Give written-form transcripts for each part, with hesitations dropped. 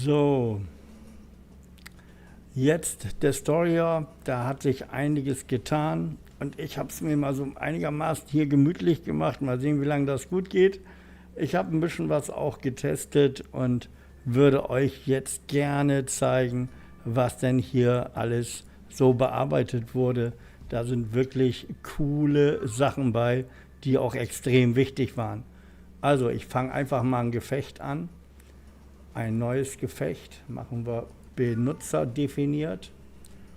So, jetzt der Story, da hat sich einiges getan und ich habe es mir mal so einigermaßen hier gemütlich gemacht. Mal sehen, wie lange das gut geht. Ich habe ein bisschen was auch getestet und würde euch jetzt gerne zeigen, was denn hier alles so bearbeitet wurde. Da sind wirklich coole Sachen bei, die auch extrem wichtig waren. Also ich fange einfach mal ein Gefecht an. Ein neues Gefecht machen wir benutzerdefiniert.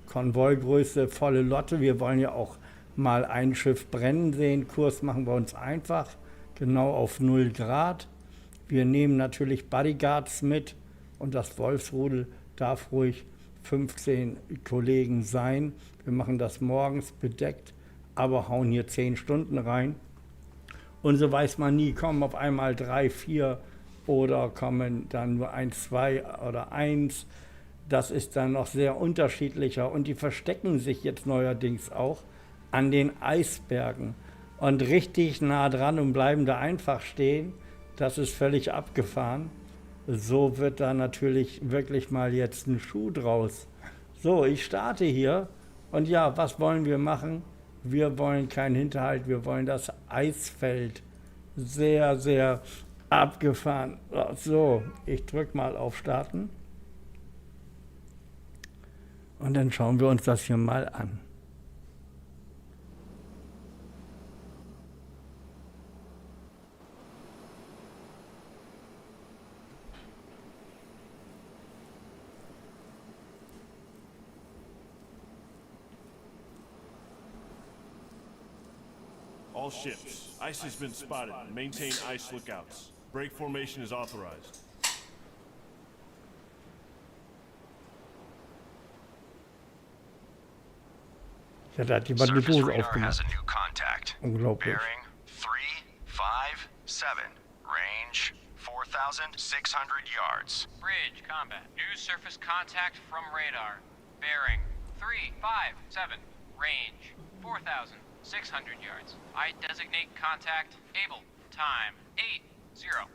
Konvoigröße volle Lotte. Wir wollen ja auch mal ein Schiff brennen sehen. Kurs machen wir uns einfach genau auf 0 Grad. Wir nehmen natürlich Bodyguards mit und das Wolfsrudel darf ruhig 15 Kollegen sein. Wir machen das morgens bedeckt, aber hauen hier 10 Stunden rein. Und so weiß man nie, kommen auf einmal 3, 4 oder kommen dann nur 1, 2 oder 1. Das ist dann noch sehr unterschiedlicher und die verstecken sich jetzt neuerdings auch an den Eisbergen und richtig nah dran und bleiben da einfach stehen. Das ist völlig abgefahren. So wird da natürlich wirklich mal jetzt ein Schuh draus. So, ich starte hier und ja, was wollen wir machen? Wir wollen keinen Hinterhalt, wir wollen das Eisfeld. Sehr, sehr abgefahren. So, ich drücke mal auf Starten. Und dann schauen wir uns das hier mal an. All ships. Ice has been spotted. Maintain ice lookouts. Break formation is authorized. Ja, da hat jemand eine Surface Dose radar has aufgemacht. a new contact. Unglaublich. Bearing 357. Range 4,600 yards. Bridge, combat. New surface contact from radar. Bearing 357. Range 4,600 yards. I designate contact able. Time 8-0.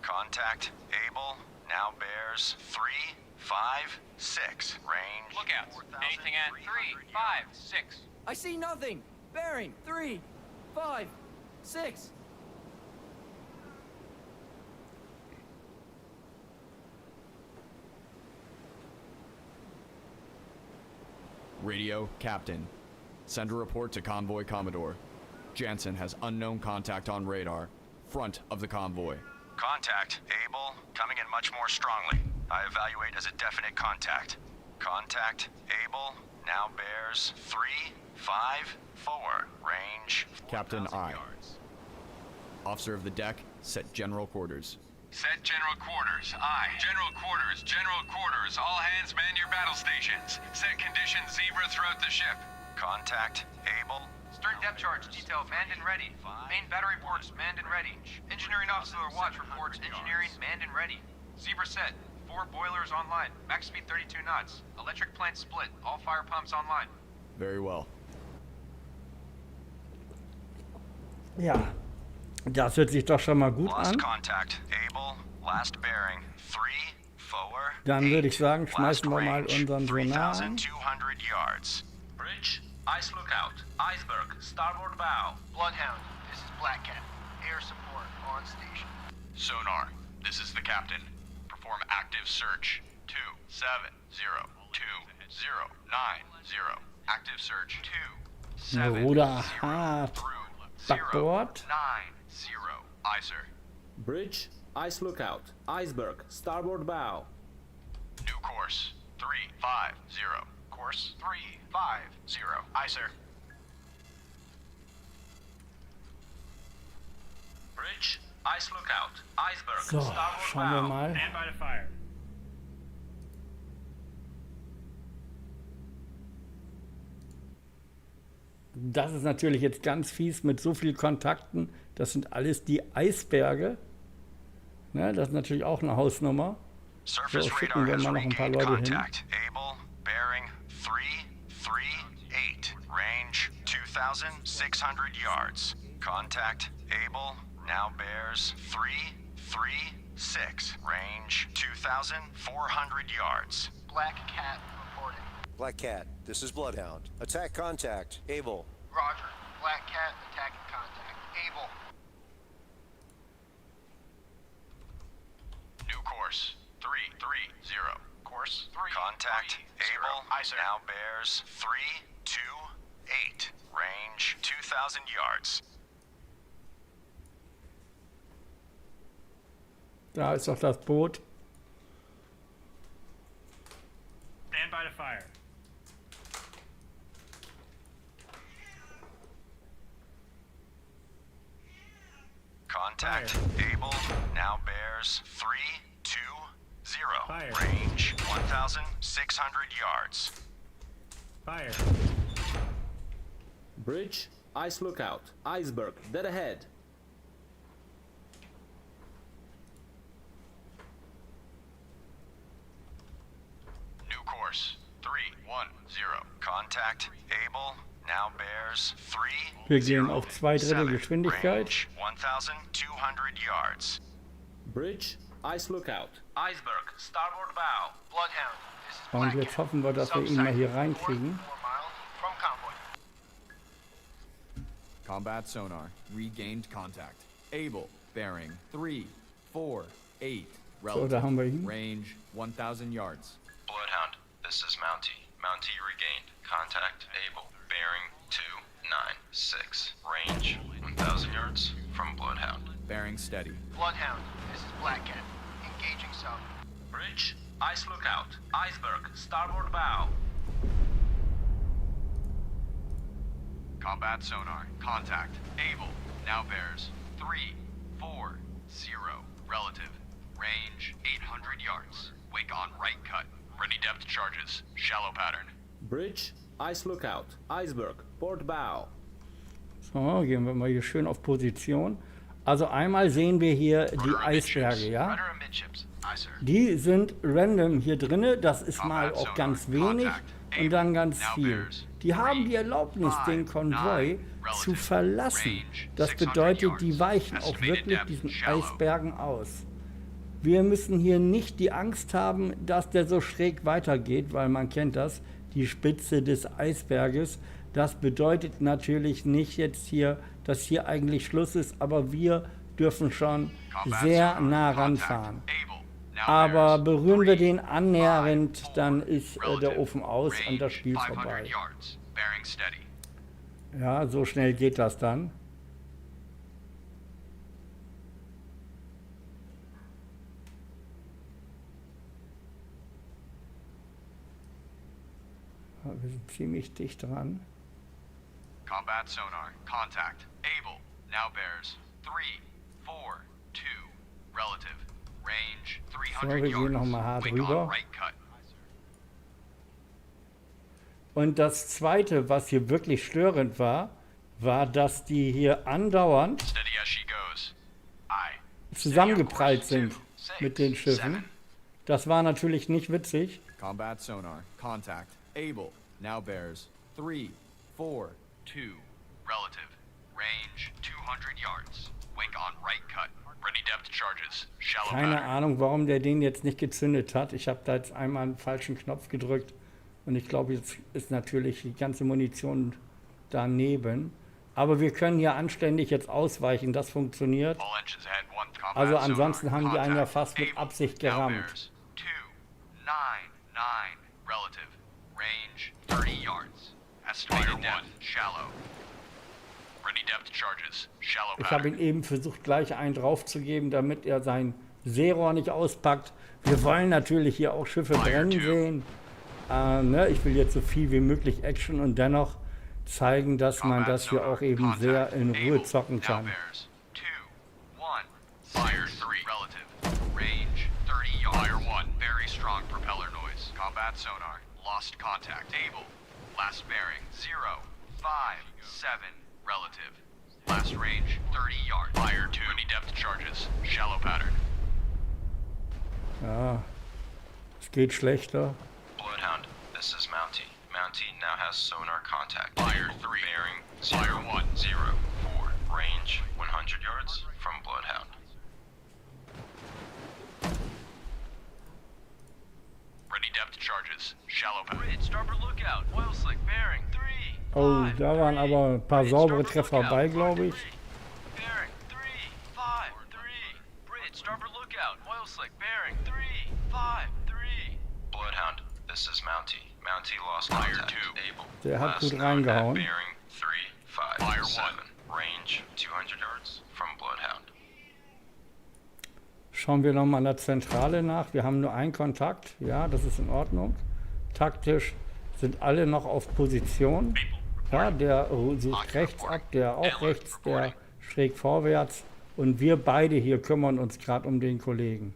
Contact able now bears 356. Range. Lookouts. Anything at 356. I see nothing. Bearing 3, 5, 6. Radio, Captain. Send a report to Convoy Commodore. Jansen has unknown contact on radar. Front of the convoy. Contact able coming in much more strongly. I evaluate as a definite contact. Contact able now bears 354. Range Captain 4,000 I. yards. Officer of the deck, set general quarters. Set general quarters. Aye. General quarters. General quarters. All hands man your battle stations. Set conditions zebra throughout the ship. Contact able. Stern depth charge detail manned and ready. Main battery reports manned and ready. Engineering officer watch reports engineering manned and ready. Zebra set. 4 boilers online. Max speed 32 knots. Electric plant split. All fire pumps online. Very well. Ja, das hört sich doch schon mal gut Lost an. contact able. Last bearing 3, 4. Dann würde ich sagen, Last schmeißen wir mal range, unseren Sonar. 3,200 yards. Bridge. Ice lookout. Iceberg. Starboard bow. Bloodhound, this is Black Cat. Air support on station. Sonar. This is the captain. Perform active search. 2702090. Active search 270 Ruder hart. Backboard. 90. Aye, sir. Bridge, ice lookout. Iceberg, starboard bow. New course 350. Course 350. Aye, sir. Bridge, ice lookout. Iceberg, So, starboard schauen wir bow. mal. Stand by to fire. Das ist natürlich jetzt ganz fies mit so vielen Kontakten. Das sind alles die Eisberge. Ne, das ist natürlich auch eine Hausnummer. Surface So, schicken radar wir has mal noch ein paar regained Leute hin. contact. Able, bearing 338. Range 2,600 yards. Contact able now bears 337. 6, range 2,400 yards. Black Cat reporting. Black Cat, this is Bloodhound. Attack contact, Able. Roger. Black Cat attacking contact. Able. New course 330. Course 3. Contact Able. Now bears 328. Range 2,000 yards. Da ist doch das Boot. Stand by to fire. Contact Able. Now bears 320. Fire. Range 1,600 yards. Fire. Bridge, ice lookout. Iceberg, dead ahead. New course 310. Contact Able. Now bears 3. Wir gehen auf 2/3 Geschwindigkeit. Range 1,200 yards. Bridge, ice lookout. Iceberg, starboard bow. Bloodhound, this is Und Black jetzt Cat. hoffen wir, dass wir ihn mal hier reinkriegen. 4 miles from convoy. Combat sonar. Regained contact. Able. Bearing 348. So, Relative. da haben wir ihn. Range 1,000 yards. Bloodhound, this is Mountie. Mountie regained. Contact Able. Bearing 296. Range 1,000 yards from Bloodhound. Bearing steady. Bloodhound, this is Black Cat. Engaging south. Bridge, ice lookout. Iceberg, starboard bow. Combat sonar. Contact. Able. Now bears 340. Relative. Range 800 yards. Wake on right cut. Ready depth charges. Shallow pattern. Bridge, ice lookout. Iceberg, port bow. So, gehen wir mal hier schön auf Position. Also einmal sehen wir hier die Eisberge, ja? Rudder amidships. Aye, sir. Die sind random hier drinne. Das ist mal auch ganz wenig und dann ganz viel. Die haben die Erlaubnis, den Konvoi zu verlassen. Das bedeutet, die weichen auch wirklich diesen Eisbergen aus. Wir müssen hier nicht die Angst haben, dass der so schräg weitergeht, weil man kennt das, die Spitze des Eisberges. Das bedeutet natürlich nicht jetzt hier, dass hier eigentlich Schluss ist, aber wir dürfen schon sehr nah ranfahren. Aber berühren wir den annähernd, dann ist der Ofen aus und das Spiel vorbei. Ja, so schnell geht das dann. Wir sind ziemlich dicht dran. Combat sonar. Contact. Able. Now bears 342. Relative. Range 300 So, wir gehen noch mal hart Wake rüber. on right cut. Und das Zweite, was hier wirklich störend war, war, dass die hier andauernd Steady as she goes. Aye. zusammengeprallt sind mit den Schiffen. Das war natürlich nicht witzig. Combat sonar. Contact. Able. Now bears 342. Relative. Range 200 yards. Wake on right cut. Ready depth charges. Shallow Keine pattern. Ahnung, warum der den jetzt nicht gezündet hat. Ich habe da jetzt einmal einen falschen Knopf gedrückt und ich glaube, jetzt ist natürlich die ganze Munition daneben. Aber wir können hier anständig jetzt ausweichen, das funktioniert. All engines ahead. One combat Also sonar. ansonsten haben die einen ja Contact. fast mit Able. Absicht Now gerammt. bears 299. Relative. Range 30 yards. Estimated depth. Shallow. Ready depth charges. Shallow Ich habe pattern. ihn eben versucht, gleich einen draufzugeben, damit er sein Seerohr nicht auspackt. Wir wollen natürlich hier auch Schiffe brennen sehen. Ich will jetzt so viel wie möglich Action und dennoch zeigen, dass man das hier auch eben sehr in Ruhe zocken kann. Now bears 2-1. Fire 3. Relative. Range 30 yards. Fire 1. Very strong propeller noise. Combat sonar. Lost contact. Able. Last bearing 057. Relative. Last range 30 yards. Fire 2. Ready depth charges. Shallow pattern. Ja, es geht schlechter. Bloodhound, this is Mountie. Mountie now has sonar contact. Fire 3. Bearing Fire 1. 004. Range 100 yards from Bloodhound. charges. Shallow pattern. Bridge, starboard lookout. Oil slick, bearing. 3, Oh, 5, da waren 3. aber ein paar Bridge, saubere starboard Treffer lookout. bei, glaube ich. Bearing, 3, 5, 3. Bridge, starboard lookout. Oil slick, bearing. 3, 5, 3. Bloodhound, this is Mountie. Mountie lost Fire contact. 2. Able. Der hat Last gut known at reingehauen. bearing 3, 5, Fire 7. 1. Range 200 yards from Bloodhound. Schauen wir nochmal an der Zentrale nach. Wir haben nur einen Kontakt. Ja, das ist in Ordnung. Taktisch sind alle noch auf Position. Ja, der sucht rechts ab, der auch rechts, der schräg vorwärts. Und wir beide hier kümmern uns gerade um den Kollegen.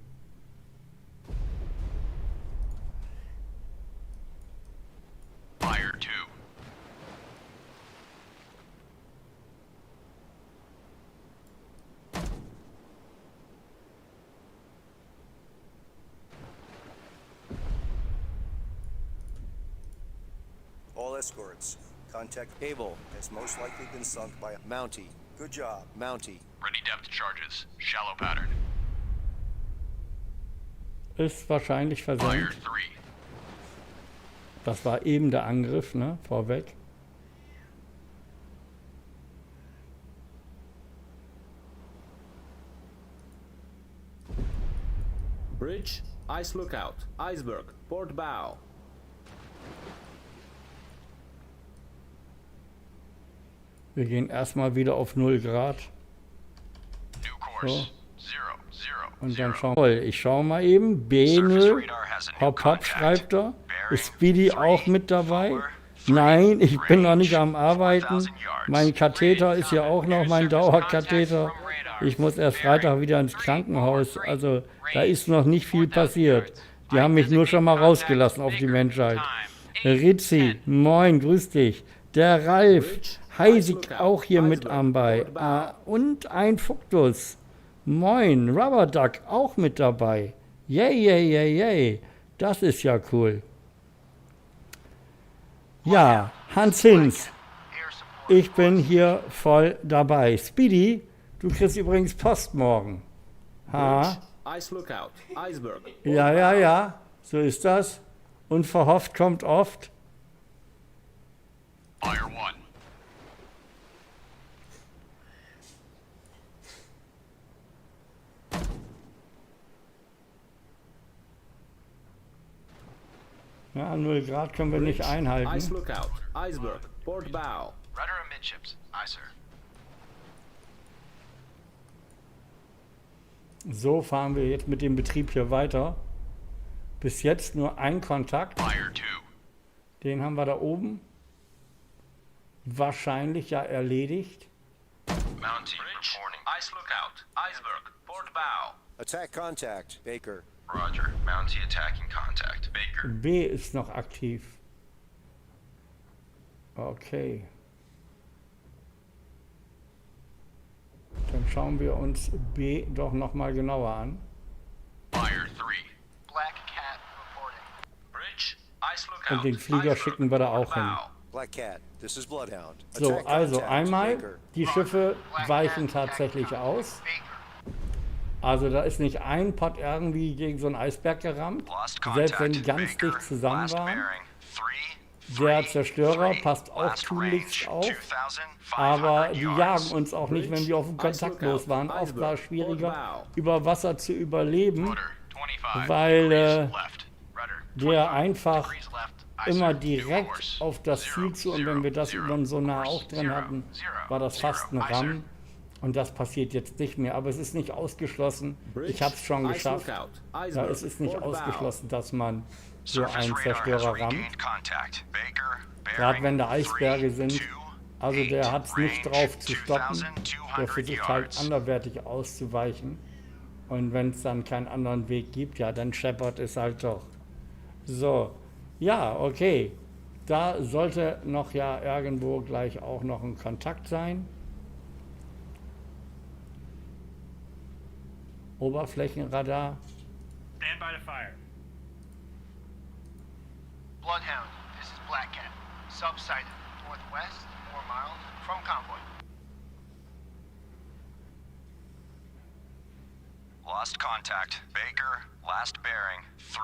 Fire 2. All escorts. Contact Able has most likely been sunk by Mountie. Good job, Mountie. Ready depth charges. Shallow pattern. Ist wahrscheinlich Fire versenkt. 3. Das war eben der Angriff, ne? Vorweg. Bridge, ice lookout, iceberg, port bow. Wir gehen erstmal wieder auf 0 Grad. New course. 0, 0, Und dann 0. schauen wir. Ich schaue mal eben. B0. Hopp, hopp, schreibt er. Ist Speedy auch mit dabei? Nein, ich bin noch nicht am Arbeiten. Mein Katheter ist ja auch noch mein Dauerkatheter. Ich muss erst Freitag wieder ins Krankenhaus. Also da ist noch nicht viel passiert. Die haben mich nur schon mal rausgelassen auf die Menschheit. Rizzi, moin, grüß dich. Der Ralf, Heisig auch hier mit am bei. Und ein Fuktus. Moin, Rubber Duck auch mit dabei. Yay, yay, yay, yay. Das ist ja cool. Ja, Hans Hinz. Ich bin hier voll dabei. Speedy, du kriegst übrigens Post morgen. Ha? Ice lookout, iceberg. Ja, ja, ja. So ist das. Unverhofft kommt oft. Fire 1. Ja, 0 Grad können wir nicht Ice einhalten. lookout, iceberg, port bow. Rudder amidships. Aye, sir. So fahren wir jetzt mit dem Betrieb hier weiter. Bis jetzt nur ein Kontakt. Fire 2. Den haben wir da oben. Wahrscheinlich ja erledigt. Mountie reporting. Ice lookout. Iceberg. Port bow. Attack contact, Baker. Roger. Mountie attacking contact. Baker. B ist noch aktiv. Okay. Dann schauen wir uns B doch nochmal genauer an. Fire 3. Black Cat reporting. Bridge. Ice lookout. Und den Flieger schicken wir da auch hin. Black Cat, this is Bloodhound. So, Attack also contact, einmal, Baker. die Schiffe weichen tatsächlich aus. Also da ist nicht ein Pott irgendwie gegen so einen Eisberg gerammt, Lost selbst wenn contact. die ganz Baker. dicht zusammen Last waren. bearing 3, Der Zerstörer 3. passt auch Last tunlichst range auf, 2500 aber die yards. jagen uns auch nicht, wenn wir auf dem Kontakt los waren. Oft war es schwieriger, über Wasser zu überleben, Rudder 25 weil degrees left. Rudder der einfach degrees left. Aye, sir. immer New direkt course. auf das 0, Ziel zu, und wenn wir das 0, über den Sonar course auch drin 0, hatten, 0, war das fast ein 0. Aye, sir. Ram. Und das passiert jetzt nicht mehr, aber es ist nicht ausgeschlossen. Ich habe es schon Ice geschafft. lookout, Ja, iceberg, es ist nicht port bow. ausgeschlossen, dass man so Surface einen radar has Zerstörer rammt. regained contact. Baker, Gerade bearing wenn da Eisberge 3, sind. 2, Also der 8, hat es nicht range drauf zu stoppen. 2200 Der versucht halt yards. anderweitig auszuweichen. Und wenn es dann keinen anderen Weg gibt, ja, dann scheppert es halt doch. So, ja, okay. Da sollte noch ja irgendwo gleich auch noch ein Kontakt sein. Oberflächenradar. Stand by to fire. Bloodhound, this is Black Cat. Subsided, northwest, 4 miles from convoy. Lost contact. Baker, last bearing 3,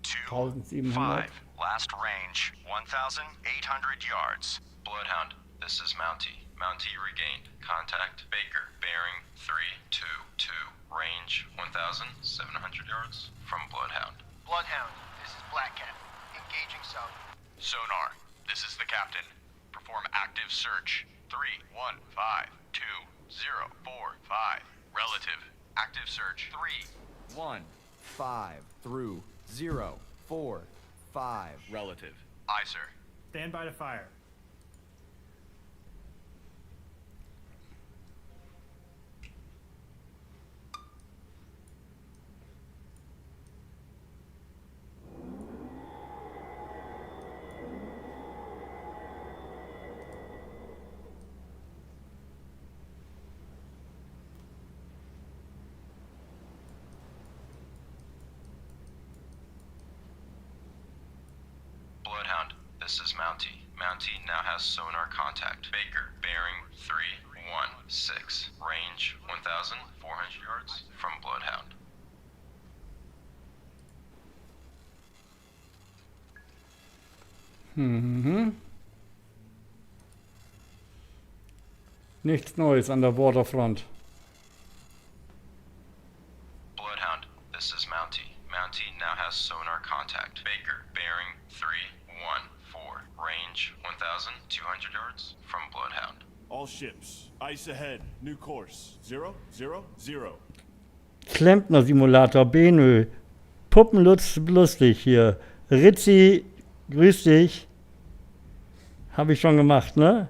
1700. Last range, 1,800 yards. Bloodhound, this is Mountie. Mountie regained. Contact Baker. Bearing 322. Range 1,700 yards from Bloodhound. Bloodhound, this is Black Cat. Engaging sub. Sonar, this is the captain. Perform active search. 3152045. Relative. Active search. 315 through 045. Relative. Aye, sir. Stand by to fire. Bloodhound, this is Mountie. Mountie now has sonar contact. Baker, bearing 316. Range 1,400 yards from Bloodhound. Nichts Neues an der Waterfront. Bloodhound, this is Mountie. Mountie now has sonar contact. Baker, bearing 314. Range 1,200 yards from Bloodhound. All ships, ice ahead, new course, 000. Klempner-Simulator, Benö. Puppenlutz, lustig hier. Ritzi, grüß dich. Habe ich schon gemacht, ne?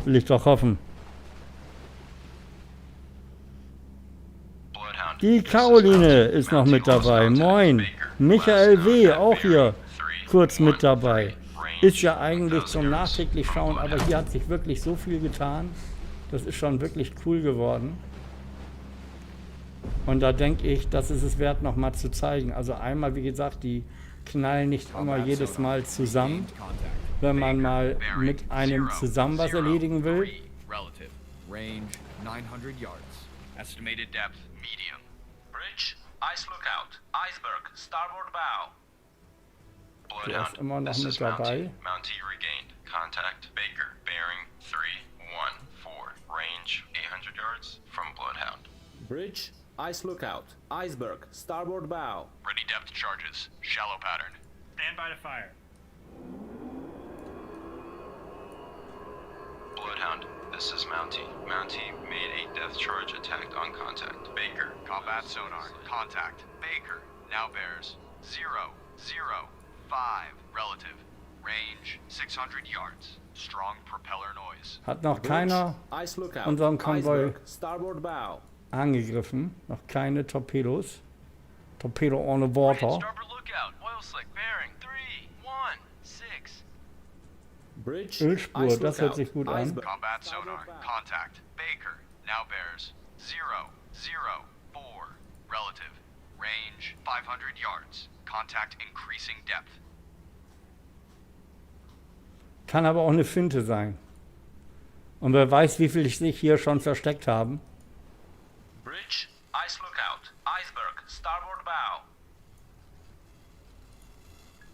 Will ich doch hoffen. Die Caroline ist noch mit dabei. Moin. Michael W. auch hier kurz mit dabei. Ist ja eigentlich zum nachträglich schauen, aber hier hat sich wirklich so viel getan. Das ist schon wirklich cool geworden. Und da denke ich, das ist es wert, nochmal zu zeigen. Also einmal, wie gesagt, die knallen nicht immer jedes Mal zusammen, wenn man mal mit einem zusammen was erledigen will. Relative. Range 900 yards. Estimated depth medium. Bridge, ice lookout. Iceberg, starboard bow. Der ist immer noch mit dabei. Mountie regained. Contact Baker. Bearing 314. Range 800 yards from Bloodhound. Bridge, ice lookout. Iceberg, starboard bow. Ready depth charges. Shallow pattern. Stand by to fire. Bloodhound, this is Mountie. Mountie made a depth charge attack on contact. Baker. Combat sonar. Contact. Baker. Now bears 005. Relative. Range 600 yards. Strong propeller noise. Hat noch keiner Ice lookout. unseren Konvoi Iceberg, starboard bow. angegriffen. Noch keine Torpedos. Torpedo on the water. Starboard lookout. Oil slick bearing 316. Bridge, Ölspur, ice das hört lookout. sich gut an. Iceberg, Combat sonar. Contact. Baker. Now bears 004. Relative. Range 500 yards. Contact increasing depth. Kann aber auch eine Finte sein. Und wer weiß, wie viel sich hier schon versteckt haben. Bridge, ice lookout. Iceberg, starboard bow.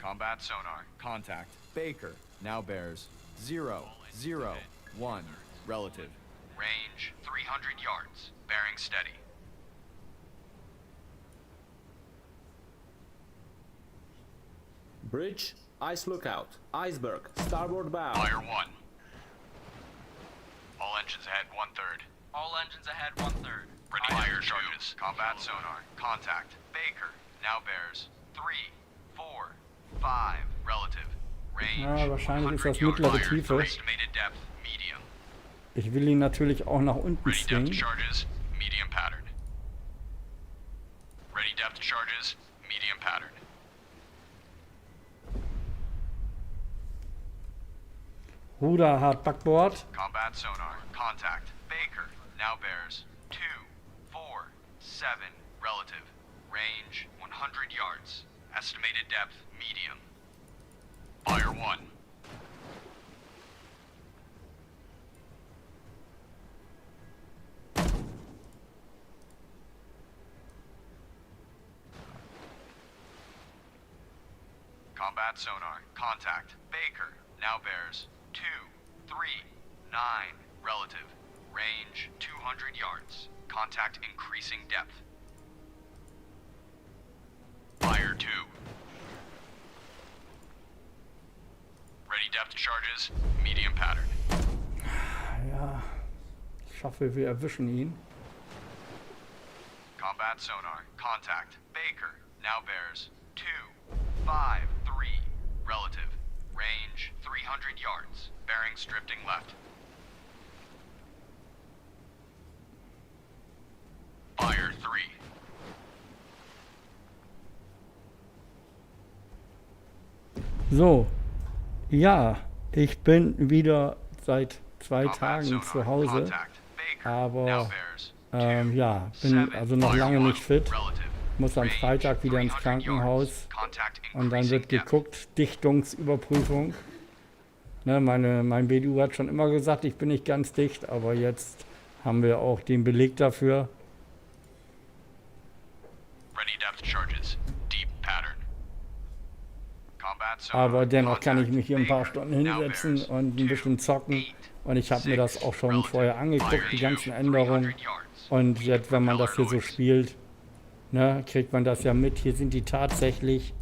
Combat sonar. Contact. Baker now bears 001. Relative. Range 300 yards. Bearing steady. Bridge, ice lookout. Iceberg, starboard bow. Fire 1. All engines ahead 1/3. All engines ahead 1/3. Ready fire charges. Combat sonar. Contact. Baker. Now bears 345. Relative. Range Ja, wahrscheinlich ist das 100 yards. mittlere Fire. Tiefe. Estimated depth medium. Ich will ihn natürlich auch nach unten Ready depth zwingen. charges. Medium pattern. Ready depth charges. Medium pattern. Ruder hart Backbord. Combat sonar. Contact. Baker. Now bears 247. Relative. Range 100 yards. Estimated depth medium. Fire 1. Combat sonar. Contact. Baker. Now bears 2, 3, 9. Relative. Range 200 yards. Contact increasing depth. Fire 2. Ready depth charges. Medium pattern. Ja, ich hoffe, wir erwischen ihn. Combat sonar. Contact. Baker. Now bears 2, 5, 3. Relative. Range 300 yards. Bearings drifting left. Fire 3. So, ja, ich bin wieder seit 2 Tagen zu Hause, aber ja, bin also noch lange nicht fit. Muss am Freitag wieder ins Krankenhaus und dann wird geguckt, Dichtungsüberprüfung. Ne, mein BDU hat schon immer gesagt, ich bin nicht ganz dicht, aber jetzt haben wir auch den Beleg dafür. Aber dennoch kann ich mich hier ein paar Stunden hinsetzen und ein bisschen zocken. Und ich habe mir das auch schon vorher angeguckt, die ganzen Änderungen. Und jetzt, wenn man das hier so spielt, ne, kriegt man das ja mit. Hier sind die tatsächlich,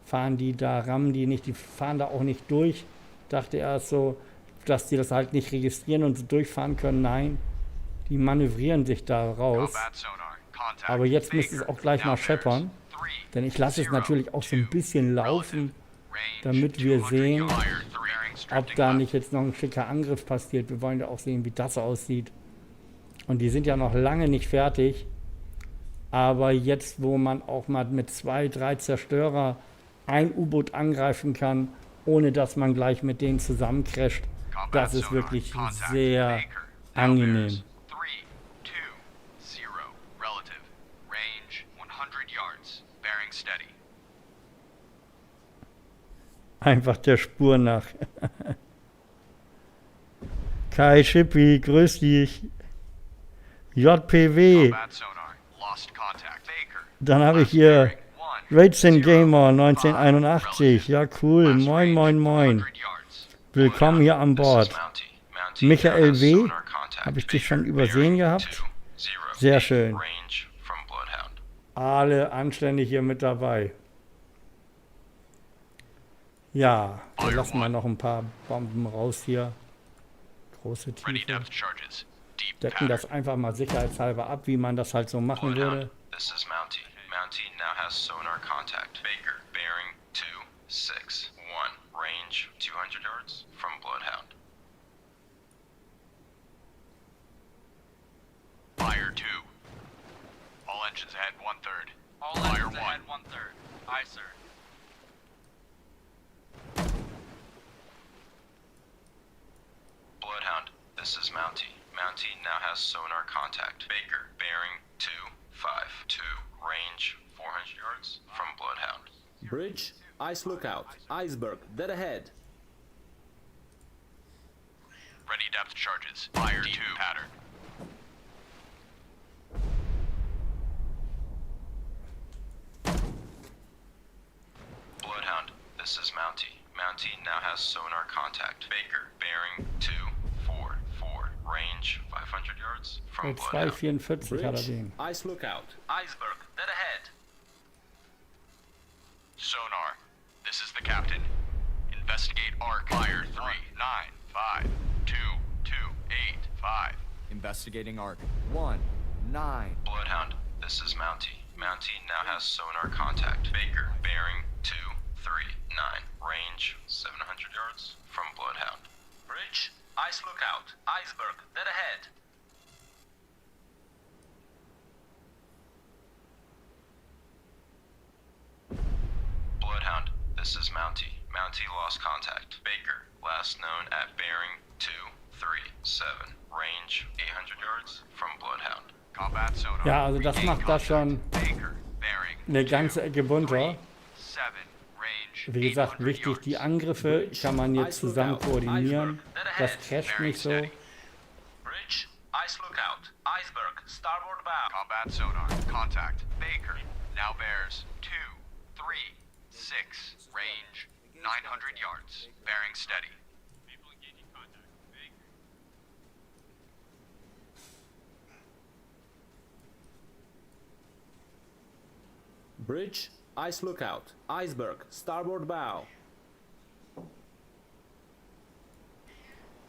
fahren die da, rammen die nicht, die fahren da auch nicht durch. Dachte erst so, dass die das halt nicht registrieren und so durchfahren können. Nein, die manövrieren sich da raus. Aber jetzt müsste es auch gleich mal scheppern. Denn ich lasse es natürlich auch so ein bisschen laufen, damit wir sehen, ob da nicht jetzt noch ein schicker Angriff passiert. Wir wollen ja auch sehen, wie das aussieht. Und die sind ja noch lange nicht fertig. Aber jetzt, wo man auch mal mit 2, 3 Zerstörer ein U-Boot angreifen kann, ohne dass man gleich mit denen zusammencrasht, das ist wirklich sehr angenehm. Einfach der Spur nach. Kai Schippi, grüß dich. JPW. Dann habe ich hier Racing Gamer 1981. Ja, cool. Moin, moin, moin. Willkommen hier an Bord. Michael W. Habe ich dich schon übersehen gehabt? Sehr schön. Alle anständig hier mit dabei. Ja, wir lassen mal noch ein paar Bomben raus hier. Große Tiefe. Decken das einfach mal sicherheitshalber ab, wie man das halt so machen würde. This is Mountie. Mountie now has sonar contact. Baker, bearing 261. Range 200 yards from Bloodhound. Fire 2. All engines ahead 1/3. All engines ahead 1/3. Aye, sir. Bloodhound, this is Mountie. Mountie now has sonar contact. Baker, bearing 252. Range 400 yards from Bloodhound. Bridge, ice lookout. Iceberg, dead ahead. Ready depth charges. Fire 2 pattern. Bloodhound, this is Mountie. Mountie now has sonar contact. Baker, bearing 244. Range 500 yards from Bloodhound. 244 hat er den. Ice lookout. Iceberg, dead ahead. Sonar, this is the captain. Investigate arc. Fire 3, 9, 5, 2, 2, 8, 5. Investigating arc. 1, 9. Bloodhound, this is Mountie. Mountie now has sonar contact. Baker, bearing 239. Range 700 yards from Bloodhound. Bridge, ice lookout. Iceberg, dead ahead. Bloodhound, this is Mountie. Mountie lost contact. Baker, last known at bearing 237. Range 800 yards from Bloodhound. Combat sonar. Ja, also das macht das schon eine ganze Ecke bunter. Wie gesagt, wichtig, die Angriffe kann man jetzt zusammen koordinieren. Das crasht nicht so. Bridge, ice lookout. Iceberg, starboard bow. Combat sonar. Contact. Baker. Now bears 2, 3, 6. Range 900 yards. Bearing steady. People engaging contact. Baker. Bridge, ice lookout. Iceberg, starboard bow.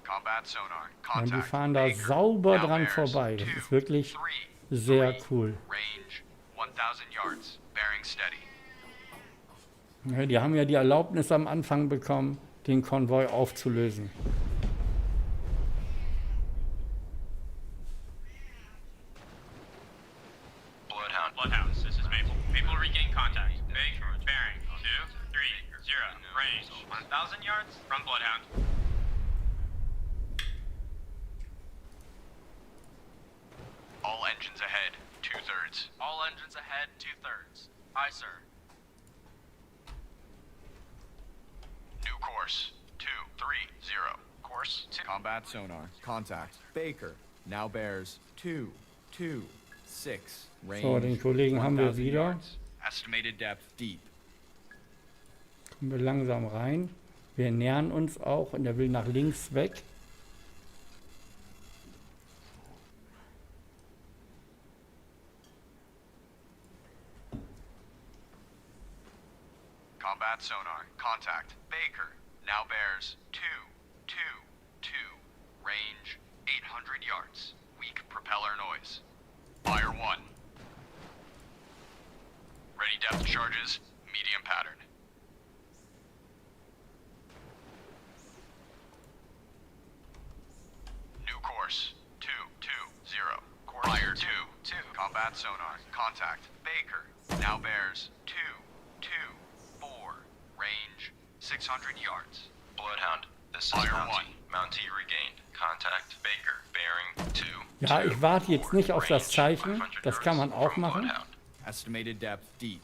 Combat sonar. Und die Contact. fahren da Baker. sauber Now dran bears vorbei. Das 2, ist wirklich 3, sehr 3. cool. Range 1000 yards. Bearing steady. Ja, die haben ja die Erlaubnis am Anfang bekommen, den Konvoi aufzulösen. Bloodhounds, this is Maple. Maple regaining contact. Baker, bearing 230. Range 1000 yards from Bloodhound. All engines ahead. 2/3. All engines ahead, 2/3. Aye, sir. New course. 230. Course 2. Combat sonar. Contact. Baker. Now bears 226. Range. So, den Kollegen haben wir 1000 wieder. yards. Estimated depth deep. Kommen wir langsam rein. Wir nähern uns auch und er will nach links weg. Combat sonar. Contact. Baker. Now bears 222. Range 800 yards. Weak propeller noise. Fire 1. Ready depth charges. Medium pattern. New course. 220. Course Fire 2. Combat sonar. Contact. Baker. Now bears 224. Range 600 yards. Bloodhound, this is Fire Mountie. 1. Mountie regained. Contact. Baker, bearing 2. Ja, ich warte jetzt nicht auf das Zeichen. Das kann man auch machen. Estimated depth deep.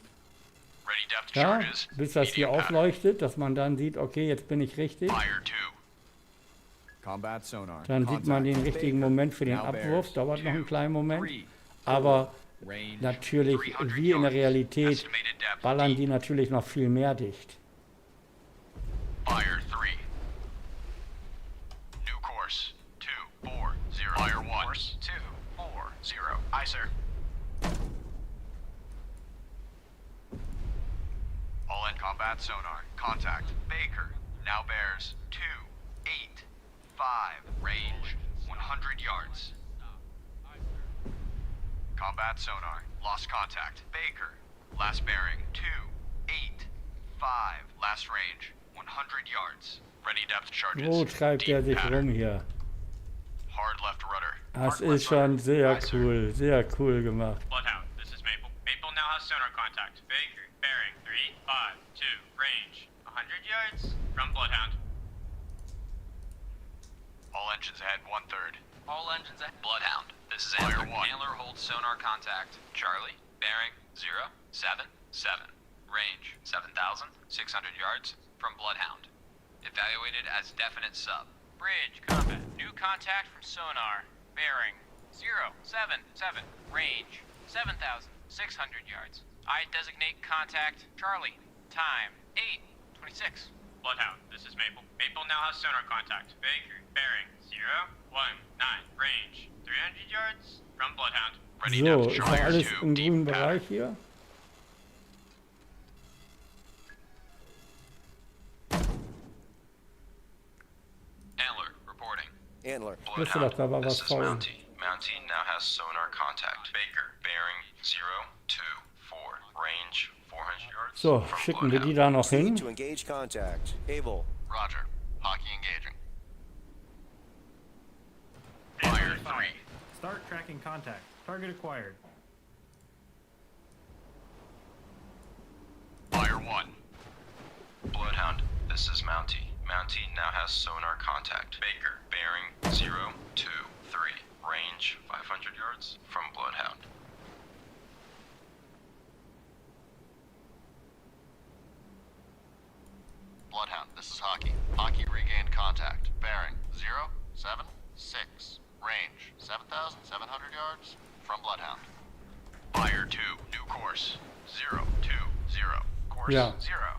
Ready depth Ja, charges. bis das hier Medium pattern. aufleuchtet, dass man dann sieht, okay, jetzt bin ich richtig. Fire 2. Combat sonar. Dann sieht man den Contact. richtigen Baker. Moment für den Now Abwurf. bears Dauert noch einen kleinen Moment. 3, Aber Range. natürlich, 300 wie in der yards. Realität, Estimated depth ballern deep. die natürlich noch viel mehr dicht. Fire 3. New course. 240. Fire 1. Course 240. Aye, sir. All in combat sonar. Contact. Baker. Now bears 285. Range 100 yards. Combat sonar. Lost contact. Baker. Last bearing 285. Last range 100 yards. Ready depth charges. Wo treibt der Deep sich pattern. rum hier? Hard left rudder. Das Hard left ist schon rudder. sehr Aye, sir. cool, sehr cool gemacht. Bloodhound, this is Maple. Maple now has sonar contact. Baker, bearing 352. Range 100 yards from Bloodhound. All engines ahead 1/3. All engines ahead. Bloodhound, this is Fire Antler. 1. Antler holds sonar contact. Charlie, bearing 077. Range 7,600 yards from Bloodhound. Evaluated as definite sub. Bridge, combat. New contact from sonar. Bearing 077. Range 7,600 yards. I designate contact Charlie. Time 8:26. Bloodhound, this is Maple. Maple now has sonar contact. Baker, bearing 019. Range 300 yards from Bloodhound. Ready So, depth ist da charges. alles 2. im grünen Deep Bereich pattern. hier? Antler, reporting. Antler. Wusste doch, da war this was is faul. Mountie. Mountie now has sonar contact. Baker, bearing 024. Range 400 yards So, from schicken wir die Bloodhound. da noch hin. To engage contact. Able. Roger. Hockey engaging. Fire 3. Start tracking contact. Target acquired. Fire 1. Bloodhound, this is Mountie. Mountie now has sonar contact. Baker, bearing 023. Range 500 yards from Bloodhound. Bloodhound, this is Hockey. Hockey regained contact. Bearing 076. Range 7,700 yards from Bloodhound. Fire 2. New course. 020. Course Ja. 0.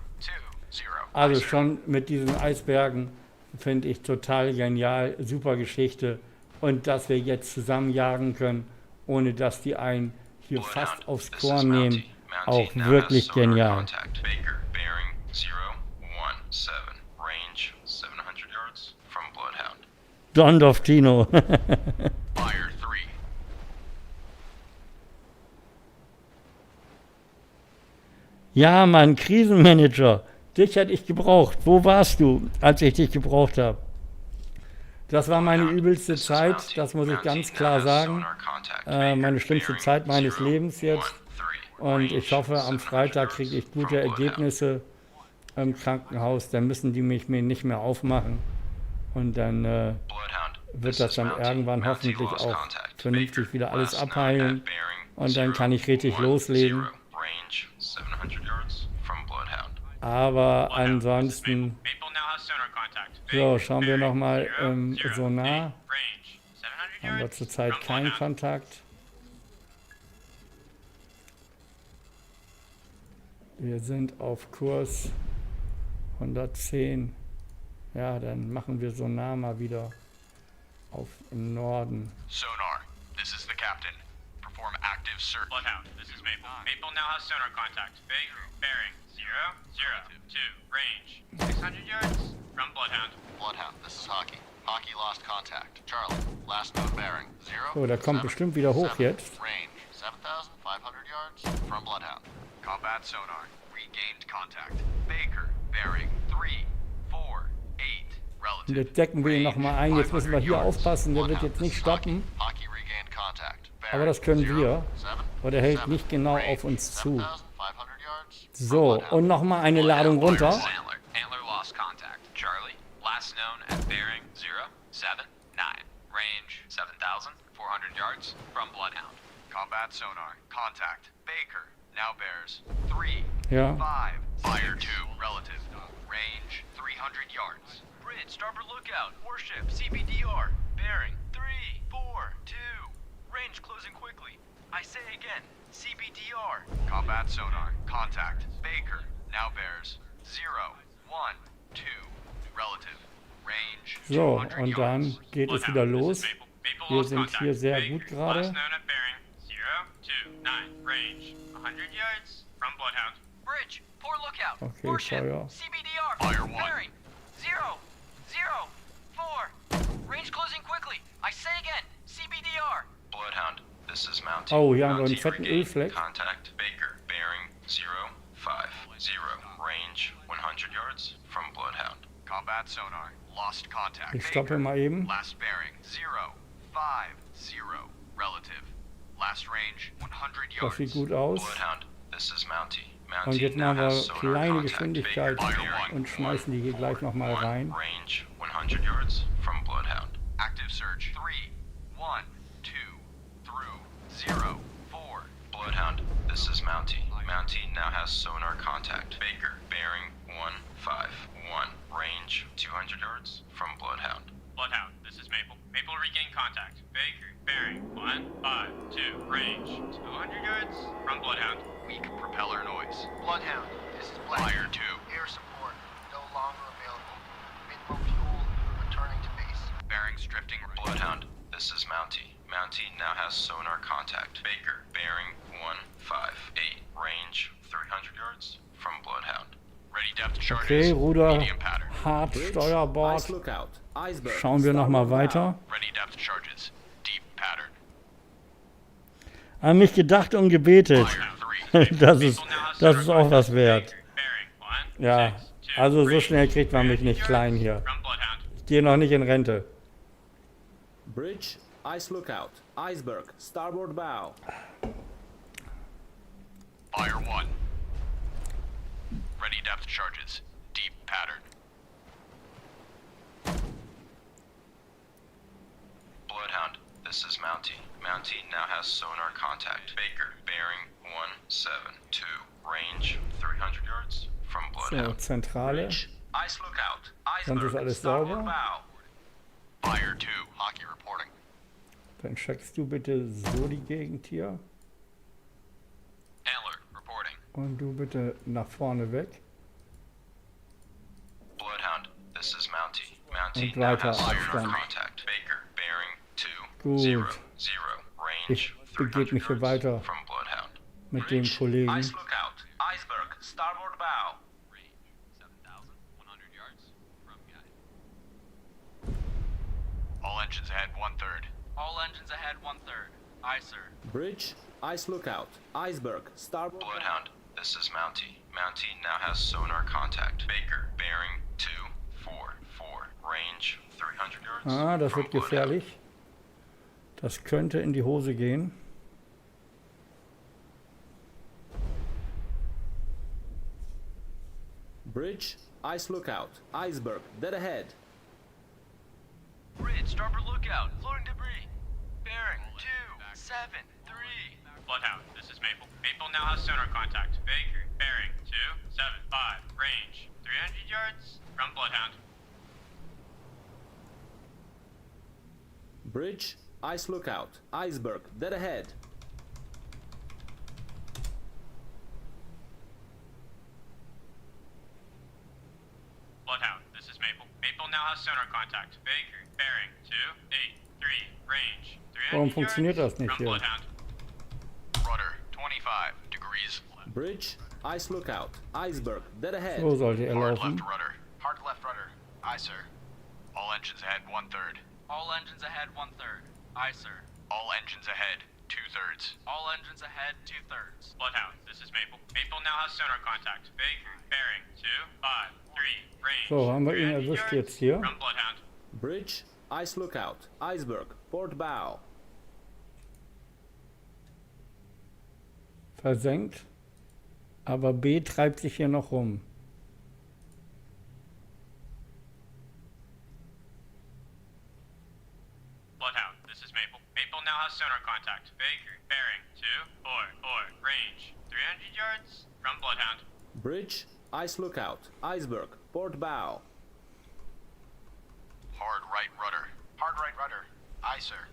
Also schon mit diesen Eisbergen finde ich total genial, super Geschichte. Und dass wir jetzt zusammenjagen können, ohne dass die einen hier fast aufs Korn nehmen, auch wirklich genial. Baker, bearing 017, range 700 yards from Bloodhound. Don Doftino. Fire 3. Ja, Mann, Krisenmanager. Dich hätte ich gebraucht. Wo warst du, als ich dich gebraucht habe? Das war meine übelste Zeit, das muss ich ganz klar sagen. Meine schlimmste Zeit meines Lebens jetzt. Und ich hoffe, am Freitag kriege ich gute Ergebnisse im Krankenhaus. Dann müssen die mich mir nicht mehr aufmachen. Und dann wird das dann irgendwann hoffentlich auch vernünftig wieder alles abheilen. Und dann kann ich richtig loslegen. Aber ansonsten, so, schauen wir nochmal im Sonar. Haben wir zurzeit keinen Kontakt. Wir sind auf Kurs 110. Ja, dann machen wir Sonar mal wieder auf im Norden. Sonar, this is the captain. Perform active search. Bloodhound, this is Maple. Maple now has sonar contact. Bearing 002, range 600 yards from Bloodhound. Bloodhound, this is Hockey. Hockey lost contact. Charlie, last known bearing 0. So, der kommt bestimmt wieder hoch jetzt. Range 7,500 yards from Bloodhound. Combat sonar, regained contact. Baker, bearing 348, Und relative. jetzt decken wir ihn nochmal ein. Jetzt müssen wir hier aufpassen, der wird jetzt nicht stoppen. Hockey regained contact. Aber das können wir. Aber der hält nicht genau auf uns zu. So, und nochmal eine Ladung runter. Antler lost contact. Charlie, last known at bearing 079. Range 7,400 yards from Bloodhound. Combat sonar, contact. Baker, now bears 3, Ja. 5, fire 2, relative. Range 300 yards. Bridge, starboard lookout. Warship, CBDR. Bearing 342. Range closing quickly. I say again, CBDR. Combat sonar, contact. Baker, now bears 012, relative. Range So, 200 und dann yards. geht es wieder los. Wir sind hier sehr gut gerade. Last known at bearing 029, range 100 yards from Bloodhound. Bridge, poor lookout. Okay, Warship, Feuer. CBDR. Fire 1. Bearing 004. Range closing quickly. I say again, CBDR. Bloodhound, this is Mountie. Oh, hier haben wir einen Mountie fetten regained Ölfleck. Contact Baker, bearing 050, range 100 yards from Bloodhound. Combat sonar, lost contact. Ich stoppe Baker, mal eben. last bearing 050, relative. Last range 100 Das yards. sieht gut aus. Bloodhound, this is Mountie. Und Mountie jetzt now machen wir has sonar kleine contact. Geschwindigkeit Baker, bearing und schmeißen die hier gleich nochmal rein. Range 100 yards from Bloodhound. Active search 312 through 04. Bloodhound, this is Mountie. Mountie now has sonar contact. Baker, bearing 151, range 200 yards from Bloodhound. Bloodhound, this is Maple. Maple regain contact. Baker, bearing 152, range 200 yards from Bloodhound. Weak propeller noise. Bloodhound, this is Black. Fire 2. Air support no longer available. Minimum fuel, returning to base. Bearings drifting right. Bloodhound, this is Mountie. Mountie now has sonar contact. Baker, bearing 158, range 300 yards from Bloodhound. Ready depth charges. Okay, Ruder, Medium pattern. hart, Bridge, Steuerbord. Ice lookout. Iceberg. Schauen wir nochmal Starboard weiter. Ready depth charges. Deep pattern. An mich gedacht und gebetet. Fire 3. Das ist auch was wert. Ja, also so schnell kriegt man mich nicht klein hier. Ich gehe noch nicht in Rente. Bridge, ice lookout. Iceberg, starboard bow. Fire 1. Ready depth charges. Deep pattern. Bloodhound, this is Mountie. Mountie now has sonar contact. Baker, bearing 172, range 300 yards from So, Bloodhound. Zentrale. Ice lookout. Sonst ist alles sauber. Fire 2. Hockey reporting. Dann checkst du bitte so die Gegend hier. Antler reporting. Und du bitte nach vorne weg. Mountie Und now weiter has sonar Abstand. contact. Baker, bearing Gut. 200. Range Ich begebe mich hier 300 weiter yards from Bloodhound. mit dem Kollegen. Ice lookout. Iceberg, starboard bow. Range 7,100 yards from guide. All engines ahead 1/3. All engines ahead 1/3. Aye, sir. Bridge, ice lookout. Iceberg, starboard bow. Bloodhound, this is Mountie. Mountie now has sonar contact. Baker, bearing 244. Range 300 yards Ah, das from wird Bloodhound. gefährlich. Das könnte in die Hose gehen. Bridge, ice lookout. Iceberg, dead ahead. Bridge, starboard lookout. Floating debris. Bearing 273. Bloodhound, this is Maple. Maple now has sonar contact. Baker, bearing 275. Range 300 yards from Bloodhound. Bridge, ice lookout. Iceberg, dead ahead. Bloodhound, this is Maple. Maple now has sonar contact. Baker, bearing 283. Range 300 Warum funktioniert yards das nicht from hier? Bloodhound. Rudder 25 degrees left. Bridge, ice lookout. Iceberg, dead ahead. So sollte er Hard laufen. left rudder. Hard left rudder. Aye, sir. All engines ahead 1/3. All engines ahead 1/3. Aye, sir. All engines ahead 2/3. All engines ahead 2/3. Bloodhound, this is Maple. Maple now has sonar contact. Baker, bearing 253. Range So, haben wir ihn 300 erwischt yards jetzt hier. from Bloodhound. Bridge, ice lookout. Iceberg, port bow. Versenkt. Aber B treibt sich hier noch rum. Bloodhound, this is Maple. Maple now has sonar contact. Baker, bearing 244. Range 300 yards from Bloodhound. Bridge, ice lookout. Iceberg, port bow. Hard right rudder. Hard right rudder. Aye, sir.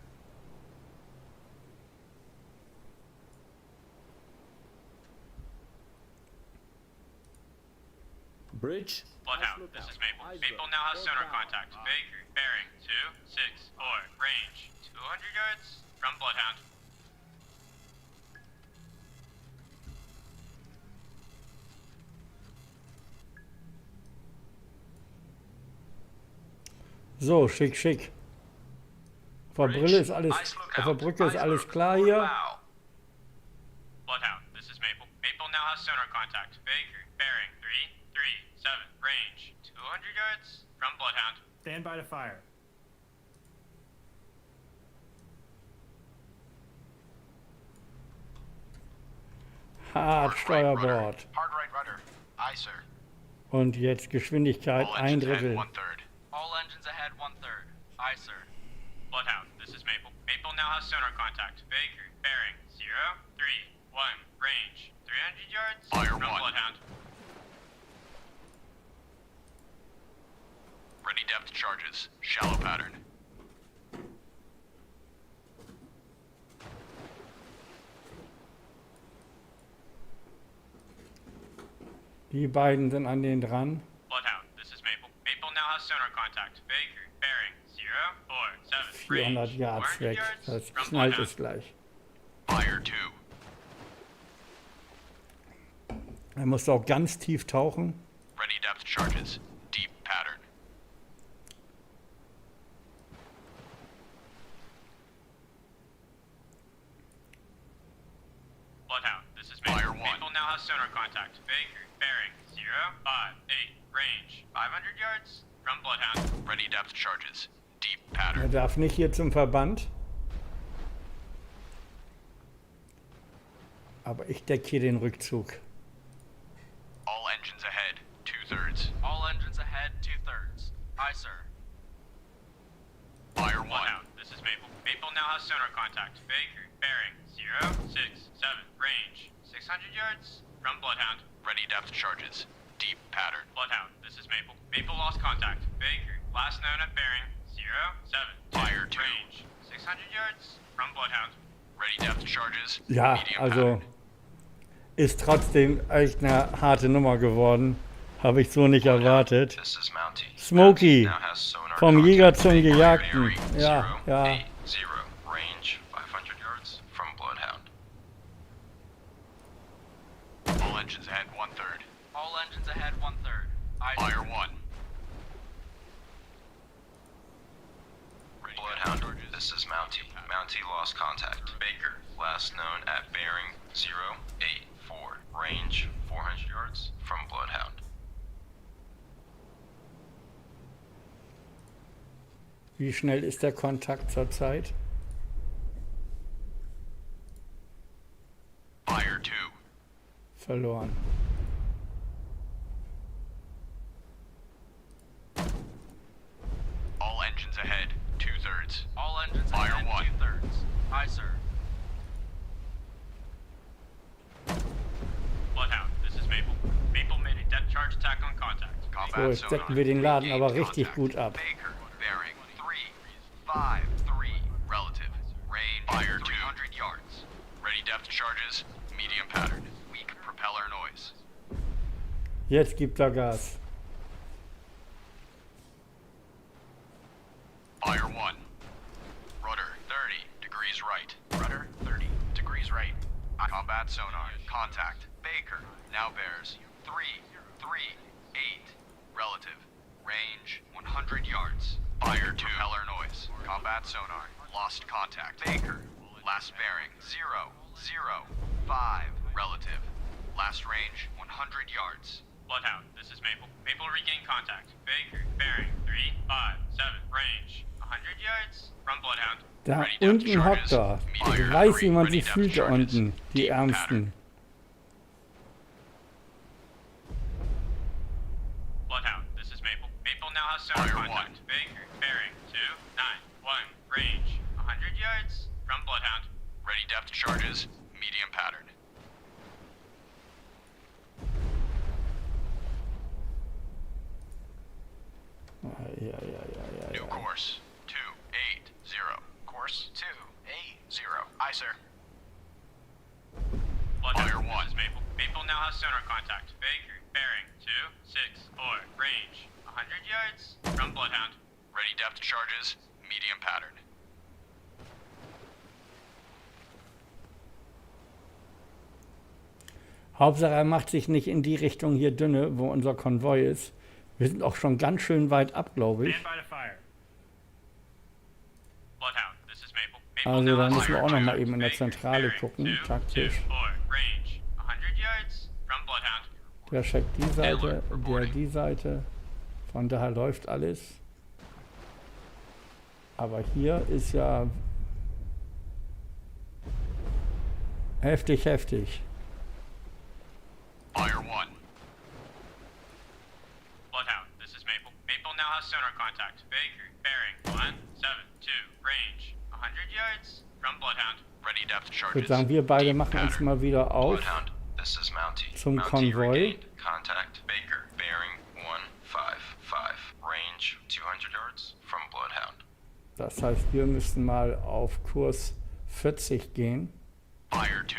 Bridge, Bloodhound, this is Maple. Maple now has sonar contact. Baker, bearing 264. Range 200 yards from Bloodhound. So, schick, schick. Auf der Brille ist alles, auf der Brücke ist alles klar hier. Bloodhound, this is Maple. Maple now has sonar contact. Baker, bearing 337. Range 200 yards from Bloodhound. Stand by to fire. Hart Steuerbord. Hard right rudder. Aye, sir. Und jetzt Geschwindigkeit All ein engines ahead Drittel. 1/3. All engines ahead 1/3. Aye, sir. Bloodhound, this is Maple. Maple now has sonar contact. Baker, bearing 031. Range 300 yards Fire from one. Bloodhound. Ready depth charges. Shallow pattern. Die beiden sind an den dran. Bloodhound, this is Maple. Maple now has sonar contact. Baker, bearing 047. 400 Range Yards 400 weg. yards Das from knallt Bloodhound. es gleich. Fire 2. Er muss auch ganz tief tauchen. Ready depth charges. Deep pattern. Bloodhound, this is Maple. Fire one. Maple now has sonar contact. Baker, bearing 058. Range 500 yards from Bloodhound. Ready depth charges. Deep Er pattern. darf nicht hier zum Verband. Aber ich decke hier den Rückzug. All engines ahead 2/3. All engines ahead 2/3. Aye, sir. Fire 1. Bloodhound, this is Maple. Maple now has sonar contact. Baker, bearing 067. Range 600 yards from Bloodhound. Ready depth charges. Deep pattern. Bloodhound, this is Maple. Maple lost contact. Baker, last known at bearing 07. Fire 2. Range 600 yards from Bloodhound. Ready depth charges. Ja, Medium also pattern. ist trotzdem echt eine harte Nummer geworden. Habe ich so nicht erwartet. This is Mountie. Smokey. Now has sonar Vom contact. Jäger zum Baker, Gejagten. bearing Ja, ja. 080. Range 500 yards from Bloodhound. All engines ahead 1/3. All engines ahead 1/3. Fire 1. Bloodhound, this is Mountie. Mountie lost contact. Baker, last known at bearing 084. Range 400 yards from Bloodhound. Wie schnell ist der Kontakt zurzeit? Fire 2. Verloren. All engines ahead 2/3. All engines Fire ahead 1. 2/3. Aye, sir. Bloodhound, this is Maple. Maple made a depth charge attack on contact. So, jetzt decken wir den Laden aber richtig gut ab. Baker, bearing 353. Relative. Range fire 300 yards. Ready depth charges. Medium pattern. Weak propeller noise. Jetzt gibt er Gas. Fire 1. Rudder 30 degrees right. Rudder 30 degrees right. Combat sonar. Contact. Baker now bears 338. Relative. Range 100 yards. Fire 2. Propeller noise. Combat sonar. Lost contact. Baker. Last bearing 005. Relative. Last range 100 yards. Bloodhound, this is Maple. Maple regained contact. Baker, bearing 357. Range 100 yards from Bloodhound. Da unten hockt er. Ich weiß, wie man sich fühlt da unten, die Ärmsten. Bloodhound, this is Maple. Maple now has sonar contact. Baker, bearing 291. Range 100 yards from Bloodhound. Ready depth charges. Medium pattern. New course 280. Course 280. Aye, sir. Bloodhound, Fire 1. this is Maple. Maple now has sonar contact. Baker, bearing 264. Range 100 yards from Bloodhound. Ready depth charges. Medium pattern. Hauptsache, er macht sich nicht in die Richtung hier dünne, wo unser Konvoi ist. Wir sind auch schon ganz schön weit ab, glaube ich. Stand by to fire. Bloodhound, this is Maple. Maple Also now da has müssen wir sonar auch noch mal contact. eben in der Baker, Zentrale bearing gucken, 224. taktisch. Range 100 yards from Bloodhound. Der checkt die Seite, der die Seite. Von daher läuft alles. Aber hier ist ja heftig, heftig. Fire 1. Bloodhound, this is Maple. Maple now has sonar contact. Baker, bearing 172. Range 100 yards from Bloodhound. Ready depth Ich würde charges. sagen, wir beide Deep machen uns pattern. mal wieder auf Bloodhound, this is Mountie. zum Mountie Konvoi. regained contact. Baker, bearing 155. Range 200 yards from Bloodhound. Das heißt, wir müssen mal auf Kurs 40 gehen. Fire 2.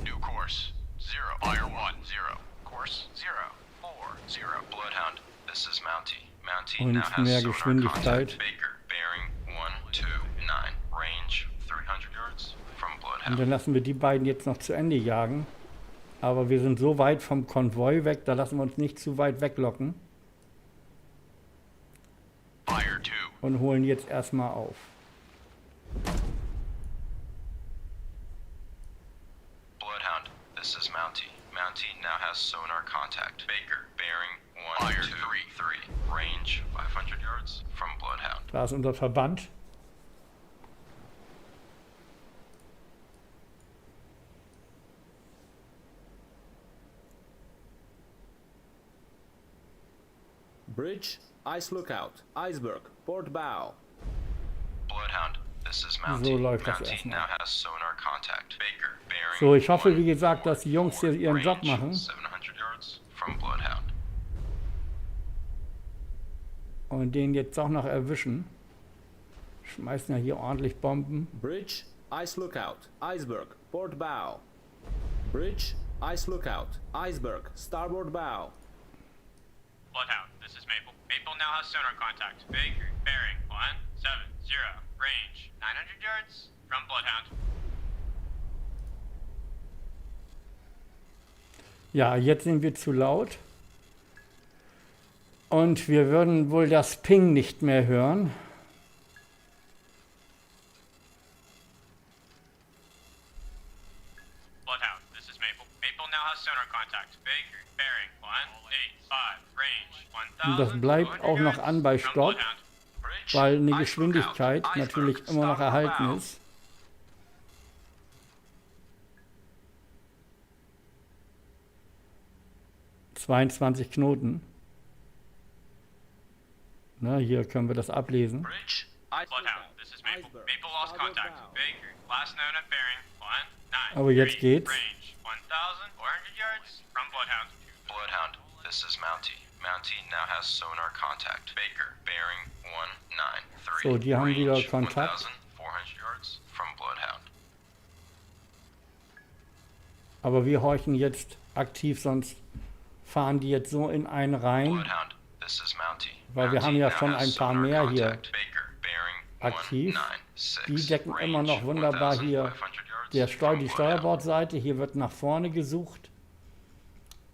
New course 0. Fire 1. 0. Course 040. Bloodhound, this is Mountie. Mountie Und now has mehr sonar Geschwindigkeit. contact. Baker, bearing 129. Range 300 yards from Und Bloodhound. dann lassen wir die beiden jetzt noch zu Ende jagen. Aber wir sind so weit vom Konvoi weg, da lassen wir uns nicht zu weit weglocken. Fire 2. Und holen jetzt erstmal auf. Bloodhound, this is Mountie. Mountie now has sonar contact. Baker, bearing Fire 123. Range 500 yards from Bloodhound. Da ist unser Verband. Bridge, ice lookout, iceberg, port bow. Bloodhound, this is Mountie. So läuft das Mountie erstmal. now has sonar contact. Baker, bearing So, ich hoffe, wie gesagt, dass die Jungs hier ihren Job range machen 700 yards from Bloodhound. und den jetzt auch noch erwischen. Schmeißen ja hier ordentlich Bomben. Bridge, Ice lookout, iceberg, port bow. Bridge, ice lookout, iceberg, starboard bow. Bloodhound, this is Maple. Maple now has sonar contact. Baker, bearing 170, range 900 yards from Bloodhound. Ja, jetzt sind wir zu laut. Und wir würden wohl das Ping nicht mehr hören. Bloodhound, this is Maple. Maple now has sonar contact. Baker, bearing 185, range Und das 1000. bleibt auch noch an bei Stopp, weil eine Geschwindigkeit natürlich immer noch erhalten ist. ...22 Knoten. Na, hier können wir das ablesen. Bloodhound, this is Maple. Maple lost contact. Baker, last known at bearing 193. Aber jetzt geht's. Range 1400 yards from Bloodhound. Bloodhound, this is Mountie. Mountie now has sonar contact. Baker, bearing 193. So, die haben wieder Range Kontakt. 1400 yards from Bloodhound. Aber wir horchen jetzt aktiv, sonst fahren die jetzt so in einen rein. Bloodhound, this is Mountie. Weil wir haben ja schon ein paar mehr hier Baker, bearing aktiv. 196. Die decken immer noch wunderbar hier die Steuerbordseite. Hier wird nach vorne gesucht.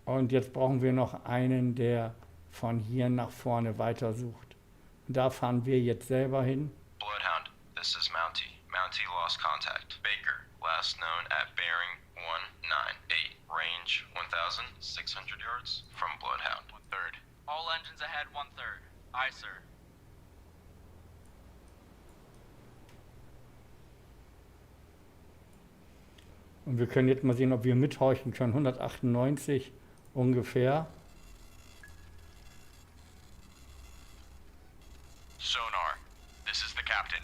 Und jetzt brauchen wir noch einen, der von hier nach vorne weiter sucht. Und da fahren wir jetzt selber hin. Bloodhound, this is Mountie. Mountie lost contact. Baker, last known at bearing 198. Range 1,600 yards from Bloodhound. 1/3. All engines ahead 1/3. Aye, sir. Und wir können jetzt mal sehen, ob wir mithorchen können. 198 ungefähr. Sonar, this is the captain.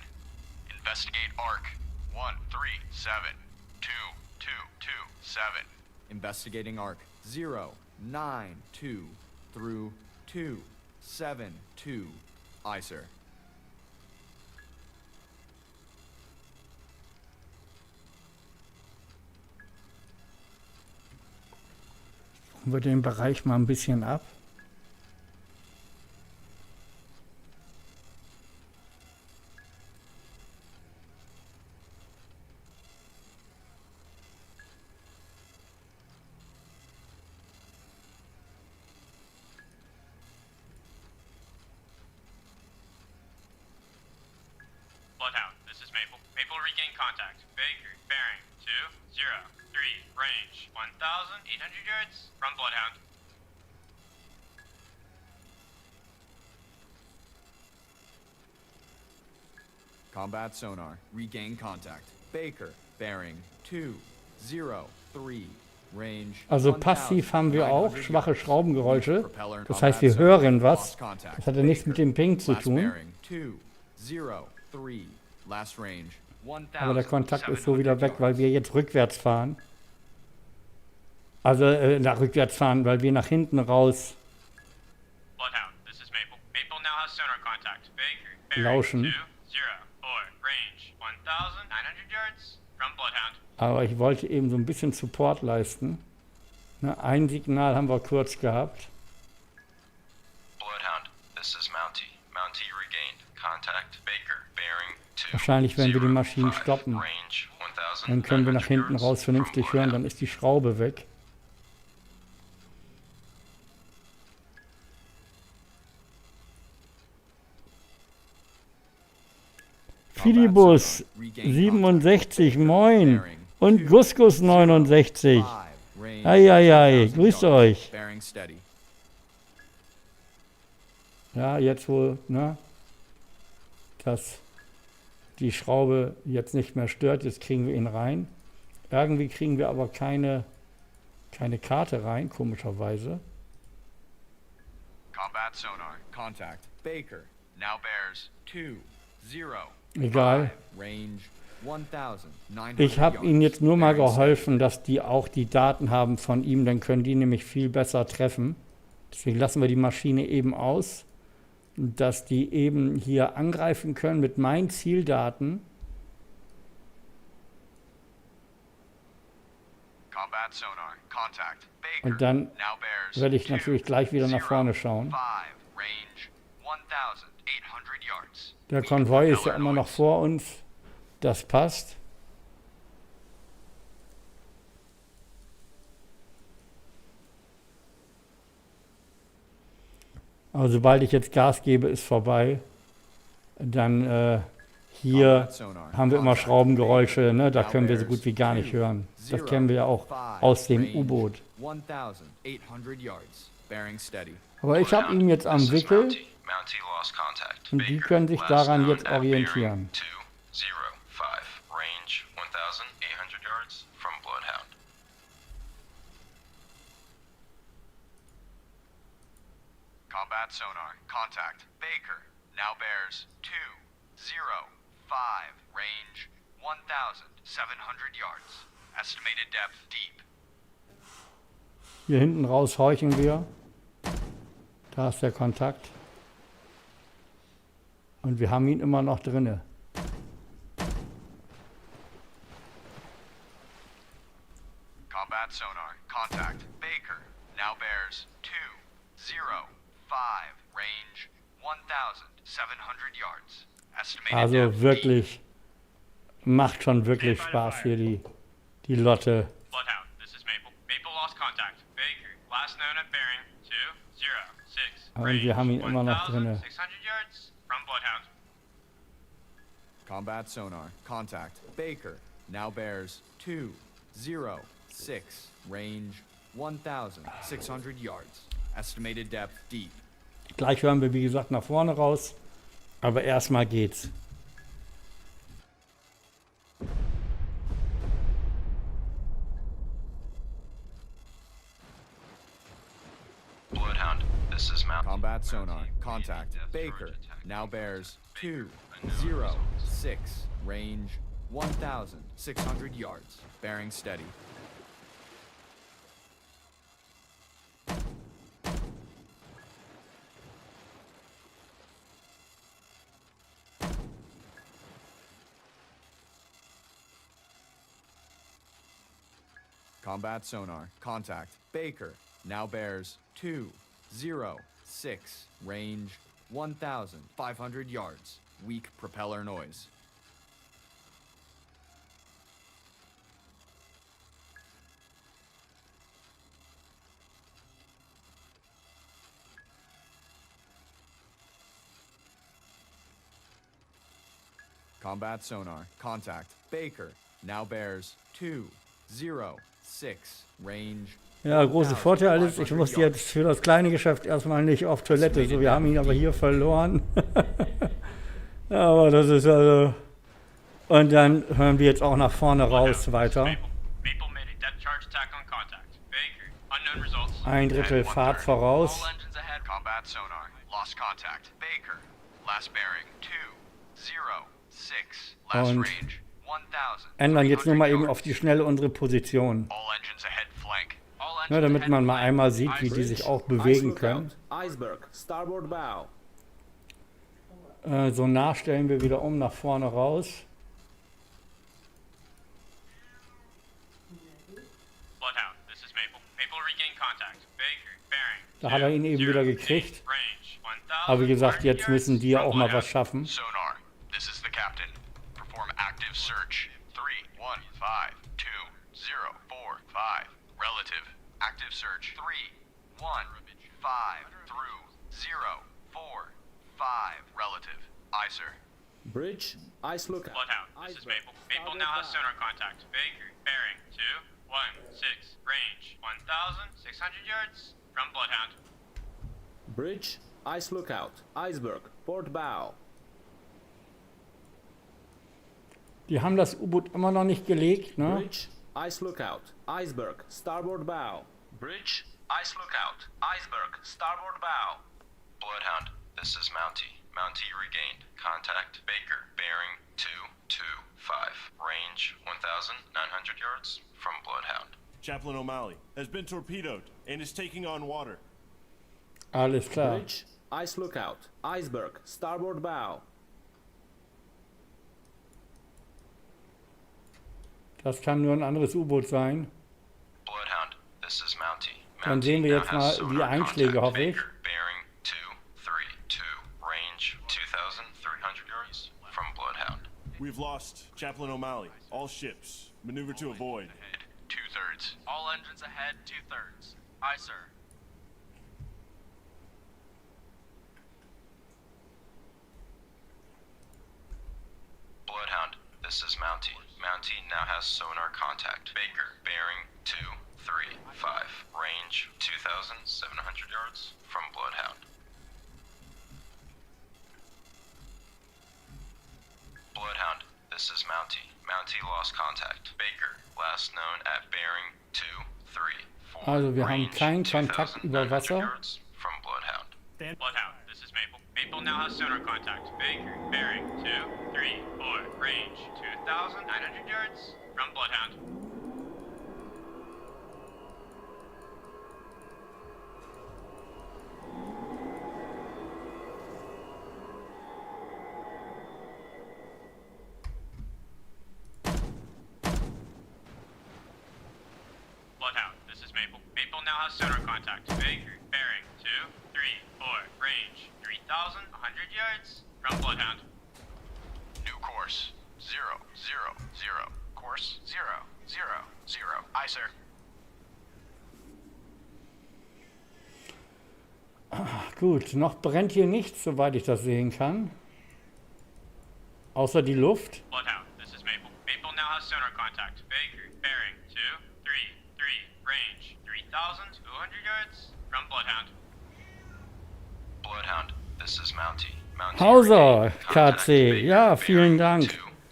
Investigate arc 1372227. Investigating arc 092 through 272. Aye, sir. Suchen wir den Bereich mal ein bisschen ab. Bloodhound, this is Maple. Maple regain contact. Baker, bearing 203, range 1,800 yards from Bloodhound. Combat sonar. Regain contact. Baker, bearing 203. Range. Also passiv haben wir auch schwache Schraubengeräusche. Propeller Das heißt, wir hören was. lost contact. Das hat ja nichts mit dem Ping zu Last tun. bearing 203. Last range. Aber der Kontakt ist so wieder weg, weil wir jetzt rückwärts fahren. Also nach rückwärts fahren, weil wir nach hinten raus Bloodhound, this is Maple. Maple now has sonar contact. Baker, bearing lauschen. 204, range 1,900 yards from Bloodhound. Aber ich wollte eben so ein bisschen Support leisten. Ne, ein Signal haben wir kurz gehabt. Bloodhound, this is Mountie. Mountie regained contact. Baker, bearing 2. Wahrscheinlich, wenn wir die Maschinen stoppen, Range dann können wir nach 1,900 hinten yards raus vernünftig from hören, dann ist die Schraube weg. Filibus 67, moin. Und Guskus 69. Eieiei, grüßt euch. Bearing steady. Ja, jetzt wohl, ne, dass die Schraube jetzt nicht mehr stört, jetzt kriegen wir ihn rein. Irgendwie kriegen wir aber keine Karte rein, komischerweise. Combat sonar. Contact. Baker. Now bears 205. Egal. Range 1900 Ich habe Ihnen jetzt nur mal Bearing geholfen, dass die auch die Daten haben von ihm, dann können die nämlich viel besser treffen. Deswegen lassen wir die Maschine eben aus, dass die eben hier angreifen können mit meinen Zieldaten. Combat sonar. Contact. Baker. Und dann Now bears werde ich natürlich gleich wieder nach vorne schauen. 5. Range 1,800 yards. Der Konvoi ist ja immer noch vor uns. Das passt. Aber sobald ich jetzt Gas gebe, ist vorbei. Dann hier haben wir immer Schraubengeräusche, ne? Da können wir so gut wie gar nicht hören. Das kennen wir ja auch aus dem U-Boot. 1,800 yards. Bearing steady. Aber ich habe ihn jetzt am Wickel Mountie lost contact. und die Baker, können sich last daran known jetzt at bearing orientieren. 205. Range 1,800 yards from Bloodhound. Combat sonar. Contact. Baker. Now bears 205. Range 1,700 yards. Estimated depth deep. Hier hinten raus horchen wir. Da ist der Kontakt. Und wir haben ihn immer noch drinne. Combat sonar. Contact. Baker. Now bears 205. Range 1,700 yards. Estimated Also depth deep. wirklich, macht schon wirklich Spaß hier die Lotte. Bloodhound, this is Maple. Maple lost contact. Baker, last known at bearing 206. Und wir haben ihn immer noch drinne. 600 yards from Bloodhound. Combat sonar. Contact. Baker. Now bears 206. Range 1,600 yards. Estimated depth deep. Gleich hören wir, wie gesagt, nach vorne raus. Aber erstmal geht's. Bloodhound, this is Mountie. Combat sonar. Contact. Baker. Now bears 206. Range 1,600 yards. Bearing steady. Combat sonar. Contact. Baker. Now bears 206. Range 1,500 yards. Weak propeller noise. Combat sonar. Contact. Baker. Now bears 206. Range. Ja, große Vorteil ist, ich muss jetzt für das kleine Geschäft erstmal nicht auf Toilette. So, wir haben ihn aber hier verloren. Aber das ist also... Und dann hören wir jetzt auch nach vorne raus weiter. Maple made a depth charge attack on contact. Baker, unknown results. Ein Drittel Fahrt voraus. All engines ahead. Combat sonar. Lost contact. Baker. Last bearing 206. Last Und range 1,000. ändern jetzt nur mal eben auf die Schnelle unsere Position. All engines ahead flank. All Ja, engines damit ahead man mal flank. einmal sieht, wie die sich auch bewegen können. Iceberg. Starboard bow. So nachstellen wir wieder um nach vorne raus. Bloodhound, this is Maple. Maple regain contact. Baker, bearing. Da hat er ihn eben wieder gekriegt. Range Aber wie gesagt, 1,500 jetzt müssen die ja from auch mal Bloodhound. was schaffen. Sonar. This is the captain. Perform active search. 3152045. Relative. Active search. 315 through 045. Relative. Aye, sir. Bridge. Ice lookout. Bloodhound, this is Maple. Maple now has sonar contact. Baker, bearing 216. Range 1,600 yards from Bloodhound. Bridge. Ice lookout. Iceberg. Port bow. Die haben das U-Boot immer noch nicht gelegt, ne? Bridge. Ice lookout. Iceberg. Starboard bow. Bridge. Ice lookout. Iceberg. Starboard bow. Bloodhound, this is Mountie. Mountie regained. Contact Baker. Bearing 225. Range 1,900 yards from Bloodhound. Chaplain O'Malley has been torpedoed and is taking on water. Alles klar. Bridge. Ice lookout. Iceberg. Starboard bow. Das kann nur ein anderes U-Boot sein. Dann sehen wir jetzt mal die Einschläge, hoffe ich. Bearing 232. Range 2,300 yards from Bloodhound. We've lost Chaplain O'Malley. All ships. Maneuver to avoid. Ahead, 2/3. All engines ahead, 2/3. Aye, sir. Bloodhound, this is Mountie. Mountie now has sonar contact. Baker, bearing 235. Range 2,700 yards from Bloodhound. Bloodhound, this is Mountie. Mountie lost contact. Baker, last known at bearing 234. Also wir haben keinen Kontakt über Wasser. Yards from Bloodhound. Bloodhound, this is Maple. Maple now has sonar contact. Baker, bearing 234. Range 2,900 yards from Bloodhound. Bloodhound, this is Maple. Maple now has sonar contact. Baker, bearing 234. Range 3,100 yards from Bloodhound. New course, 0, 0, 0. Course, 0, 0, 0. Aye, sir. Gut, noch brennt hier nichts, soweit ich das sehen kann. Außer die Luft. Bloodhound, this is Maple. Maple now has sonar contact. Baker, bearing 233. Range 3,200 yards from Bloodhound. Bloodhound, this is Mountie. Mountie Hauser, contact. KC. Ja, vielen Bearing Dank.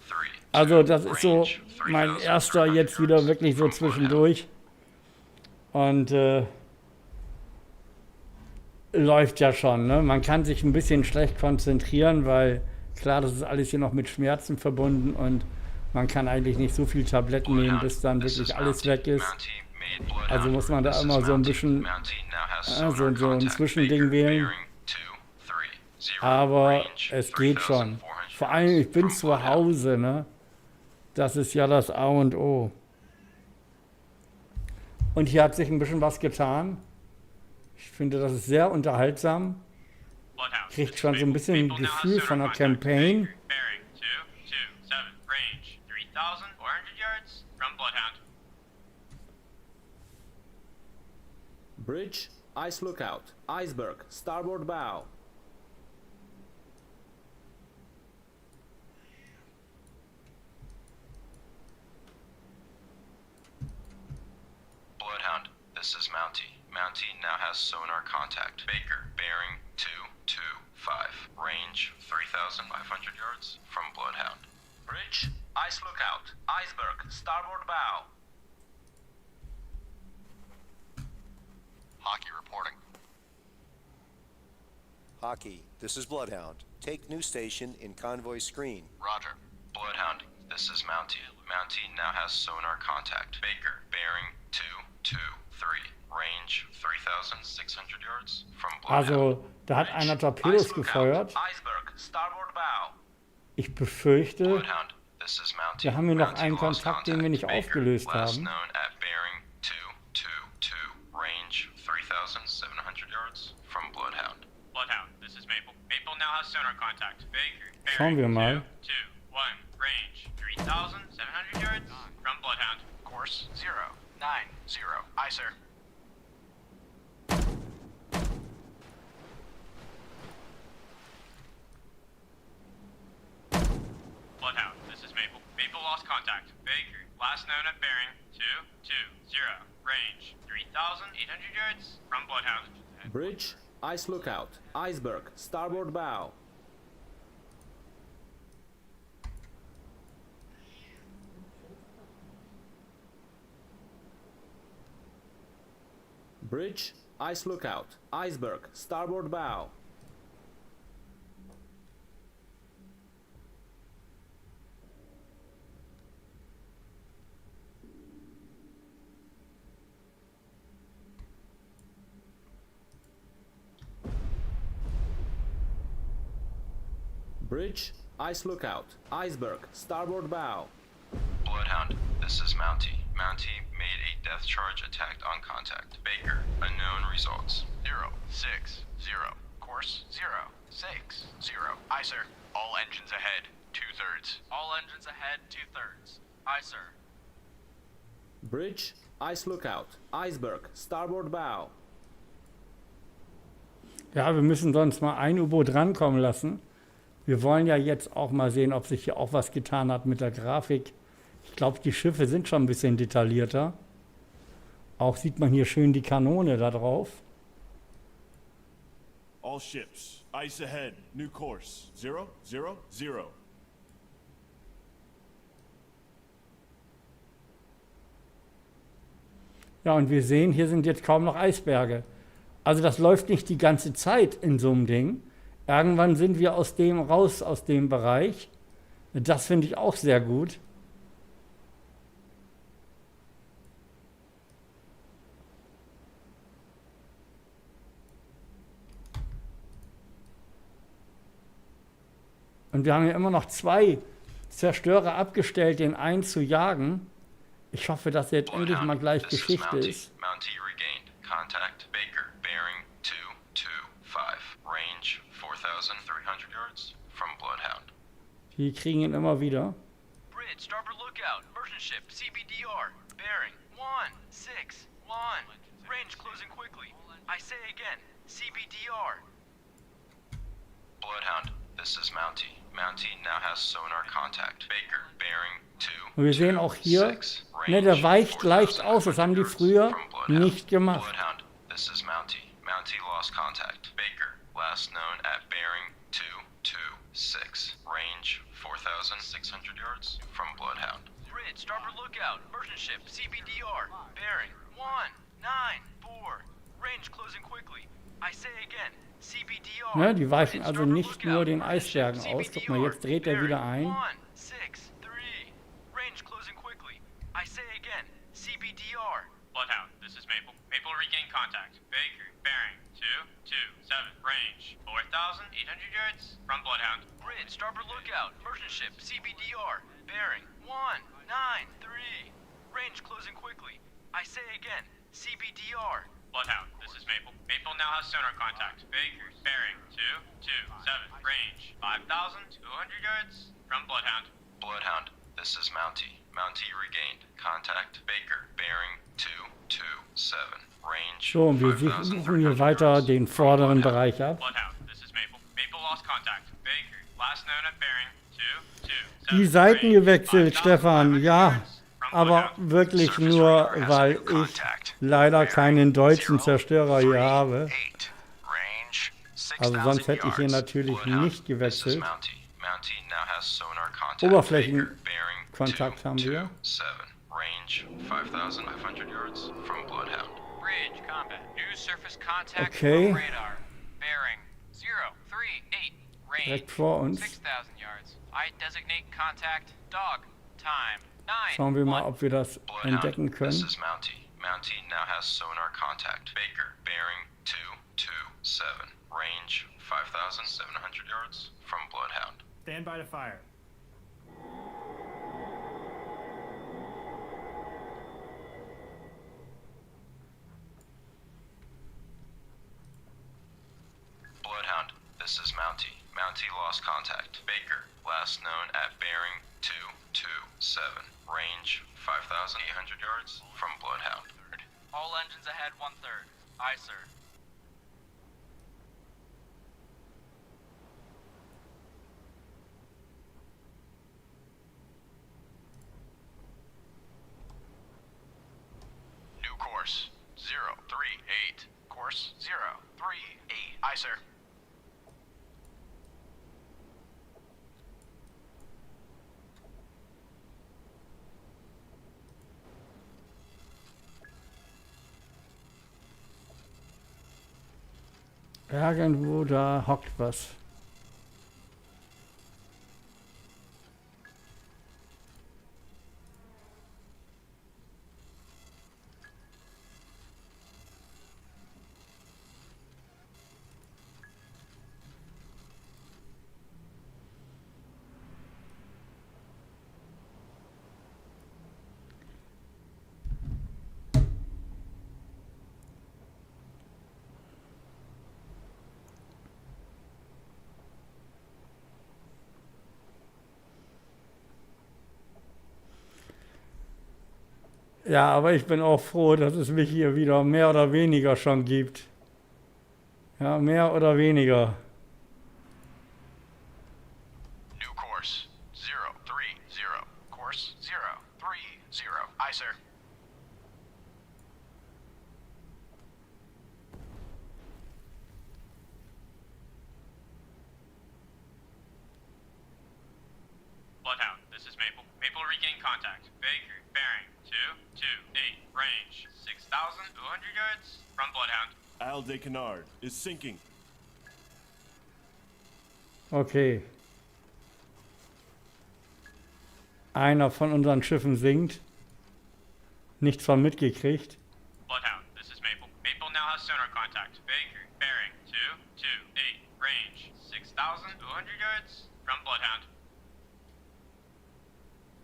232. Also das ist so Range mein 3,300 erster jetzt wieder wirklich so from Bloodhound. zwischendurch. Und läuft ja schon. Ne? Man kann sich ein bisschen schlecht konzentrieren, weil klar, das ist alles hier noch mit Schmerzen verbunden und man kann eigentlich nicht so viel Tabletten nehmen, bis dann wirklich alles weg ist. Also muss man da immer so ein bisschen so ein Zwischending wählen. Aber es geht schon. Vor allem, ich bin zu Hause, ne? Das ist ja das A und O. Und hier hat sich ein bisschen was getan. Ich finde, das ist sehr unterhaltsam. Bloodhound, Kriegt this is schon so ein Maple. bisschen ein Maple now has Gefühl sonar von der contact. Campaign. Baker, bearing 227. Range 3,400 yards from Bloodhound. Bridge, ice lookout. Iceberg, starboard bow. Bloodhound, this is Mountie. Mountie now has sonar contact. Baker, bearing 225. Range 3,500 yards from Bloodhound. Bridge, ice lookout. Iceberg, starboard bow. Hockey reporting. Hockey, this is Bloodhound. Take new station in convoy screen. Roger. Bloodhound, this is Mountie. Mountie now has sonar contact. Baker, bearing 223. Range 3,600 yards from Bloodhound. Also, da hat einer Torpedos gefeuert. Iceberg, starboard bow. Ich befürchte, Bloodhound, this is Mountie. wir haben hier noch Mountie einen lost Kontakt, den wir nicht contact. Baker, aufgelöst last haben. known at bearing 222. Range 3,700 yards from Bloodhound. Bloodhound, this is Maple. Maple now has sonar contact. Baker, Schauen wir bearing mal. 221. Range 3,700 yards from Bloodhound. Course, 0, 9, 0. Aye, sir. Bloodhound, this is Maple. Maple lost contact. Baker, last known at bearing 220. Range 3,800 yards from Bloodhound. Bridge, ice lookout. Iceberg, starboard bow. Bridge, ice lookout. Iceberg, starboard bow. Bridge, ice lookout. Iceberg, starboard bow. Bloodhound, this is Mountie. Mountie made a death charge attack on contact. Baker, unknown results. 0, 6, 0. Course 0, 6, 0. Aye, sir. All engines ahead, 2/3. All engines ahead, 2/3. Aye, sir. Bridge, ice lookout. Iceberg, starboard bow. Ja, wir müssen sonst mal ein U-Boot rankommen lassen. Wir wollen ja jetzt auch mal sehen, ob sich hier auch was getan hat mit der Grafik. Ich glaube, die Schiffe sind schon ein bisschen detaillierter. Auch sieht man hier schön die Kanone da drauf. All ships, ice ahead, new course. 0, 0, 0. Ja, und wir sehen, hier sind jetzt kaum noch Eisberge. Also das läuft nicht die ganze Zeit in so einem Ding. Irgendwann sind wir aus dem raus, aus dem Bereich. Das finde ich auch sehr gut. Und wir haben ja immer noch 2 Zerstörer abgestellt, den einen zu jagen. Ich hoffe, dass jetzt endlich mal gleich Geschichte ist. Mountie regained. Contact Baker. Bearing 225. Range 4,300 yards from Bloodhound. Die kriegen ihn immer wieder. Bridge, starboard lookout. Merchant ship, CBDR. Bearing 161. Range closing quickly. I say again, CBDR. Bloodhound, this is Mountie. Mountie now has sonar contact. Baker, bearing 2. Und wir sehen auch hier, ne, der weicht leicht aus. Das haben die früher nicht gemacht. Bloodhound, this is Mountie. Mountie lost contact. Baker, last known at bearing 226. Range 4,600 yards from Bloodhound. Bridge, starboard lookout. Merchant ship, CBDR. Bearing 194. Range closing quickly. I say again, CBDR. Ne, die weichen also nicht nur den Eisbergen aus. Guck mal, jetzt dreht er wieder ein. 163. Range closing quickly. I say again, CBDR. Bloodhound, this is Maple. Maple regain contact. Baker, bearing 227. Range 4,800 yards from Bloodhound. Bridge, starboard lookout. Merchant ship, CBDR. Bearing 193. Range closing quickly. I say again, CBDR. Bloodhound, this is Maple. Maple now has sonar contact. Baker, bearing 227. Range 5,200 yards from Bloodhound. Bloodhound, this is Mountie. Mountie regained. Contact Baker, bearing 227. Range So, und wir suchen hier weiter den vorderen Bereich ab. Bloodhound, this is Maple. Maple lost contact. Baker, last known at bearing 227. Die Seiten gewechselt, Stefan, ja. Aber wirklich nur, weil ich leider keinen deutschen Zerstörer hier habe. Also sonst hätte ich hier natürlich nicht gewechselt. Oberflächenkontakt haben wir. Okay. Direkt vor uns. Schauen wir mal, ob wir das entdecken können. Mountie now has sonar contact. Baker, bearing 227. Range 5,700 yards from Bloodhound. Stand by to fire. Bloodhound, this is Mountie. Mountie lost contact. Baker, last known at bearing 227. Range 5,800 yards from Bloodhound. All engines ahead, 1/3. Aye, sir. New course 038. Course 038. Aye, sir. Irgendwo da hockt was. Ja, aber ich bin auch froh, dass es mich hier wieder mehr oder weniger schon gibt. Ja, mehr oder weniger. New course, 030. Course, 030. Aye, sir. Bloodhound, this is Maple. Maple regain contact. Baker, bearing 228, range 6,200 yards from Bloodhound. Isle de Canard is sinking. Okay. Einer von unseren Schiffen sinkt. Nichts von mitgekriegt. Bloodhound, this is Maple. Maple now has sonar contact. Baker, bearing 228, range 6,200 yards from Bloodhound.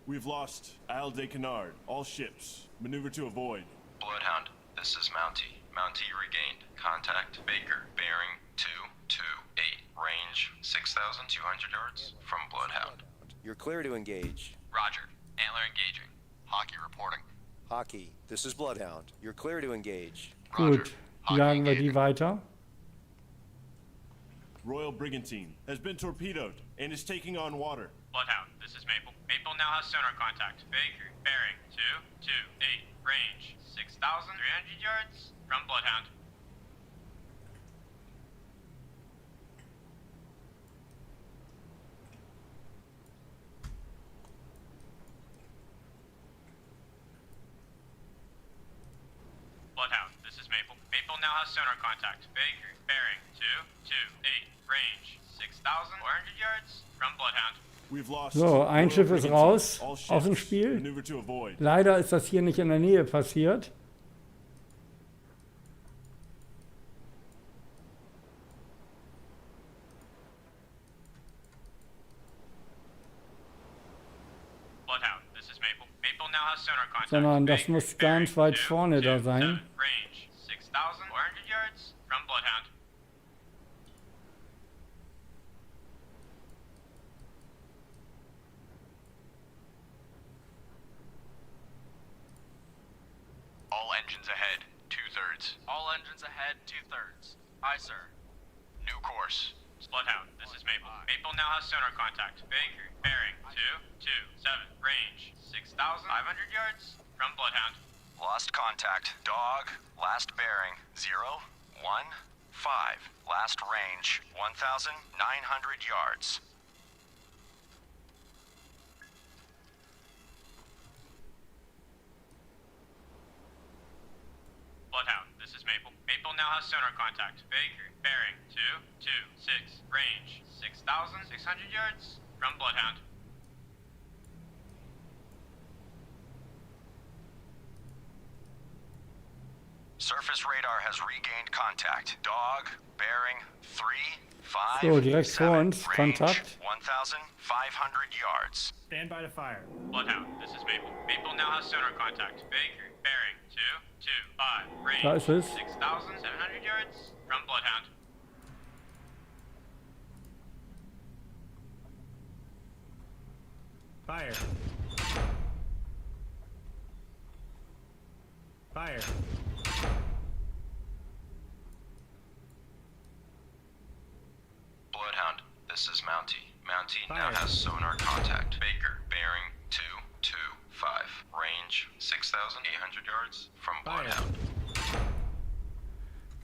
We've lost Isle de Canard. All ships. Maneuver to avoid. Bloodhound, this is Mountie. Mountie regained. Contact Baker, bearing 228. Range 6,200 yards from Bloodhound. You're clear to engage. Roger. Antler engaging. Hockey reporting. Hockey, this is Bloodhound. You're clear to engage. Gut, jagen wir die weiter. Royal Brigantine has been torpedoed and is taking on water. Bloodhound, this is Maple. Maple now has sonar contact. Baker, bearing 228, range 6,300 yards from Bloodhound. Bloodhound, this is Maple. Maple now has sonar contact. Baker, bearing 228, range 6,400 yards from Bloodhound. We've lost So, ein Royal Schiff ist Brigantine. raus All aus dem ships. Spiel. Maneuver to avoid. Leider ist das hier nicht in der Nähe passiert. Bloodhound, this is Maple. Maple now has sonar contact. Sondern das Baker, muss bearing ganz weit vorne da 227, sein. range 6,400 yards from Bloodhound. All engines ahead, 2/3. All engines ahead, 2/3. Aye, sir. New course. Bloodhound, this is Maple. Maple now has sonar contact. Baker, bearing 227, range 6,500 yards from Bloodhound. Lost contact. Dog, last bearing 015. Last range 1,900 yards. Bloodhound, this is Maple. Maple now has sonar contact. Baker, bearing 226, range 6,600 yards from Bloodhound. Surface radar has regained contact. Dog, bearing 357. So, direkt vor uns, Range Kontakt. 1,500 yards. Stand by to fire. Bloodhound, this is Maple. Maple now has sonar contact. Baker, bearing 225, range Da ist es. 6,700 yards from Bloodhound. Fire. Fire. Bloodhound, this is Mountie. Mountie now Fire. has sonar contact. Baker, bearing 225. Range 6,800 yards from Fire. Bloodhound.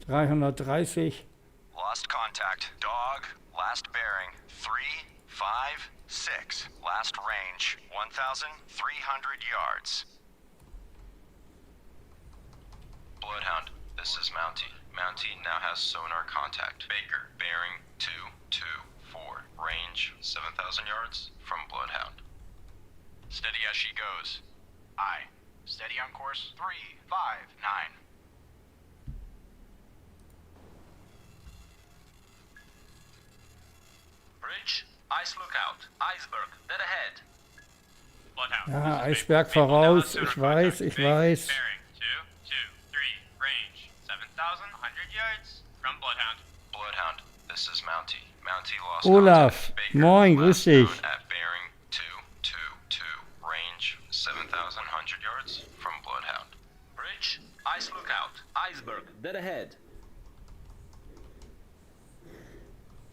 330. Lost contact. Dog, last bearing 356. Last range 1,300 yards. Bloodhound, this is Mountie. Mountie now has sonar contact. Baker, bearing 224. Range 7,000 yards from Bloodhound. Steady as she goes. Aye. Steady on course 359. Bridge, ice lookout. Iceberg, dead ahead. Bloodhound, Ja, this is Eisberg Maple. Maple now voraus. has sonar Ich weiß, contact. ich Baker, weiß. Bearing 223, range 7,100 yards from Bloodhound. Bloodhound, this is Mountie. Mountie lost Olaf, contact. Baker, moin, grüß last dich. known at bearing 222. Range 7,100 yards from Bloodhound. Bridge, ice lookout. Iceberg, dead ahead.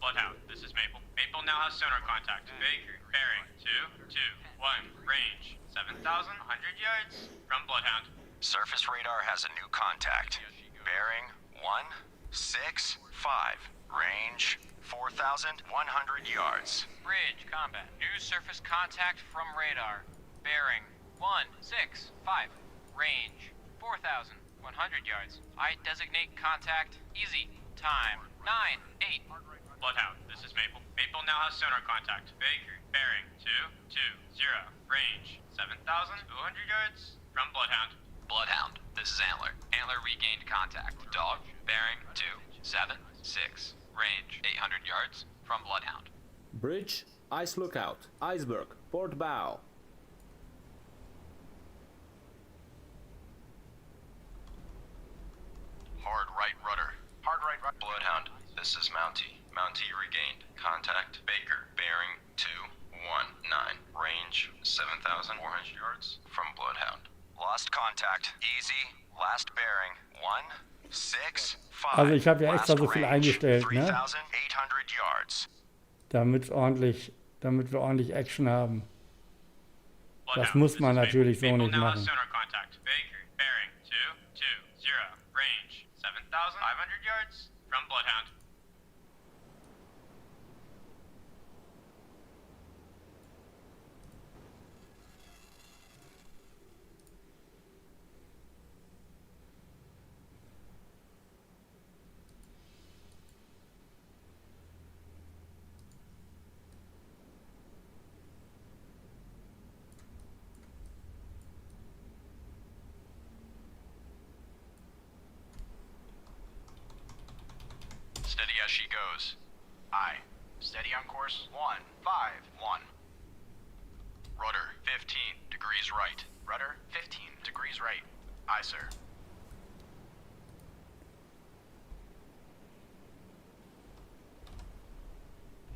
Bloodhound, this is Maple. Maple now has sonar contact. Baker, bearing 221, range 7,100 yards from Bloodhound. Surface radar has a new contact. Bearing 165, range 4,100 yards. Bridge, combat. New surface contact from radar. Bearing 165. Range 4,100 yards. I designate contact easy. Time 9-8. Bloodhound, this is Maple. Maple now has sonar contact. Baker, bearing 220, range 7,200 yards from Bloodhound. Bloodhound, this is Antler. Antler regained contact. Dog, bearing 276, range 800 yards from Bloodhound. Bridge, ice lookout. Iceberg, port bow. Hard right rudder. Hard right rudder. Bloodhound, this is Mountie. Mountie regained contact. Baker, bearing 219, range 7,400 yards from Bloodhound. Lost contact. Easy. Last bearing 165. Also ich habe ja extra so viel eingestellt, ne? 3,800 yards. Damit wir ordentlich Action haben. Das muss man natürlich so nicht machen. Sonar contact. Baker, bearing 220, range 7,500 yards from Bloodhound. Steady as she goes. Aye. Steady on course 151. Rudder, 15 degrees right. Rudder 15 degrees right. Aye, sir.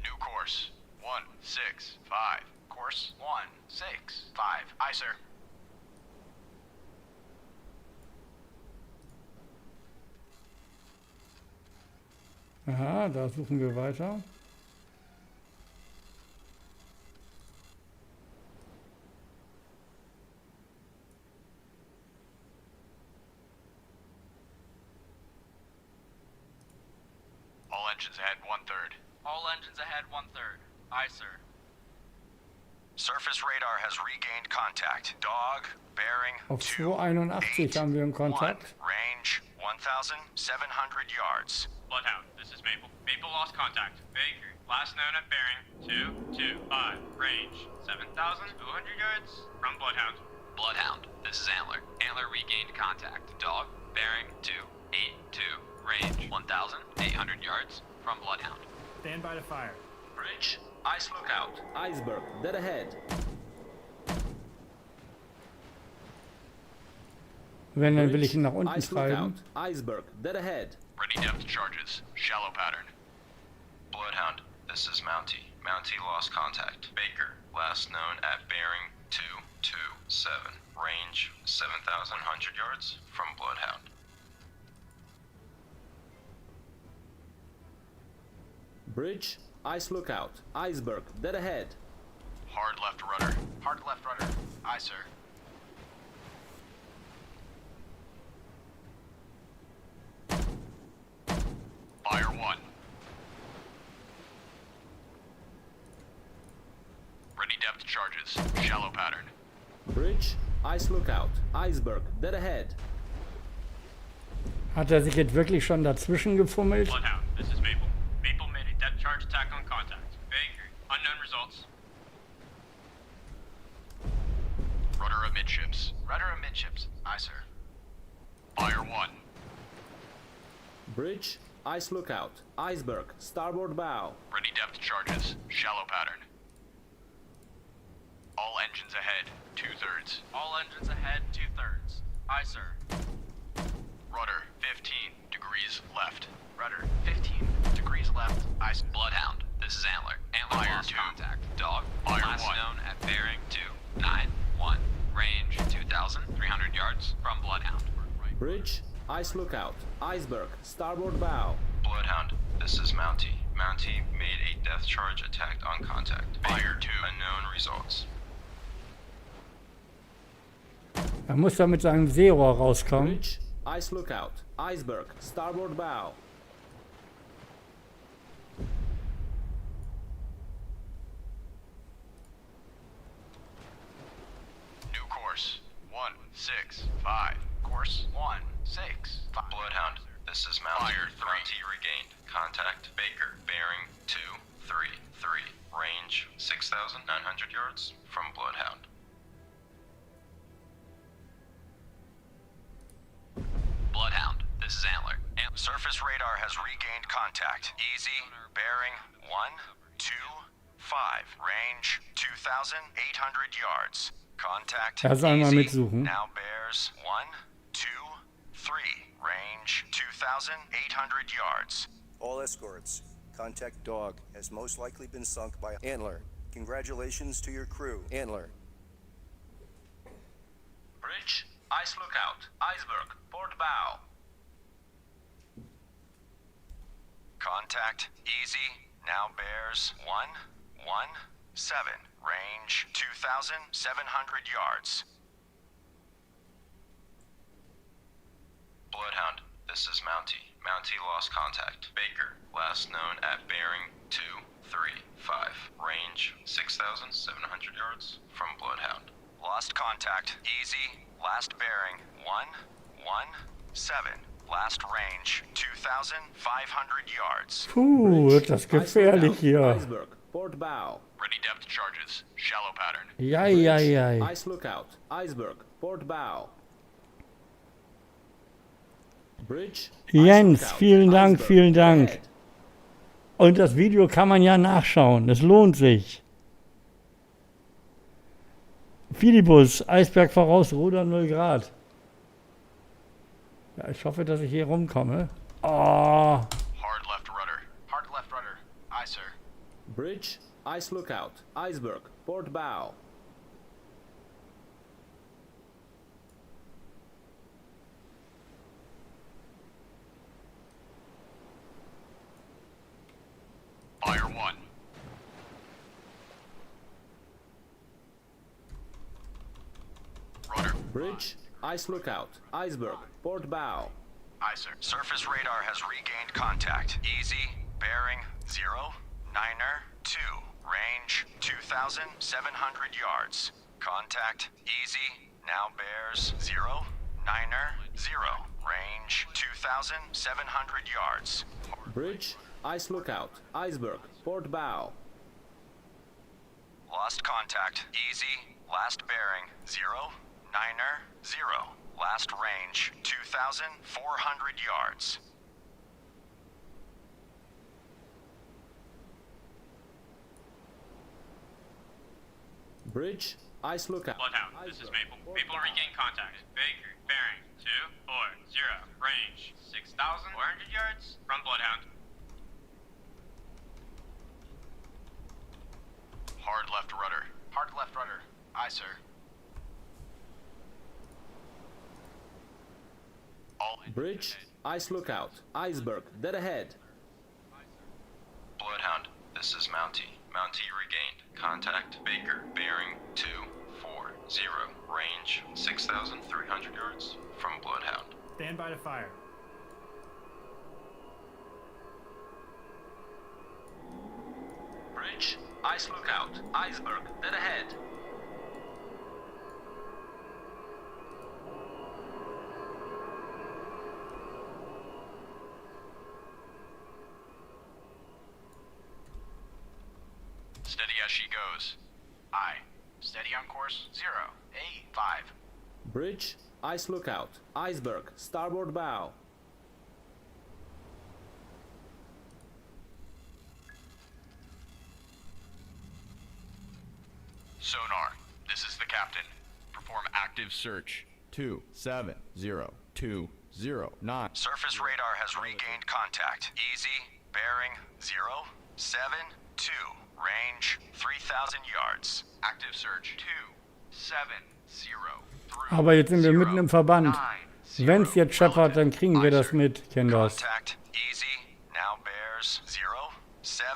New course, 165. Course 165. Aye, sir. Aha, da suchen wir weiter. All engines ahead 1/3. All engines ahead 1/3. Aye, sir. Surface radar has regained contact. Dog, bearing Auf 281 haben wir einen Kontakt. Range 1,700 yards. Bloodhound, this is Maple. Maple lost contact. Baker, last known at bearing 225, range 7,200 yards from Bloodhound. Bloodhound, this is Antler. Antler regained contact. Dog, bearing 282, range 1,800 yards from Bloodhound. Stand by to fire. Bridge, ice lookout. Iceberg, dead ahead. Wenn, dann will ich ihn nach unten Ice treiben. lookout. Iceberg, dead ahead. Ready depth charges. Shallow pattern. Bloodhound, this is Mountie. Mountie lost contact. Baker, last known at bearing 227. Range 7,100 yards from Bloodhound. Bridge, ice lookout. Iceberg, dead ahead. Hard left rudder. Hard left rudder. Aye, sir. Fire 1. Ready depth charges. Shallow pattern. Bridge, ice lookout. Iceberg, dead ahead. Hat er sich jetzt wirklich schon dazwischen gefummelt? Bloodhound, this is Maple. Maple made a depth charge attack on contact. Baker, unknown results. Rudder amidships. Rudder amidships. Aye, sir. Fire 1. Bridge, ice lookout. Iceberg, starboard bow. Ready depth charges. Shallow pattern. All engines ahead. 2/3. All engines ahead 2/3. Aye, sir. Rudder, 15 degrees left. Rudder 15 degrees left. Aye, sir. Bloodhound, this is Antler. Antler Fire lost 2. contact. Dog, Fire last 1. known at bearing 291. Range 2,000 Bridge, ice lookout, iceberg, starboard bow. Bloodhound, this is Mountie. Mountie made a depth charge attack on contact. Fire 2. Unknown results. Er muss da mit seinem Seerohr rauskommen. Bridge, ice lookout, iceberg, starboard bow. New course 165. Course 165. Bloodhound, this is Mountie. Mountie regained. Contact Baker. Bearing 233. Range 6,900 yards from Bloodhound. Bloodhound, this is Antler. Surface radar has regained contact. Easy, bearing 125. Range 2,800 yards. Contact einmal easy. mitsuchen. Now bears 123. Range 2,800 yards. All escorts, contact dog has most likely been sunk by Antler. Congratulations to your crew, Antler. Bridge, ice lookout, iceberg, port bow. Contact easy. Now bears 117. Range 2,700 yards. Bloodhound, this is Mountie. Mountie lost contact. Baker, last known at bearing 235. Range 6,700 yards from Bloodhound. Lost contact. Easy. Last bearing 117. Last range 2,500 yards. Puh, wird das gefährlich hier. Iceberg, port bow. Ready depth charges. Shallow pattern. Jai. Ice lookout, iceberg, port bow. Bridge, Jens, ice lookout, vielen Dank, iceberg, vielen Dank. ahead. Und das Video kann man ja nachschauen. Es lohnt sich. Filibus, Eisberg voraus, Ruder 0 Grad. Ja, ich hoffe, dass ich hier rumkomme. Oh. Hard left rudder. Hard left rudder. Aye, sir. Bridge, ice lookout, iceberg, port bow. Fire 1. Rudder. Bridge, ice lookout, iceberg, port bow. Aye, sir. Surface radar has regained contact. Easy. Bearing 092. Range 2,700 yards. Contact easy. Now bears 090. Range 2,700 yards. Bridge, ice lookout, iceberg, port bow. Lost contact. Easy. Last bearing 090. Last range 2,400 yards. Bridge, ice lookout. Bloodhound, this is Maple. Maple regain contact. Baker, bearing 240. Range 6,400 yards from Bloodhound. Hard left rudder. Hard left rudder. Aye, sir. All Bridge, ice lookout, iceberg, dead ahead. Bloodhound, this is Mountie. Mountie regained. Contact Baker. Bearing 240. Range 6,300 yards from Bloodhound. Stand by to fire. Bridge, ice lookout, iceberg, dead ahead. Steady as she goes. Aye. Steady on course 085. Bridge, ice lookout, iceberg, starboard bow. Sonar, this is the captain. Perform active search. 27020. Surface radar has regained contact. Easy. Bearing 072. Range 3,000 yards. Active search 270. Aber jetzt sind wir mitten im Verband. Wenn es jetzt scheppert, dann kriegen wir das mit, Kenders. Contact easy. Now bears 0, 7,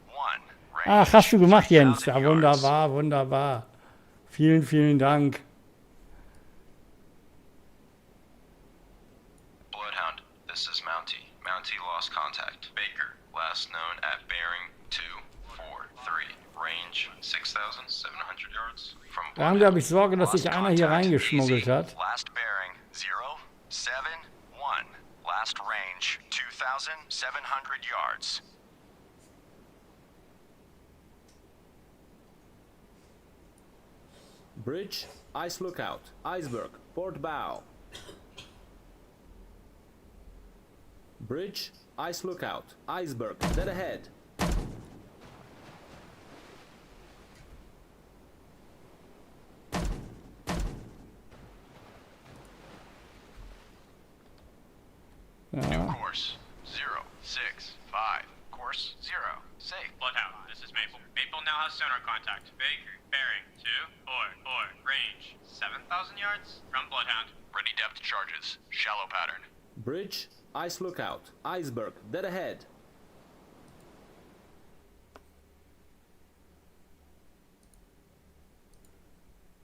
1. Ach, hast du gemacht, Jens. Ja, wunderbar, wunderbar. Vielen, vielen Dank. Bloodhound, this is Mountie. Mountie lost contact. Baker, last known at bearing 243. Range 6,700 yards from Irgendwie habe ich Sorge, dass sich einer hier reingeschmuggelt hat. Last bearing 0, 7, 1. Last range 2,700 yards. Bridge, ice lookout, iceberg, port bow. Bridge, ice lookout, iceberg, dead ahead. New course 0, 6, 5. Course 0, safe. Bloodhound, this is Maple. Maple now has sonar contact. Baker, bearing 244. Range 7,000 yards from Bloodhound. Ready depth charges. Shallow pattern. Bridge, ice lookout, iceberg, dead ahead.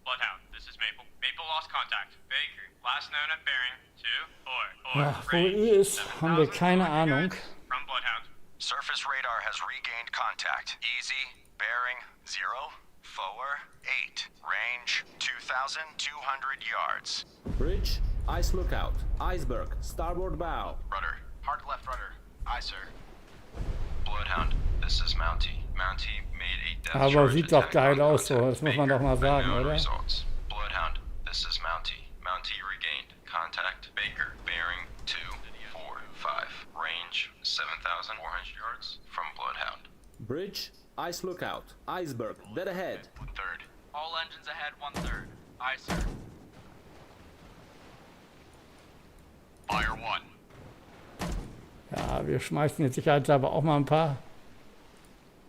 Bloodhound, this is Maple. Maple lost contact. Baker, last known at bearing 244. Ach, wo ist, haben wir keine Ahnung. From Bloodhound. Surface radar has regained contact. Easy, bearing 0, 4, 8. Range 2,200 yards. Bridge, ice lookout, iceberg, starboard bow. Rudder. Hard left rudder. Aye, sir. Bloodhound, this is Mountie. Mountie made a depth Aber charge sieht doch attack geil on aus so, contact. das muss man doch mal Baker, sagen, unknown oder? results. Bloodhound, this is Mountie. Mountie regained contact. Baker, bearing 2, 4, 5. Range 7,400 yards from Bloodhound. Bridge, ice lookout, iceberg, dead ahead. 1/3. All engines ahead, 1/3. Aye, sir. Fire 1. Ja, wir schmeißen jetzt sicherheitshalber auch mal ein paar.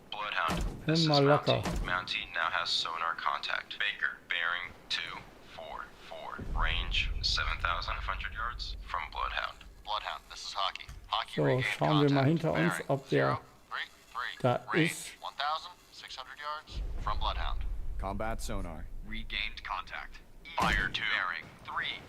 Bloodhound, this is Mal locker. Mountie. Mountie now has sonar contact. Baker, bearing 2, 4, 4. Range 7,500 yards from Bloodhound. Bloodhound, this is Hockey. Hockey So, regained schauen wir mal contact. hinter uns, Bearing ob der 0, 3, 3. da Range ist. 1,600 yards from Bloodhound. Combat sonar. Regained contact. Fire 2. Bearing 3,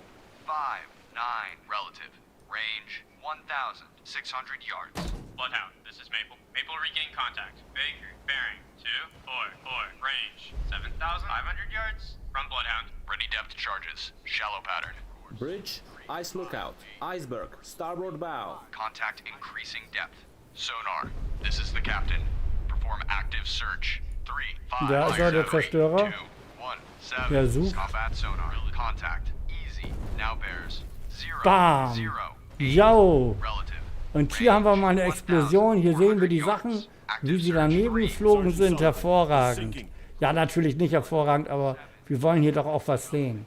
5, 9. Relative. Range 1,600 yards. Bloodhound, this is Maple. Maple regained contact. Baker, bearing 244. Range 7,500 yards from Bloodhound. Ready depth charges. Shallow pattern. Bridge, ice lookout, iceberg, starboard bow. Contact increasing depth. Sonar, this is the captain. Perform active search. 3, 5. Da ist er, der Zerstörer. 2, 1, 7. Der sucht. Combat sonar. Contact. Easy. Now bears 0, Bam! 0. Jo! Relative. Und hier haben wir mal eine Explosion. Hier sehen wir die Sachen, wie sie daneben geflogen sind. Hervorragend. Ja, natürlich nicht hervorragend, aber wir wollen hier doch auch was sehen.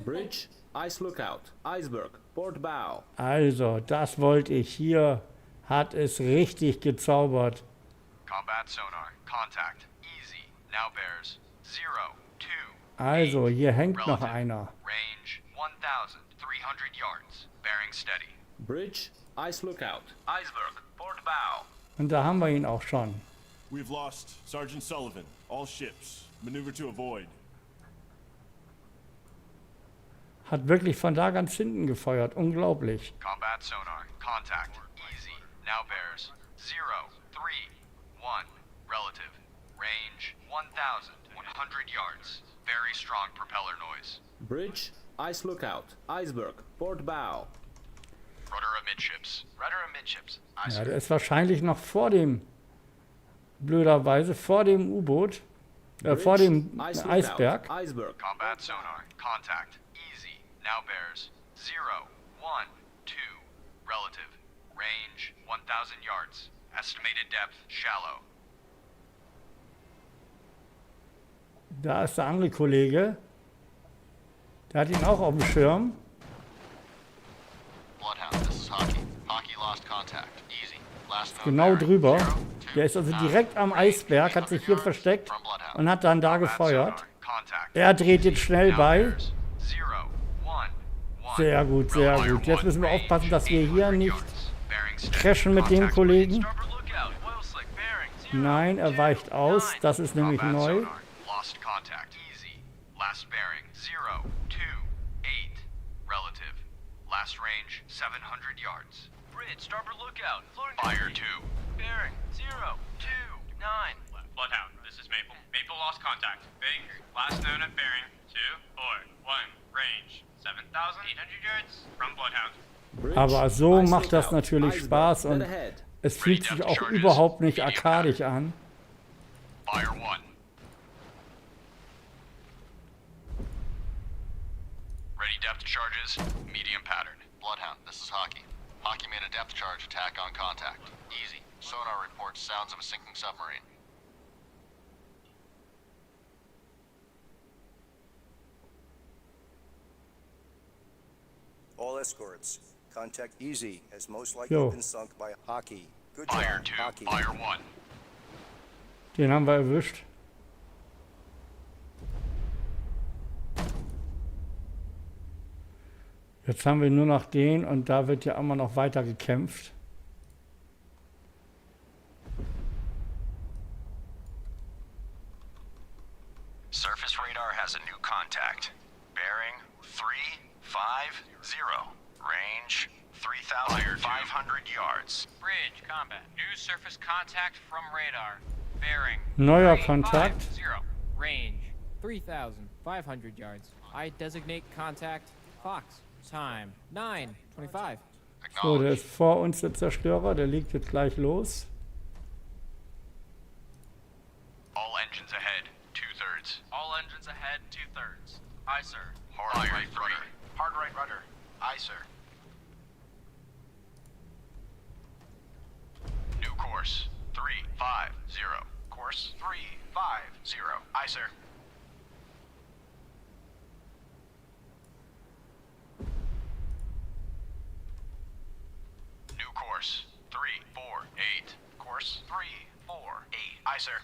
Bridge, ice lookout, iceberg, port bow. Also, das wollte ich. Hier hat es richtig gezaubert. Combat sonar. Contact. Easy. Now bears 0, 2. Also, hier hängt noch einer. Range 1,300 yards. Bearing steady. Bridge, ice lookout, iceberg, port bow. Und da haben wir ihn auch schon. We've lost Sergeant Sullivan. All ships. Maneuver to avoid. Hat wirklich von da ganz hinten gefeuert. Unglaublich. Combat sonar. Contact. Easy. Now bears 0, 3, 1. Relative. Range 1,100 yards. Very strong propeller noise. Bridge, ice lookout, iceberg, port bow. Rudder amidships. Rudder amidships. Aye, Ja, sir. der ist wahrscheinlich noch vor dem, blöderweise, vor dem U-Boot, vor dem Ice lookout, Eisberg. iceberg. Combat sonar. Contact. Easy. Now bears 0, 1, 2. Relative. Range 1,000 yards. Estimated depth shallow. Da ist der andere Kollege. Der hat ihn auch auf dem Schirm. Bloodhound, this is Hockey. Hockey lost contact. Easy. Last known Genau bearing, drüber. 0, 2. Der ist also direkt am Eisberg, hat sich hier versteckt und hat dann da gefeuert. Er dreht jetzt schnell bei. Sehr gut, sehr gut. Jetzt müssen wir aufpassen, dass wir hier nicht crashen mit dem Kollegen. Nein, er weicht aus. Das ist nämlich neu. Lost contact. Easy. Last bearing 0, 2, 8. Relative. Last range 700 yards. Bridge, starboard lookout. Floating Fire 2. Bearing 0, 2, 9. Bloodhound, this is Maple. Maple lost contact. Baker, last known at bearing 2, 4, 1. Range 7,800 yards from Bloodhound. Aber so macht das natürlich Spaß und es fühlt sich auch überhaupt nicht arkadisch an. Fire 1. Ready depth charges, medium pattern. Bloodhound, this is Hockey. Hockey made a depth charge attack on contact. Easy. Sonar reports sounds of a sinking submarine. All escorts, contact Easy has most likely Jo. been sunk by Hockey. Good Fire job, 2, Hockey. fire 1. Den haben wir erwischt. Jetzt haben wir nur noch den und da wird ja immer noch weiter gekämpft. Surface radar has a new contact. Bearing 350. Range 3,500 yards. Bridge, combat. New surface contact from radar. Bearing Neuer 350. Kontakt. Range 3,500 yards. I designate contact Fox. Time 9:25. So, der ist vor uns der Zerstörer, der legt jetzt gleich los. All engines ahead, 2/3. All engines ahead, 2/3. Aye, sir. Hard right rudder. Hard right rudder. Aye, sir. New course, 350. Course 350. Aye, sir. New course, 348. Course 348. Aye, sir.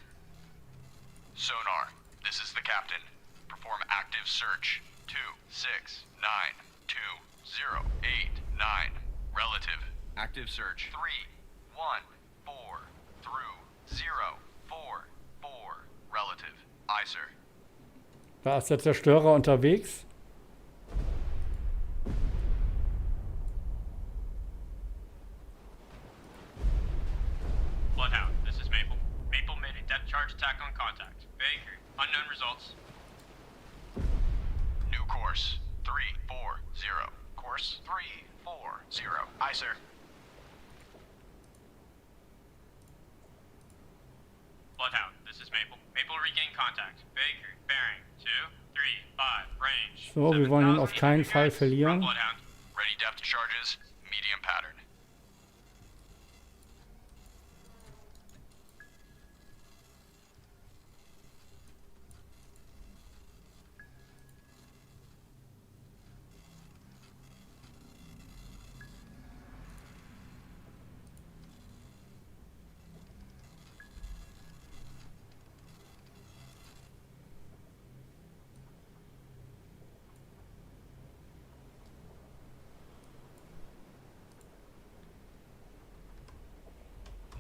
Sonar, this is the captain. Perform active search. 2692089. Relative. Active search. 314 through 044. Relative. Aye, sir. Da ist der Zerstörer unterwegs. Bloodhound, this is Maple. Maple made a depth charge attack on contact. Baker, unknown results. New course, 340. Course 340. Aye, sir. Bloodhound, this is Maple. Maple regained contact. Baker, bearing 235. Range. So, wir wollen ihn auf keinen Fall 7,000 verlieren. from Bloodhound. Ready depth charges, medium pattern.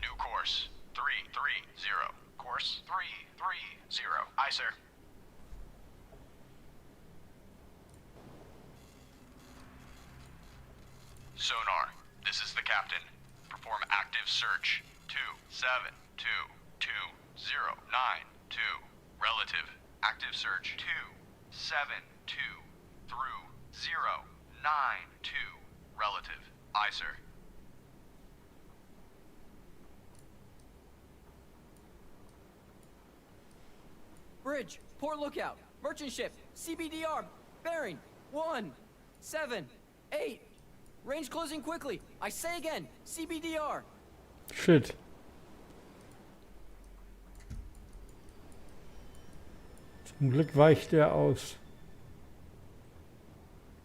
New course, 330. Course 330. Aye, sir. Sonar, this is the captain. Perform active search. 2722092. Relative. Active search. 272 through 092. Relative. Aye, sir. Bridge, port lookout. Merchant ship, CBDR. Bearing 178. Range closing quickly. I say again, CBDR. Shit. Zum Glück weicht der aus.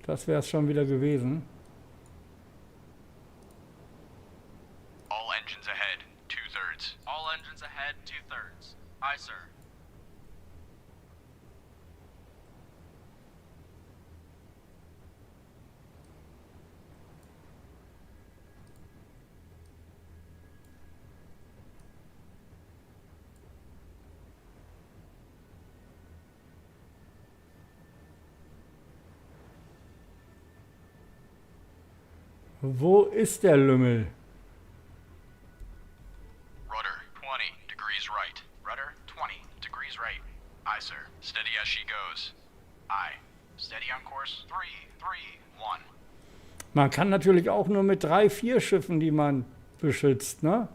Das wäre es schon wieder gewesen. All engines ahead, 2/3. All engines ahead, 2/3. Aye, sir. Wo ist der Lümmel? Rudder, 20 degrees right. Rudder, 20 degrees right. Aye, sir. Steady as she goes. Aye. Steady on course. 3, 3, 1. Man kann natürlich auch nur mit 3, 4 Schiffen, die man beschützt, ne?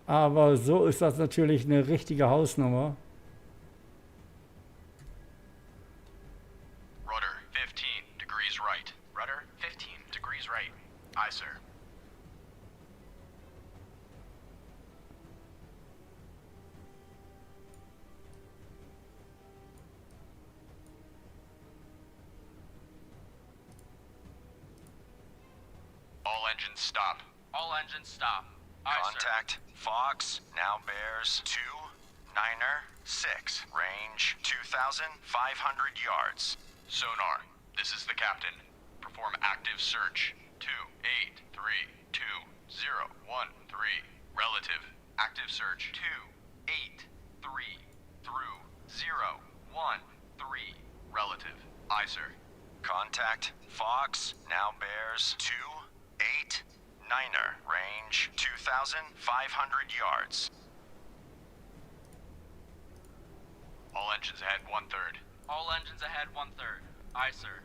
Aber so ist das natürlich eine richtige Hausnummer. Rudder, 15 degrees right. Rudder, 15 degrees right. Aye, sir. All engines stop. All engines stop. Aye, Contact Fox now bears 296. Range 2,500 yards. Sonar, this is the captain. Perform active search. 2832013. Relative. Active search. 283 through 013. Relative. Aye, sir. Contact Fox now bears 289er. Range 2,500 yards. All engines ahead 1/3. All engines ahead 1/3. Aye, sir.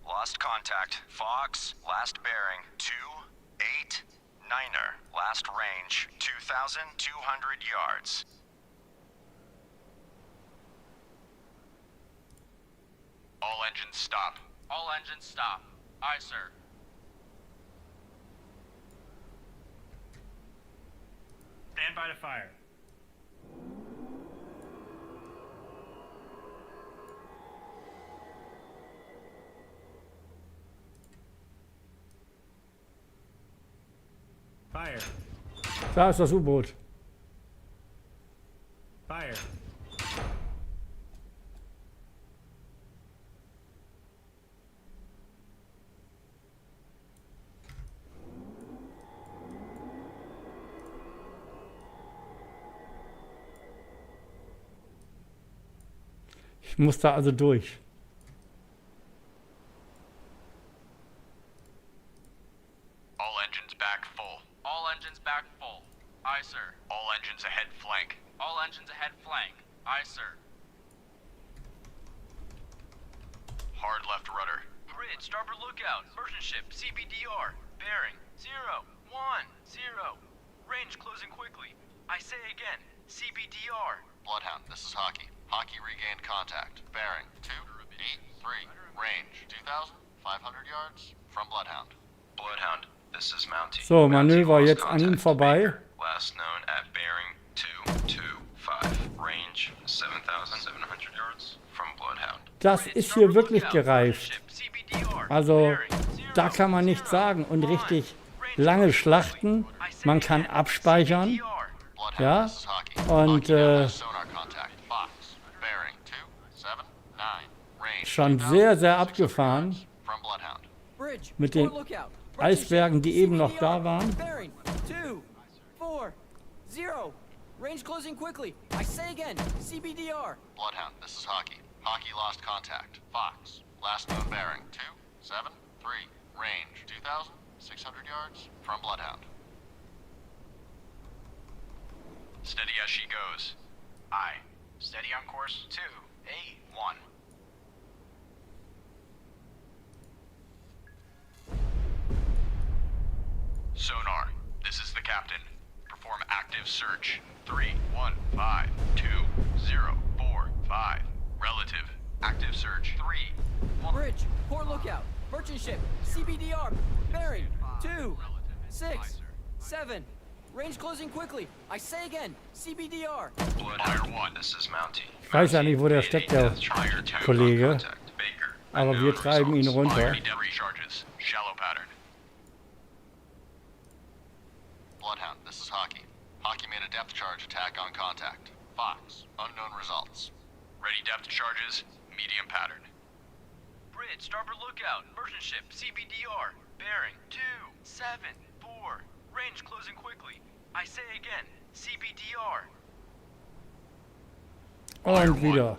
Lost contact. Fox, last bearing 289er. Last range 2,200 yards. All engines stop. All engines stop. Aye, sir. Stand by to fire. Fire. Da ist das U-Boot. Fire. Ich muss da also durch. All engines back full. All engines back full. Aye, sir. All engines ahead flank. All engines ahead flank. Aye, sir. Hard left rudder. Grid, starboard lookout. Merchant ship, CBDR. Bearing, 0, 1, 0. Range closing quickly. I say again, CBDR. Bloodhound, this is Hockey. Hockey regained contact. Bearing 283. Range 2,500 yards from Bloodhound. Bloodhound, this is Mountie. So, Mountie Manöver lost jetzt an ihm contact. vorbei. Baker, last known at bearing 225. Range 7,700 yards from Bloodhound. Das ist hier wirklich gereift. Also, da kann man nichts sagen. Und richtig lange Schlachten. Man kann abspeichern. Ja. Und schon sehr, sehr abgefahren. Mit den Eisbergen, die eben noch da waren. Bearing 2, 4, 0. Range closing quickly. I say again, CBDR. Bloodhound, this is Hockey. Hockey lost contact. Fox, last known bearing 273. Range 2,600 yards from Bloodhound. Steady as she goes. Aye. Steady on course 281. Sonar, this is the captain. Perform active search. 3152045. Relative. Active search. 3. Bridge, port lookout. Merchant ship, CBDR. Bearing 2, 6, 7. Range closing quickly. I say again, CBDR. Bloodhound 1, this is Mountie. Ich weiß ja nicht, wo der steckt, der Kollege. Aber wir treiben ihn runter. Shallow pattern. Bloodhound, this is Hockey. Hockey made a depth charge attack on contact. Fox, unknown results. Ready depth charges, medium pattern. Bridge, starboard lookout. Merchant ship, CBDR. Bearing 274. Range closing quickly. I say again, CBDR. Und wieder.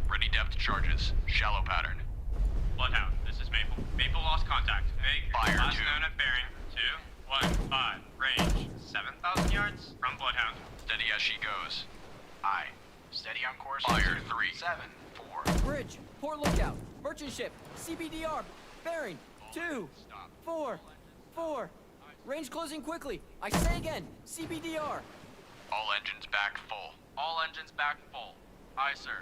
Ready depth charges, shallow pattern. Bloodhound, this is Maple. Maple lost contact. Baker, Fire last 2. known at bearing 215. Range 7,000 yards from Bloodhound. Steady as she goes. Aye. Steady on course. Fire 3. 7, 4. Bridge, port lookout, merchant ship, CBDR, bearing, 2, 4, 4. Range closing quickly. I say again, CBDR. All engines back full. All engines back full. Aye, sir.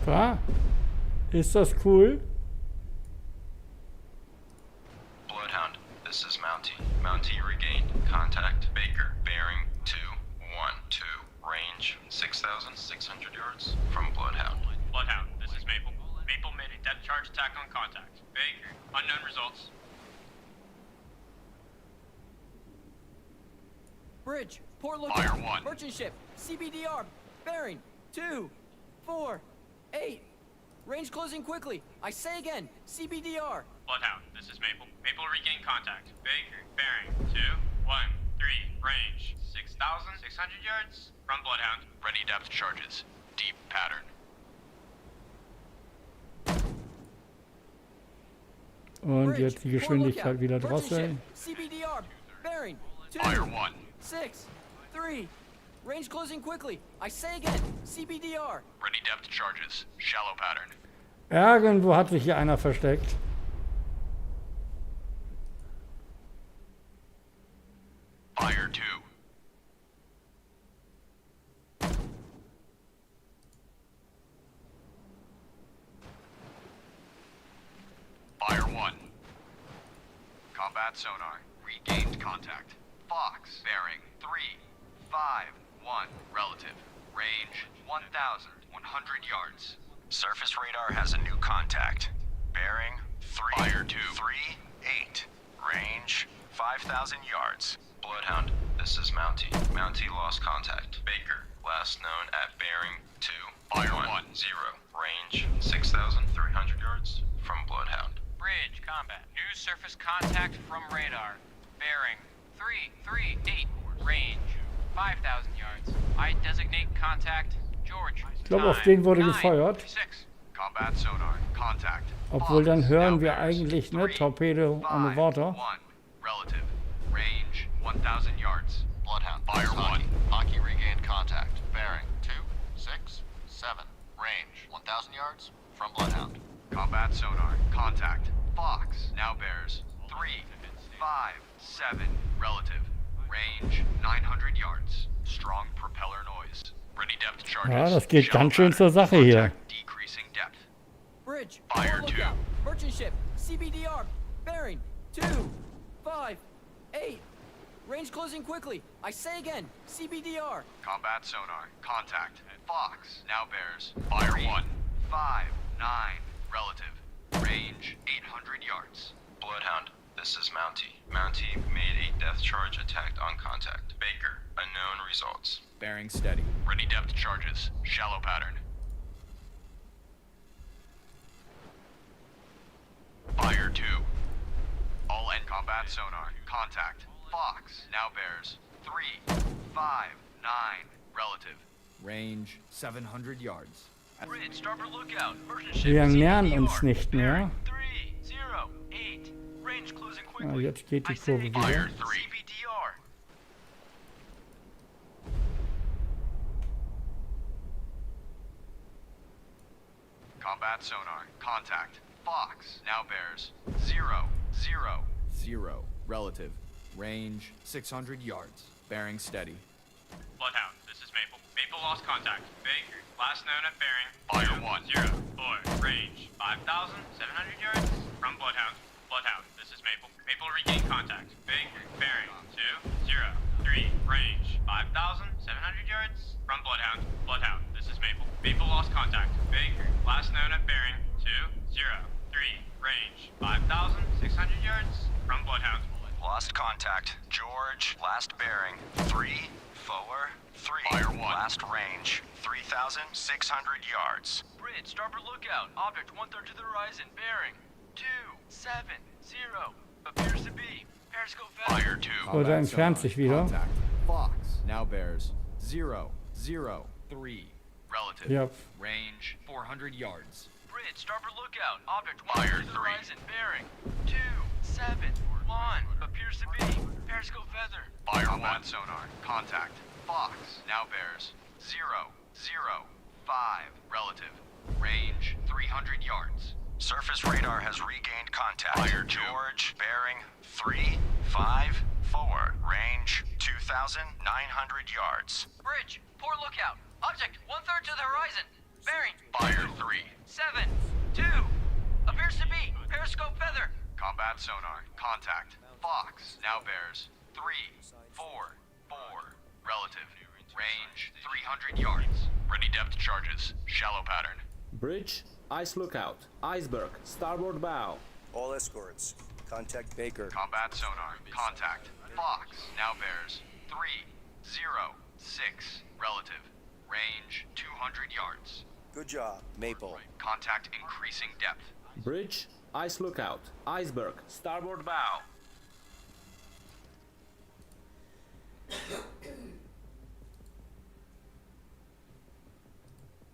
Ja, ist das cool? Bloodhound, this is Mountie. Mountie regained. Contact Baker. Bearing 212. Range 6,600 yards from Bloodhound. Bloodhound, this is Maple. Maple made a depth charge attack on contact. Baker, unknown results. Bridge, port lookout, Fire 1. merchant ship, CBDR, bearing, 2, 4, 8. Range closing quickly. I say again, CBDR. Bloodhound, this is Maple. Maple regained contact. Baker, bearing 213. Range 6,600 yards from Bloodhound. Ready depth charges. Deep pattern. Und Bridge, jetzt die port Geschwindigkeit lookout, wieder merchant ship, drosseln. CBDR, bearing, 2, Fire 1. 6, 3. Range closing quickly. I say again, CBDR. Ready depth charges. Shallow pattern. Irgendwo hat sich hier einer versteckt. Fire 2. Fire 1. Combat sonar. Regained contact. Fox. Bearing 351. Relative. Range 1,100 yards. Surface radar has a new contact. Bearing Fire 2. 338. Range 5,000 yards. Bloodhound, this is Mountie. Mountie lost contact. Baker, last known at bearing Fire 1. 210. Range 6,300 yards from Bloodhound. Bridge, combat. New surface contact from radar. Bearing 338. Range 5,000 yards. I designate contact George. Ich glaube, auf den wurde gefeuert. 6. Combat sonar. Contact. Obwohl dann Fox. hören Now wir bears eigentlich, ne, 3, Torpedo on the 5, water. 1. Relative. Range 1,000 yards. Bloodhound. Fire 1. Hockey regained contact. Bearing 267. Range 1,000 yards from Bloodhound. Combat sonar. Contact. Fox. Now bears 357. Relative. Range 900 yards. Strong propeller noise. Ready depth charges. Ja, das geht Shallow ganz schön pattern. zur Sache hier. Contact decreasing depth. Bridge, Fire port 2. lookout, merchant ship, CBDR, bearing, 2, 5, 8. Range closing quickly. I say again, CBDR. Combat sonar. Contact. Fox. Now bears. Fire 1. 5-9. Relative. Range 800 yards. Bloodhound, this is Mountie. Mountie made a depth charge attack on contact. Baker, unknown results. Bearing steady. Ready depth charges. Shallow pattern. Fire 2. All end combat sonar. Contact. Fox. Now bears. 359. Relative. Range 700 yards. Bridge, starboard lookout. Merchant ship. Wir nähern CBDR, uns nicht mehr. 308. Range closing Ja, quickly. jetzt geht die I say Kurve again, Fire wieder. 3. CBDR. Combat sonar. Contact. Fox. Now bears. 0-0. 0. Relative. Range 600 yards. Bearing steady. Bloodhound, this is Maple. Maple lost contact. Baker, last known at bearing Fire 1. 204. Range 5,700 yards from Bloodhound. Bloodhound, this is Maple. Maple regained contact. Baker, bearing 203. Range 5,700 yards from Bloodhound. Bloodhound, this is Maple. Maple lost contact. Baker, Last known at bearing 203. Range 5,600 yards from Bloodhound. Lost contact. George, last bearing 343. Fire 1. Last range 3,600 yards. Bridge, starboard lookout. Object 1/3 to the horizon. Bearing 270. Appears to be. Periscope value. Fire 2. So, da entfernt sich wieder. Contact. Fox now bears 003. Relative. Ja. Range 400 yards. Bridge, starboard lookout. Object Fire 1/3 to the 3. horizon. Bearing 271. Appears to be. Periscope feather. Fire Combat 1. Sonar. Contact. Fox now bears 005. Relative. Range 300 yards. Surface radar has regained contact. Fire 2. George, bearing 354. Range 2,900 yards. Bridge, port lookout. Object 1/3 to the horizon. Bearing Fire 3. 7-2. Appears to be. Periscope feather. Combat sonar. Contact. Fox now bears 344. Relative. Range 300 yards. Ready depth charges. Shallow pattern. Bridge, ice lookout. Iceberg, starboard bow. All escorts, contact Baker. Combat sonar. Contact. Fox now bears 306. Relative. Range 200 yards. Good job, Maple. Contact increasing depth. Bridge, ice lookout. Iceberg, starboard bow.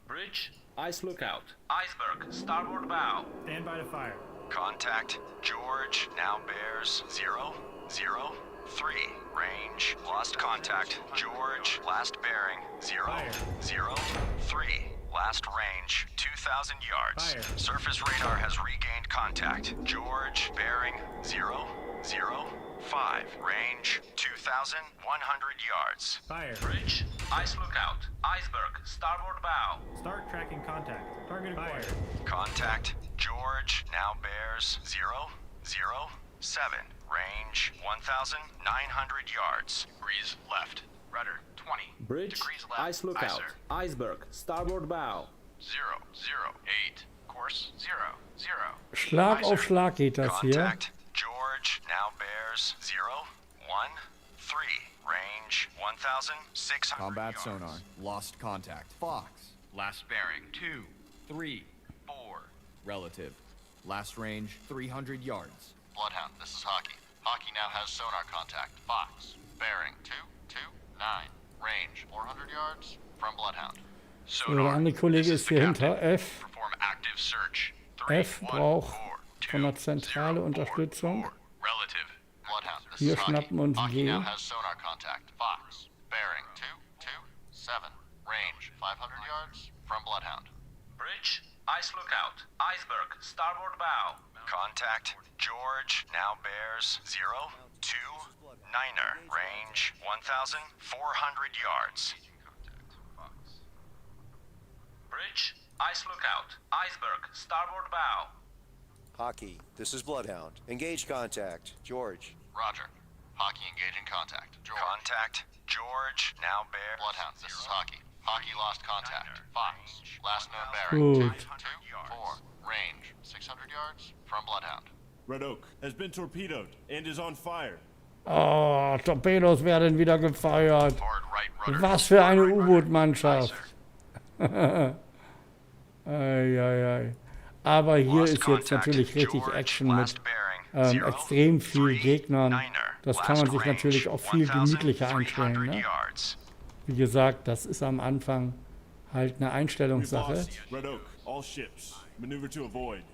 Bridge, ice lookout. Iceberg, starboard bow. Stand by to fire. Contact George, now bears 003. Range, lost contact. George, last bearing 003. Last range, 2,000 yards. Fire. Surface radar has regained contact. George, bearing 005. Range, 2,100 yards. Fire. Bridge, ice lookout. Iceberg, starboard bow. Start tracking contact. Target acquired. Contact George, now bears 007. Range, 1,900 yards. Breeze left. Rudder 20. Bridge, Degrees left. ice lookout. Icer. Iceberg, starboard bow. 008. Course 00. Schlag auf Schlag geht das hier. Contact George, now bears 013. Range, 1,600 Combat yards. sonar. Lost contact. Fox. Last bearing 234. Relative. Last range 300 yards. Bloodhound, this is Hockey. Hockey now has sonar contact. Fox, bearing 229. Range 400 yards from Bloodhound. So, der andere Kollege ist hier hinter. F. Perform active search. F braucht von der Zentrale Unterstützung. Relative. Bloodhound, this Wir is Hockey. schnappen uns Hockey G. now has sonar contact. Fox, bearing 227. Range 500 yards from Bloodhound. Bridge, ice lookout. Iceberg, starboard bow. Contact George, now bears 029er. Range, 1,400 yards. Bridge, ice lookout. Iceberg, starboard bow. Hockey, this is Bloodhound. Engage contact. George. Roger. Hockey engaging contact. George. Contact George, now bears Bloodhound, this is Hockey. Hockey lost contact. Fox, last known bearing Gut. 224. Range 600 yards from Bloodhound. Red Oak has been torpedoed and is on fire. Oh, Torpedos werden wieder gefeuert. Hard right rudder. Was für eine U-Boot-Mannschaft. Ei. Aber hier ist jetzt natürlich richtig Action mit extrem viel Gegnern. Das kann man sich natürlich auch viel gemütlicher einstellen. Ne? Wie gesagt, das ist am Anfang halt eine Einstellungssache. Red Oak, all ships. Maneuver to avoid.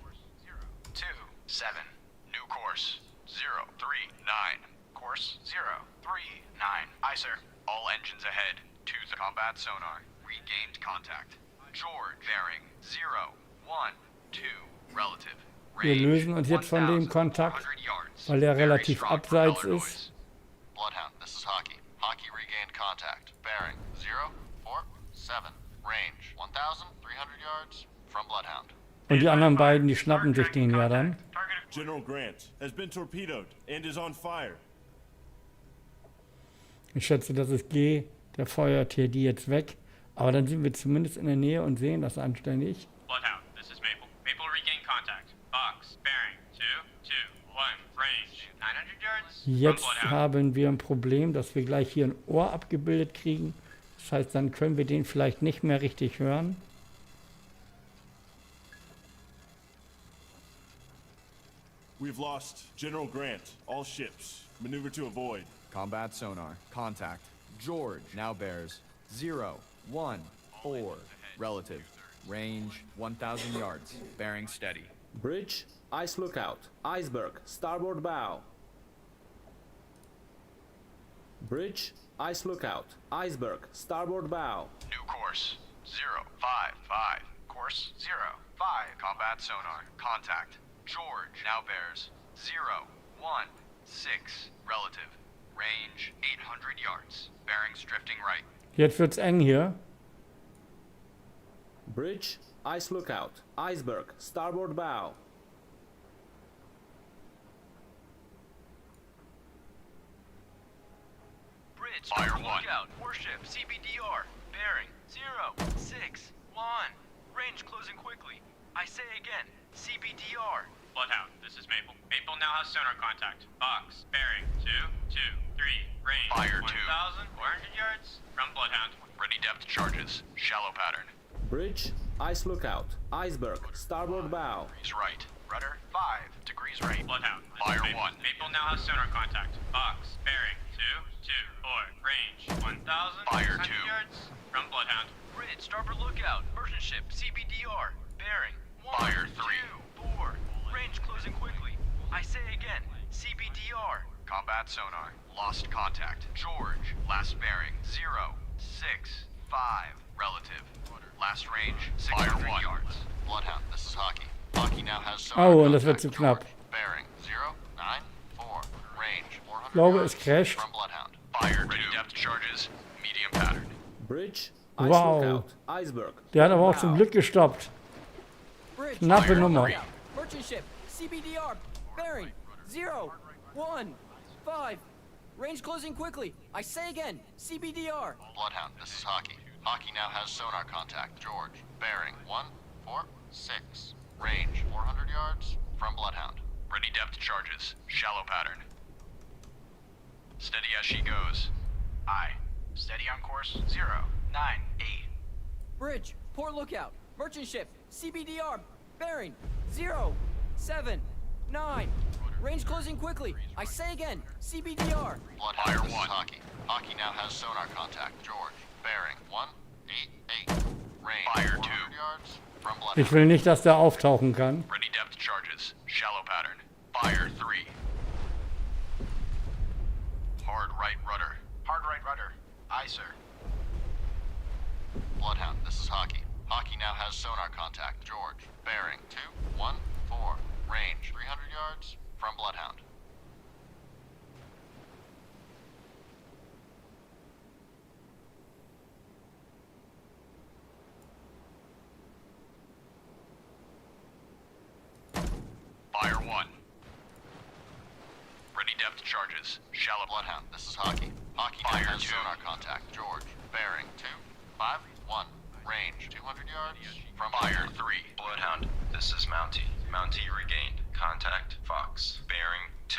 27. New course 039. Course 039. Aye, sir. All engines ahead. To the combat sonar. Regained contact. George, bearing 012. Relative. Wir lösen uns jetzt von dem Kontakt, weil der relativ abseits ist. Bloodhound, this is Hockey. Hockey regained contact. Bearing 047. Range 1,300 yards from Bloodhound. Und die anderen beiden, die schnappen sich den ja dann. General Grant has been torpedoed and is on fire. Ich schätze, das ist G, der feuert hier die jetzt weg. Aber dann sind wir zumindest in der Nähe und sehen das anständig. Bloodhound, Jetzt haben wir ein Problem, dass wir gleich hier ein Ohr abgebildet kriegen. Das heißt, dann können wir den vielleicht nicht mehr richtig hören. We've lost General Grant. All ships. Maneuver to avoid. Combat sonar. Contact. George now bears 0, 1, 4. Relative. Range 1,000 yards. Bearing steady. Bridge, ice lookout. Iceberg, starboard bow. Bridge, ice lookout. Iceberg, starboard bow. New course. 0, 5, 5. Course 0, 5. Combat sonar. Contact. George now bears 0, 1, 6. Relative. Range 800 yards. Bearings drifting right. Jetzt wird's eng hier. Bridge, ice lookout. Iceberg, starboard bow. Bridge, Fire starboard 1. lookout. Warship, CBDR. Bearing 0, 6, 1. Range closing quickly. I say again, CBDR. Bloodhound, this is Maple. Maple now has sonar contact. Fox, bearing 2, 2, 3. Range Fire 2. 1,400 yards from Bloodhound. Ready depth charges. Shallow pattern. Bridge, ice lookout. Iceberg, starboard bow. He's right. Rudder 5 degrees right. Bloodhound, this Fire is Maple. 1. Maple now has sonar contact. Fox, bearing 2, 2, 4. Range 1,600 Fire 2. yards from Bloodhound. Bridge, starboard lookout. Merchant ship, CBDR. Bearing 1, Fire 3. 2, 4. Range closing quickly. I say again, CBDR. Combat sonar. Lost contact. George. Last bearing. 0, 6, 5. Relative. Last range. 600 yards. Bloodhound, this is Hockey. Hockey now has sonar Oh, und das wird contact. zu knapp. George, bearing 0, 9, 4. Range 400 Ich glaube, yards es crasht. from Bloodhound. Fire 2. Ready depth charges. Medium pattern. Bridge, ice Wow. lookout. Iceberg. Der hat aber auch zum Glück gestoppt. Bridge, Knappe starboard Nummer. lookout. Merchant ship, CBDR. Bearing 0, 1, 5. Range closing quickly. I say again, CBDR. Bloodhound, this is Hockey. Hockey now has sonar contact. George, bearing 1, 4, 6. Range 400 yards from Bloodhound. Ready depth charges. Shallow pattern. Steady as she goes. Aye. Steady on course 0, 9, 8. Bridge, port lookout. Merchant ship, CBDR. Bearing 0, 7, 9. Range closing quickly. I say again, CBDR. Bloodhound, Fire this is 1. Hockey. Hockey now has sonar contact. George, bearing 1, 8, 8. Range Fire 400 2. yards from Bloodhound. Ich will nicht, dass der auftauchen kann. Ready depth charges. Shallow pattern. Fire 3. Hard right rudder. Hard right rudder. Aye, sir. Bloodhound, this is Hockey. Hockey now has sonar contact. George, bearing 2, 1, 4. Range 300 yards from Bloodhound. Fire 1. Ready depth charges. Shallow Bloodhound, this is Hockey. Hockey now Fire has 2. sonar contact. George, bearing 2, 5, 1. Range 200 yards from Fire Bloodhound. 3. Bloodhound, this is Mountie. Mountie regained. Contact Fox. Bearing 2,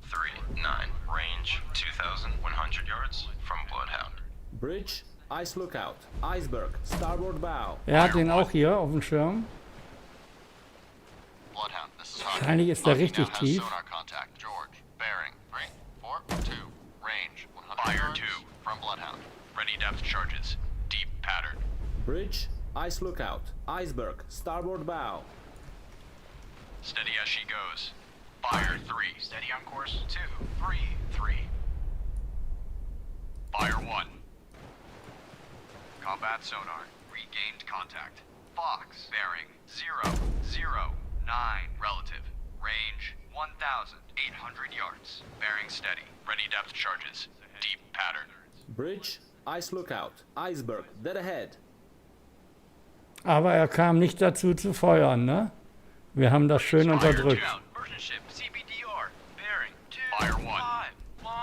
3, 9. Range 2,100 yards from Bloodhound. Bridge, ice lookout. Iceberg, starboard bow. Er hat den auch hier auf dem Schirm. Bloodhound, this is Hockey. Wahrscheinlich ist er Hockey richtig now has tief. sonar contact. George, bearing 3, 4, 2. Range 100 Fire yards 2. from Bloodhound. Ready depth charges. Deep pattern. Bridge, ice lookout. Iceberg, starboard bow. Steady as she goes. Fire 3. Steady on course 2, 3, 3. Fire 1. Combat sonar. Regained contact. Fox. Bearing 0, 0, 9. Relative. Range 1,800 yards. Bearing steady. Ready depth charges. Deep pattern. Bridge, ice lookout. Iceberg, dead ahead. Aber er kam nicht dazu zu feuern, ne? Wir haben das schön unterdrückt. Merchant ship, CBDR. Bearing 2, Fire 1. 5, 1.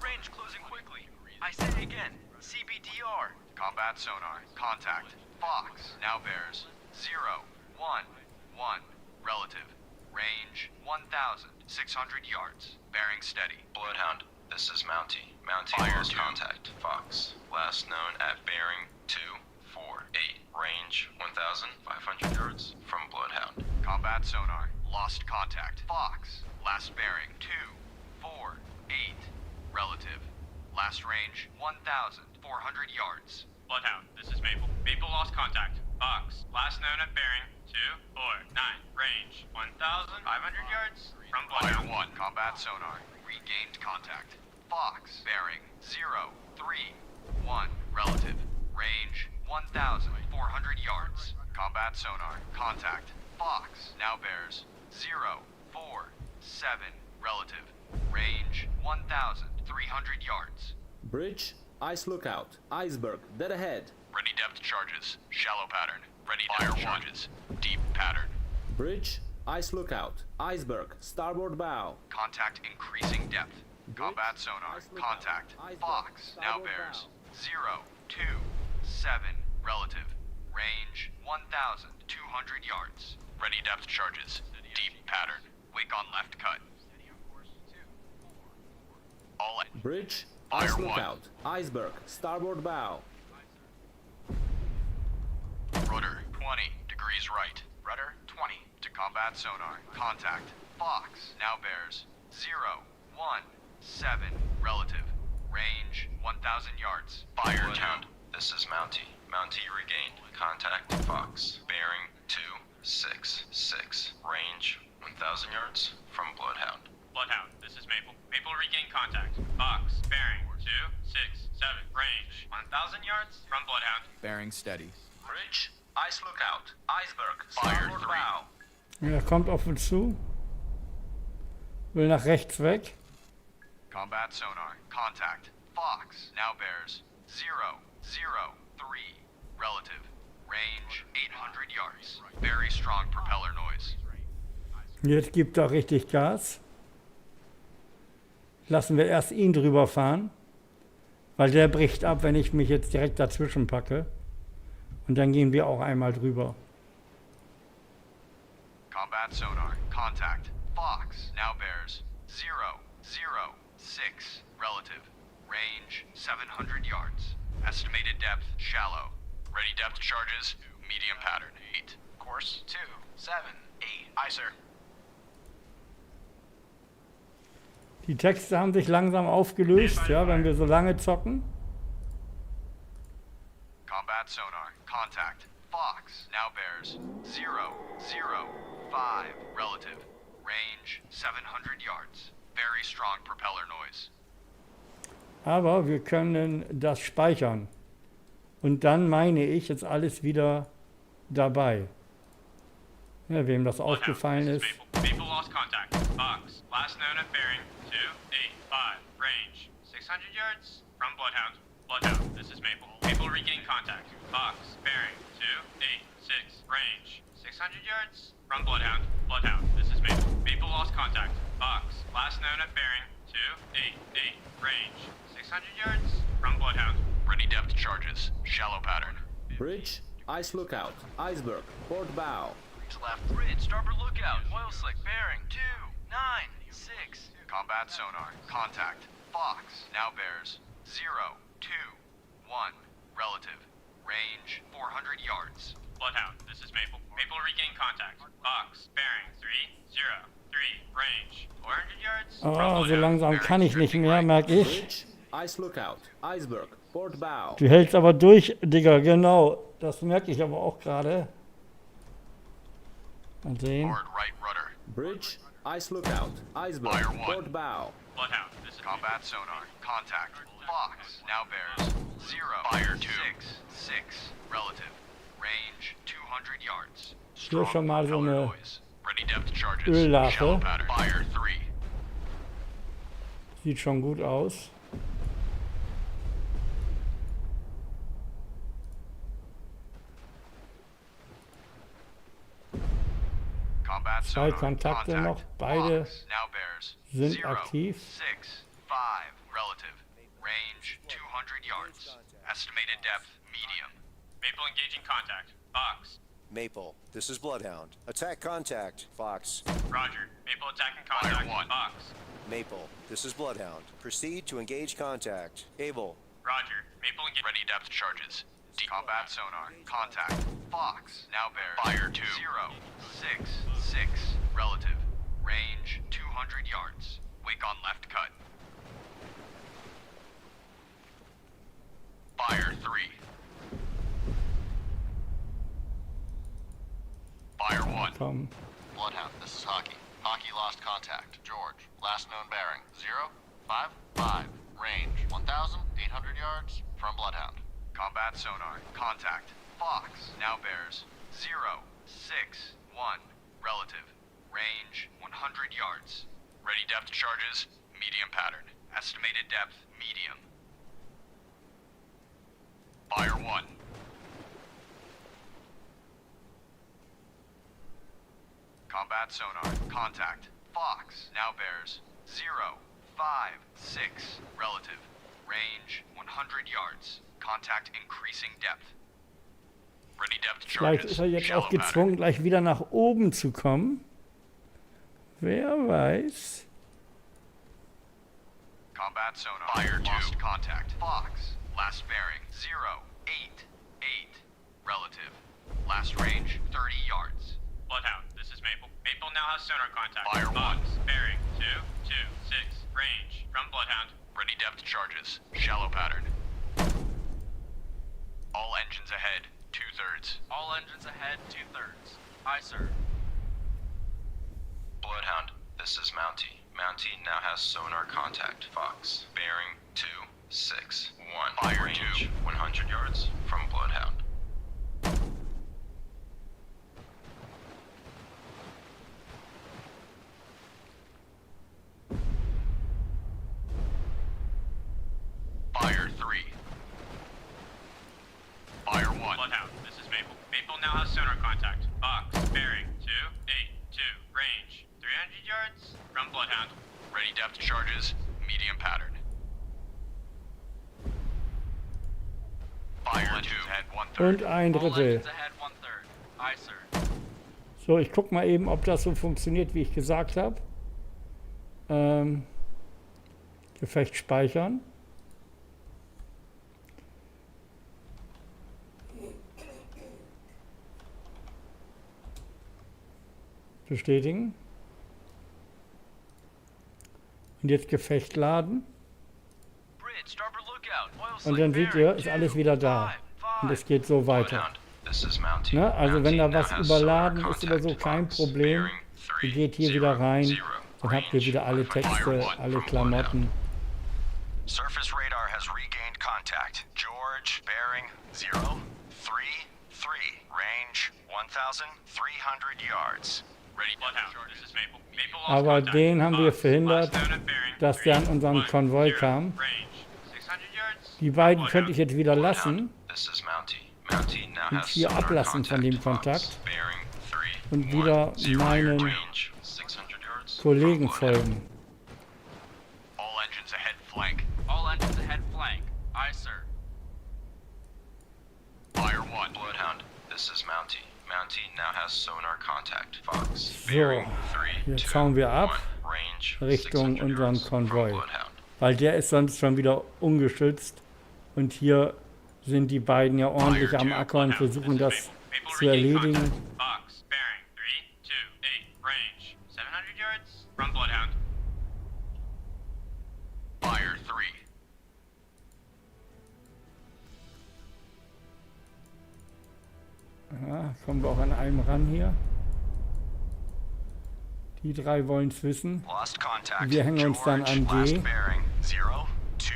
Range closing quickly. I say again, CBDR. Combat sonar. Contact. Fox. Now bears 0, 1, 1. Relative. Range 1,600 yards. Bearing steady. Bloodhound, this is Mountie. Mountie lost contact. Fox, last known at bearing 248. Range 1,500 yards from Bloodhound. Combat sonar. Lost contact. Fox, last bearing 248. Relative. Last range 1,400 yards. Bloodhound, this is Maple. Maple lost contact. Fox, last known at bearing 249. Range 1,500 yards from Fire Bloodhound. 1, combat sonar. Regained contact. Fox, bearing 031. Relative. Range 1,400 yards. Combat sonar. Contact. Fox, now bears 047. Relative. Range 1,300 yards. Bridge, ice lookout, iceberg, dead ahead. Ready depth charges. Shallow pattern. Ready depth charges. Deep pattern. Bridge, ice lookout, iceberg, starboard bow. Contact increasing depth. Combat sonar. Contact. Fox, now bears 027. Relative. Range 1,200 yards. Ready depth charges. Deep pattern. Wake on left cut. All in. Bridge, Fire ice 1. lookout, iceberg, starboard bow. Rudder 20 degrees right. Rudder 20 to combat sonar. Contact. Fox now bears 017. Relative. Range 1,000 yards. Fire Bloodhound, this is Mountie. Mountie regained. Contact Fox. Bearing 266. Range 1,000 yards from Bloodhound. Bloodhound, this is Maple. Maple regain contact. Fox, bearing 267. Range 1,000 yards from Bloodhound. Bearing steady. Bridge, ice lookout, iceberg, Fire starboard 3. bow. Er kommt auf uns zu. Will nach rechts weg. Combat sonar. Contact. Fox now bears 003. Relative. Range 800 yards. Very strong propeller noise. Jetzt gibt er richtig Gas. Lassen wir erst ihn drüber fahren, weil der bricht ab, wenn ich mich jetzt direkt dazwischen packe. Und dann gehen wir auch einmal drüber. Combat sonar. Contact. Fox now bears 006. Relative. Range 700 yards. Estimated depth shallow. Ready depth charges medium pattern 8. Course 278. Aye, sir. Die Texte haben sich langsam aufgelöst, ja, wenn wir so lange zocken. Combat sonar. Contact. Fox now bears 005. Relative. Range 700 yards. Very strong propeller noise. Aber wir können das speichern. Und dann meine ich, ist alles wieder dabei. Ja, wem das aufgefallen ist. Maple lost contact. Fox, last known at bearing 285. Range 600 yards from Bloodhound. Bloodhound, this is Maple. Maple regain contact. Fox, bearing 286. Range 600 yards from Bloodhound. Bloodhound, this is Maple. Maple lost contact. Fox, last known at bearing 288. Range 600 yards from Bloodhound. Ready depth charges. Shallow pattern. Bridge, ice lookout, iceberg, port bow. Left bridge, starboard lookout, oil slick, bearing 296. Combat sonar. Contact. Fox now bears 021. Relative. Range 400 yards. Bloodhound, this is Maple. Maple regain contact. Fox, bearing 303. Range 400 yards from Oh, so Bloodhound. langsam kann ich nicht mehr, merke ich. Bridge, ice lookout, iceberg, port bow. Du hältst aber durch, Digga, genau. Das merke ich aber auch gerade. Mal sehen. Board right rudder. Bridge, ice lookout, iceberg, Fire 1. port bow. Bloodhound, this is Combat sonar. Contact. Fox now bears 066. Relative. Range 200 yards. Hier schon mal so propeller eine noise. Ready depth charges. Öllache. Shallow pattern. Fire 3. Sieht schon gut aus. Combat Zwei sonar. Kontakte Contact. noch, beide Fox now bears sind aktiv. 065. Relative. Range 200 yards. Estimated depth medium. Maple engaging contact. Fox, Maple, this is Bloodhound. Attack contact, Fox. Roger. Maple attacking contact. Fire 1. Fox. Maple, this is Bloodhound. Proceed to engage contact. Able. Roger. Maple engage. Ready depth charges. Combat sonar. Contact. Fox. Now bears. Fire 2. 0. 6. 6. Relative. Range 200 yards. Wake on left cut. Fire 3. Fire 1. Komm. Bloodhound, this is Hockey. Hockey lost contact. George, last known bearing, 055. Range, 1,800 yards from Bloodhound. Combat sonar. Contact. Fox. Now bears. 0. 6. 1. Relative. Range 100 yards. Ready depth charges. Medium pattern. Estimated depth. Medium. Fire 1. Combat sonar. Contact. Fox. Now bears. 0. 5. 6. Relative. Range 100 yards. Contact increasing depth. Ready depth Vielleicht charges. ist er jetzt Shallow auch gezwungen, gleich wieder nach oben zu kommen. Wer weiß. Combat sonar. Fire 2. Lost contact. Fox. Last bearing. 0. 8. 8. Relative. Last range. 30 yards. Bloodhound, this is Maple. Maple now has sonar contact. Fire 1. Fox. Bearing. 2. 2. 6. Range. From Bloodhound. Ready depth charges. Shallow pattern. All engines ahead. 2/3. All engines ahead, 2/3. Aye, sir. Bloodhound, this is Mountie. Mountie now has sonar contact. Fox. Bearing 2, 6, 1. Fire Range 2. 100 yards from Bloodhound. Fire 3. Fire 1. Bloodhound, this is Maple. Maple now has sonar contact. Fox. Bearing. 2. 8. 2. Range. 300 yards from Bloodhound. Ready depth charges. Medium pattern. Fire 2. Head 1/3. Und ein All Drittel. engines ahead, 1/3. Aye, sir. So, ich guck mal eben, ob das so funktioniert, wie ich gesagt habe. Gefecht speichern. Bestätigen. Und jetzt Gefecht laden. Bridge, starboard lookout. Oil Und slick dann seht ihr, bearing, ist 2, alles wieder da. 5, Und es geht so weiter. Bloodhound, this is Mountie. Ne? Also wenn da Mountie was now has überladen sonar ist oder so, contact. kein Fox. Problem. Bearing 3, Ihr geht hier 0, wieder rein. 0. Dann habt ihr wieder alle Texte, alle Klamotten. Surface radar has regained contact. George, bearing 0, 3, 3. Range 1,300 yards. Ready depth Bloodhound, charges. this is Maple. Maple lost Aber contact. den haben wir Fox. verhindert, Last known at bearing. dass der an 3, unseren 1, Konvoi 0. kam. Range. 600 yards. Die beiden from könnte ich jetzt wieder Bloodhound, lassen this is Mountie. Mountie now und has hier sonar ablassen von dem Fox. Kontakt Bearing 3, und 1, wieder 0. meinen Range 600 yards Kollegen from Bloodhound. folgen. All engines ahead flank. All engines ahead, flank. Aye, sir. Fire 1. Bloodhound, this is Mountie. Mountie now has sonar contact. Fox. So, Bearing 3, jetzt 2, hauen wir ab 1. Range Richtung 600 unseren yards from Konvoi. Bloodhound. Weil der ist sonst schon wieder ungeschützt. Und hier sind die beiden ja ordentlich am Acker und versuchen das zu erledigen. Fox, bearing 3, 2, 8, range 700 yards from Bloodhound. Fire 3. Ja, kommen wir auch an einem ran hier. Die drei wollen es wissen. Lost contact. Wir hängen uns dann an George, D. last bearing 0, 2,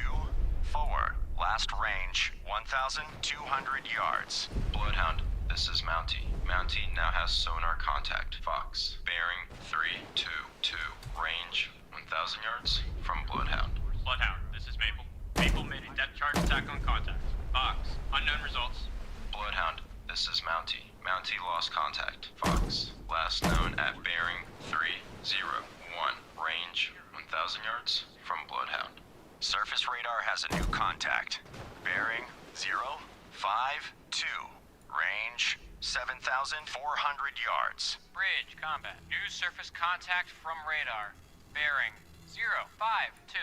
4. Last range 1,200 yards. Bloodhound, this is Mountie. Mountie now has sonar contact. Fox. Bearing 3, 2, 2. Range 1,000 yards from Bloodhound. Bloodhound, this is Maple. Maple made a depth charge attack on contact. Fox, unknown results. Bloodhound, this is Mountie. Mountie lost contact. Fox. Last known at bearing 3, 0, 1. Range 1,000 yards from Bloodhound. Surface radar has a new contact. Bearing 0, 5, 2. Range 7,400 yards. Bridge, combat. New surface contact from radar. Bearing 052.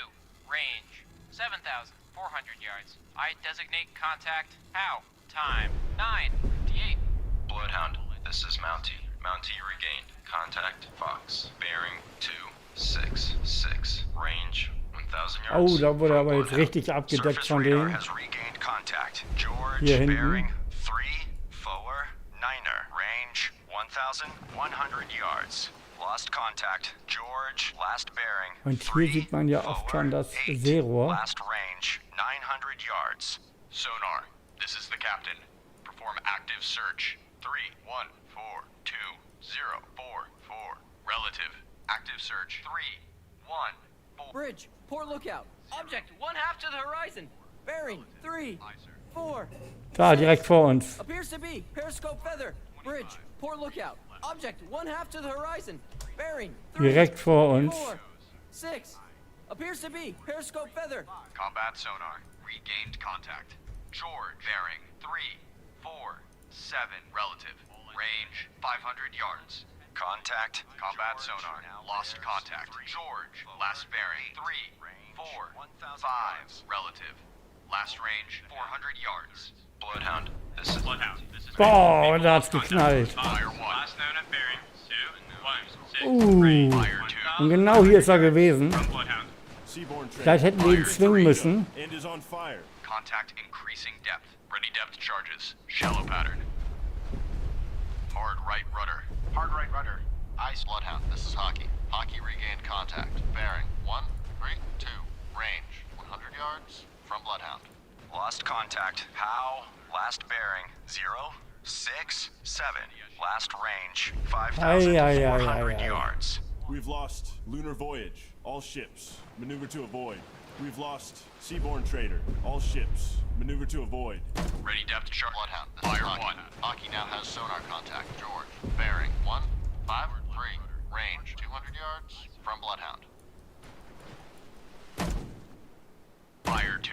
Range 7,400 yards. I designate contact. How? Time 9:58. Bloodhound, this is Mountie. Mountie regained. Contact Fox. Bearing 266. Range 1,000 yards. Oh, da wurde aber jetzt Bloodhound. richtig abgedeckt Surface von radar denen. has regained contact. George, Hier hinten. bearing 349er. Range 1,100 yards. Lost contact. George, last bearing. Und hier sieht man ja oft schon das Seerohr. Last range 900 yards. Sonar, this is the captain. Perform active search. 3142044. Relative. Active search. 314. Bridge, port lookout. Object 1/2 to the horizon. Bearing 3-4. Da, direkt vor uns. Appears to be periscope feather. Bridge, port lookout. Object 1/2 to the horizon. Bearing 3, Direkt vor uns. 4, 6. Appears to be periscope feather. Combat sonar. Regained contact. George, bearing 347. Relative. Range 500 yards. Contact. Combat sonar. Lost contact. George, last bearing 345. Relative. Last range 400 yards. Bloodhound, this is Bloodhound, this is Boah, da hat's geknallt. Fire 1. Last known at bearing 216. Und genau hier ist er gewesen. Bloodhound. Seaborne train. Vielleicht hätten wir ihn zwingen müssen. And is on fire. Contact increasing depth. Ready depth charges. Shallow pattern. Hard right rudder. Hard right rudder. Ice Bloodhound, this is Hockey. Hockey regained contact. Bearing 132. Range 100 yards from Bloodhound. lost contact. How? Last bearing 067. Last range 5,400 yards. We've lost lunar voyage. All ships maneuver to avoid. We've lost seaborne trader. All ships maneuver to avoid. Ready depth chart. Bloodhound, this is Fire Hockey. 1. Hockey now has sonar contact. George. Bearing 153. Range 200 yards from Bloodhound. Fire 2.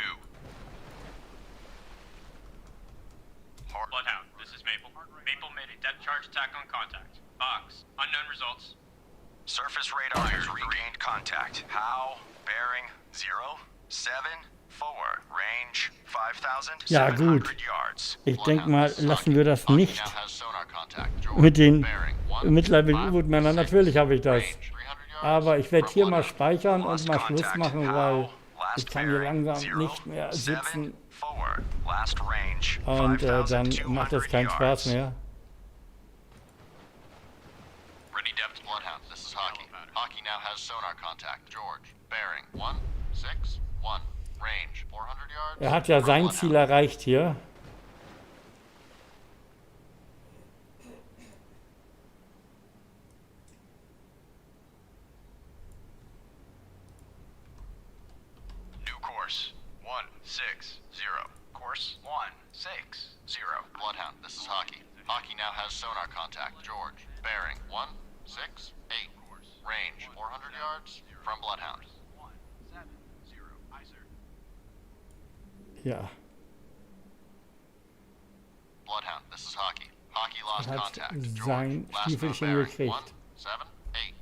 Bloodhound, this is Maple. Maple made a depth charge attack on contact. Box, unknown results. Surface radar has regained contact. How? Bearing 074. Range 5,700 Ja gut, yards. ich denke mal, lassen wir das nicht mit den mittlerweile U-Boot-Männern. Natürlich habe ich das. Aber ich werde hier mal speichern und mal Schluss machen, weil ich kann hier langsam nicht mehr sitzen. Und dann macht das keinen Spaß mehr. Ready depth Bloodhound, this is Hockey. Hockey now has sonar contact. George. Bearing 161. Range 400 yards. Er hat ja sein Ziel erreicht hier. New course 160. Course 160. Bloodhound, this is Hockey. Hockey now has sonar contact. George. Bearing 168. Range 400 yards from Bloodhound. Ja, Bloodhound, this is Hockey. Hockey lost er hat contact. sein George. Last known Stiefelchen bearing gekriegt. 178.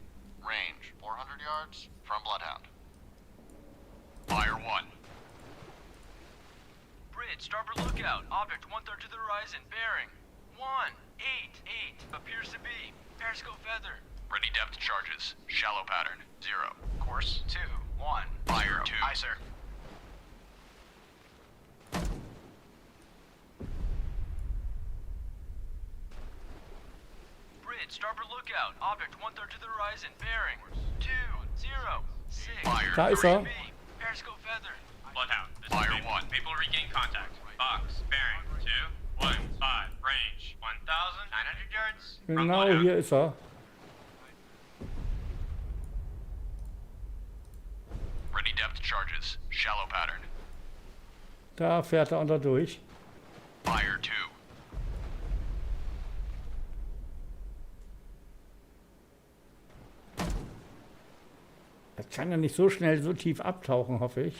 Range 400 yards from Bloodhound. Fire 1. Bridge, starboard lookout. Object 1/3 to the horizon. Bearing 188. Appears to be periscope feather. Ready depth charges. Shallow pattern 0. Course 21. Fire 2. Aye, sir. Bridge, starboard lookout. Object 1/3 to the horizon. Bearing 206. Fire Da ist er. Periscope feather. Bloodhound, this Fire is Maple. 1. Maple regain contact. Box, bearing 215. Range 1,900 yards. From Genau Bloodhound. hier ist er. Ready depth charges. Shallow pattern. Da fährt er unter durch. Fire 2. Er kann ja nicht so schnell so tief abtauchen, hoffe ich.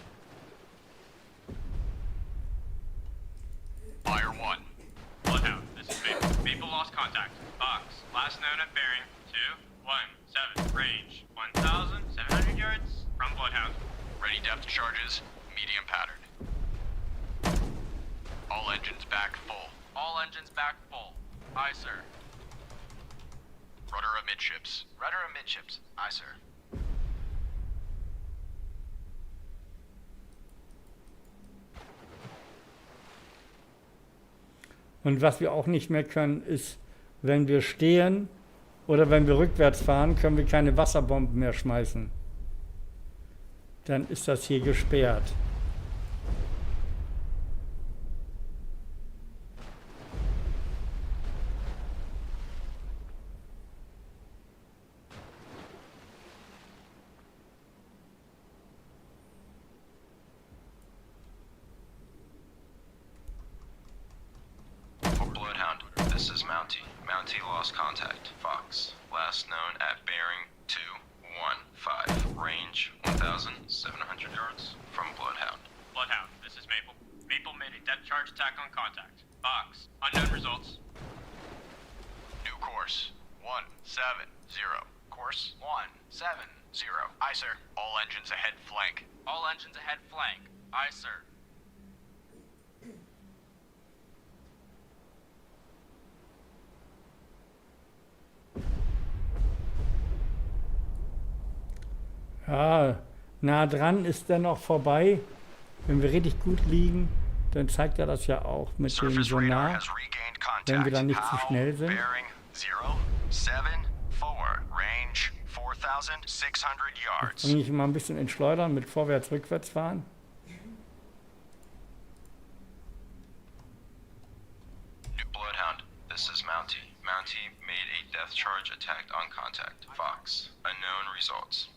Fire 1. Bloodhound, this is Maple. Maple lost contact. Fox, last known at bearing 217, range 1,700 yards from Bloodhound. Ready depth charges, medium pattern. All engines back full. All engines back full. Aye, sir. Rudder amidships. Rudder amidships. Aye, sir. Und was wir auch nicht mehr können, ist, wenn wir stehen oder wenn wir rückwärts fahren, können wir keine Wasserbomben mehr schmeißen. Dann ist das hier gesperrt. Bloodhound, this is Mountie. Mountie lost contact. Fox, last known at bearing 215, range 1,700 yards from Bloodhound. Bloodhound, this is Maple. Maple made a depth charge attack on contact. Fox, unknown results. New course, 170. Course 170. Aye, sir. All engines ahead flank. All engines ahead flank. Aye, sir. Ja, nah dran ist er noch vorbei. Wenn wir richtig gut liegen, dann zeigt er das ja auch mit dem Surface radar Sonar, has regained contact. wenn wir dann nicht zu schnell sind. Bearing 074, range 4,600 yards. Kann ich mal ein bisschen entschleudern mit vorwärts, rückwärts fahren? Bloodhound, this is Mountie. Mountie made a death charge attack on contact. Fox, unknown results.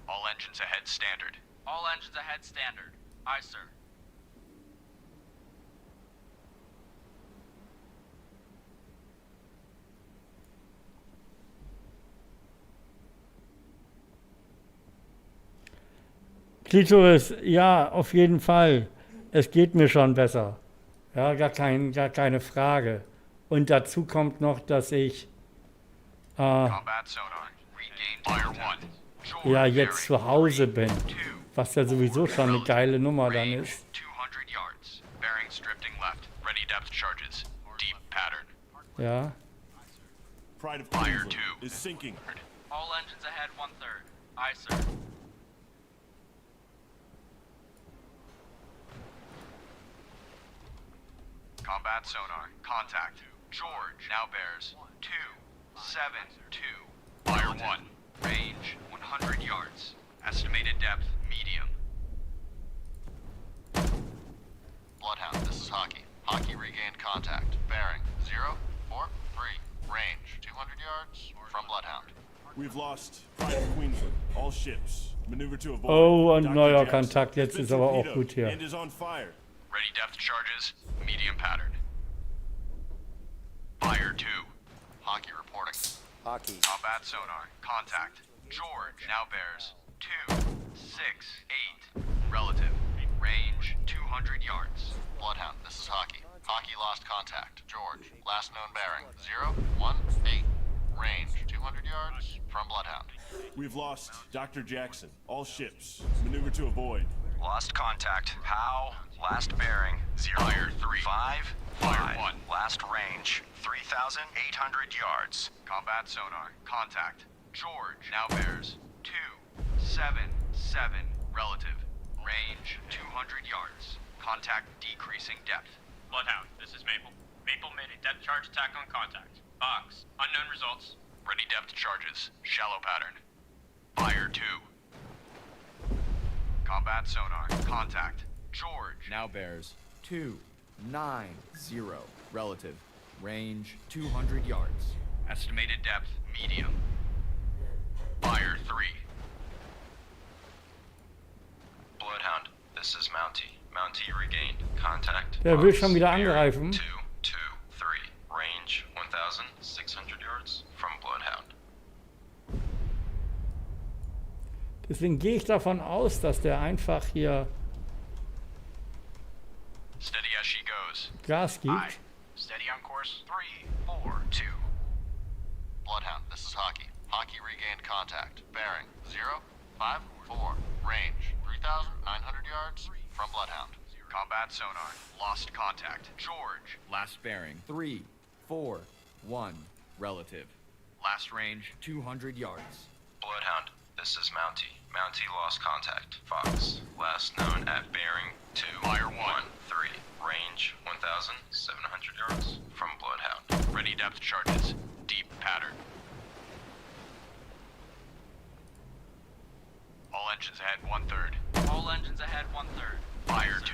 All engines ahead standard. All engines ahead standard. Aye, sir. Klitoris, ja, auf jeden Fall. Es geht mir schon besser. Ja, gar keine Frage. Und dazu kommt noch, dass ich Combat sonar. Regained Fire 1. ja jetzt zu Hause bin. Was ja sowieso schon eine geile Nummer dann ist. 200 yards. Bearings drifting left. Ready depth charges. Deep pattern. Ja. Pride of Fire Queensland 2. is sinking. All engines ahead 1/3. Aye, sir. Combat sonar. Contact. George now bears 272. Fire 1. Range 100 yards. Estimated depth medium. Bloodhound, this is Hockey. Hockey regained contact. Bearing 043. Range 200 yards from Bloodhound. We've lost Pride of Queensland. All ships. Maneuver to avoid. Oh, und Dr. neuer Jackson Kontakt. Jetzt has been ist aber auch torpedoed gut hier. And is on fire. Ready depth charges. Medium pattern. Fire 2. Hockey reporting. Hockey. Combat sonar. Contact. George now bears 268. Relative. Range 200 yards. Bloodhound, this is Hockey. Hockey lost contact. George, last known bearing 018. Range 200 yards from Bloodhound. We've lost Dr. Jackson. All ships. Maneuver to avoid. Lost contact. How? Last bearing 035. Fire 1. Last range 3,800 yards. Combat sonar. Contact. George now bears 277. Relative. Range 200 yards. Contact decreasing depth. Bloodhound, this is Maple. Maple made a depth charge attack on contact. Fox, unknown results. Ready depth charges. Shallow pattern. Fire 2. Combat sonar. Contact. George. Now bears 290. Relative. Range 200 yards. Estimated depth medium. Fire 3. Bloodhound, this is Mountie. Mountie regained contact. Der will Fox, schon wieder bearing angreifen. 223. Range 1,600 yards from Bloodhound. Deswegen gehe ich davon aus, dass der einfach hier Gas Aye. gibt. Steady on course 342. Bloodhound, this is Hockey. Hockey regained contact. Bearing 054. Range 3,900 yards from Bloodhound. Combat sonar. Lost contact. George. Last bearing 3, 4, 1. Relative. Last range. 200 yards. Bloodhound, this is Mountie. Mountie lost contact. Fox. Last known at bearing 2, Fire 1. 3. Range 1,700 yards from Bloodhound. Ready depth charges. Deep pattern. All engines ahead 1/3. All engines ahead 1/3. Fire 2.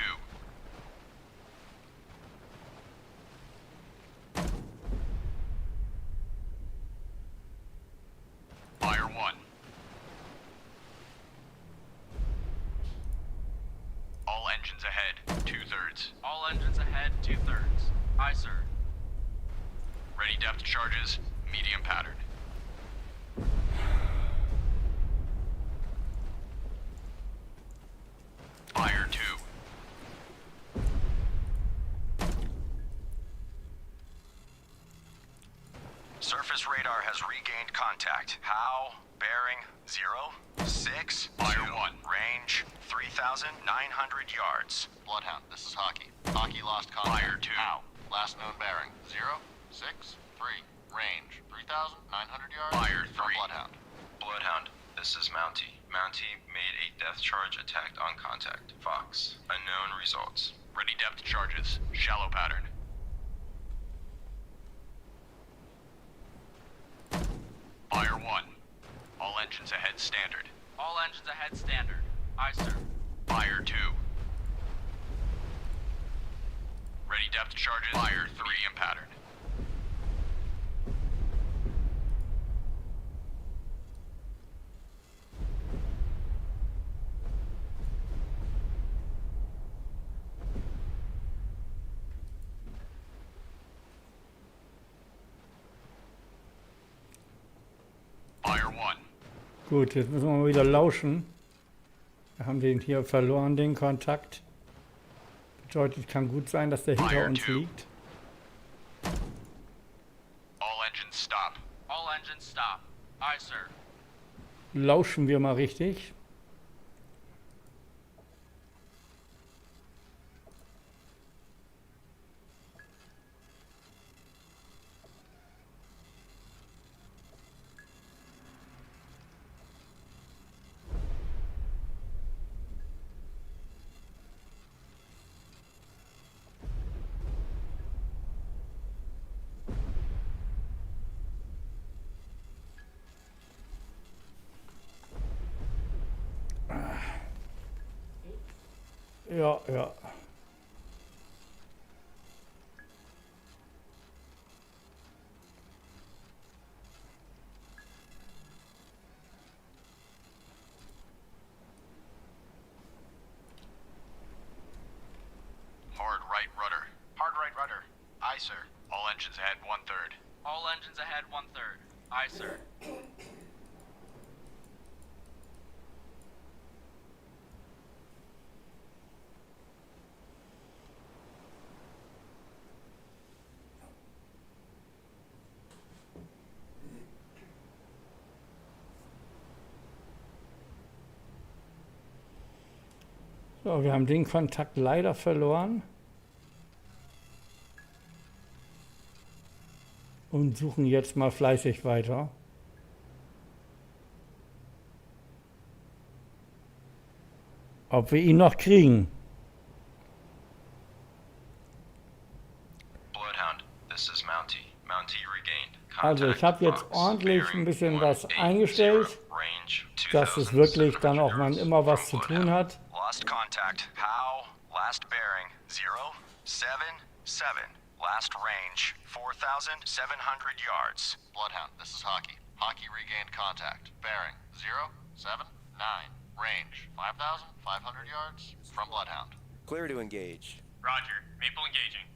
Fire 1. All engines ahead 2/3. All engines ahead 2/3. Aye, sir. Ready depth charges. Medium pattern. Fire 2. Surface radar has regained contact. How? Bearing 0, 6, Fire 2. 1. Range 3,900 yards. Bloodhound, this is Hockey. Hockey lost contact. Fire 2. Ow. Last known bearing 063. Range 3,900 yards Fire from 3. Bloodhound. Bloodhound, this is Mountie. Mountie made a depth charge attack on contact. Fox. Unknown results. Ready depth charges. Shallow pattern. Fire 1. All engines ahead standard. All engines ahead standard. Aye, sir. Fire 2. Ready depth charges. Fire 3 in pattern. Fire 1. Gut, jetzt müssen wir mal wieder lauschen. Wir haben den hier verloren, den Kontakt. Bedeutet, kann gut sein, dass der hinter Fire uns 2. liegt. All engines stop. All engines stop. Aye, sir. Lauschen wir mal richtig. Ja, ja. Hard right rudder. Hard right rudder. Aye, sir. All engines ahead 1/3. All engines ahead 1/3. Aye, sir. So, wir haben den Kontakt leider verloren. Und suchen jetzt mal fleißig weiter. Ob wir ihn noch kriegen. Bloodhound, this is Mountie. Mountie regained Also ich habe jetzt ordentlich ein bisschen was eingestellt, dass es wirklich dann auch man immer was zu tun hat. Lost contact. How? Last bearing 077. Last range 4,700 yards. Bloodhound, this is Hockey. Hockey regained contact. Bearing 079. Range 5,500 yards from Bloodhound. Clear to engage. Roger. Maple engaging.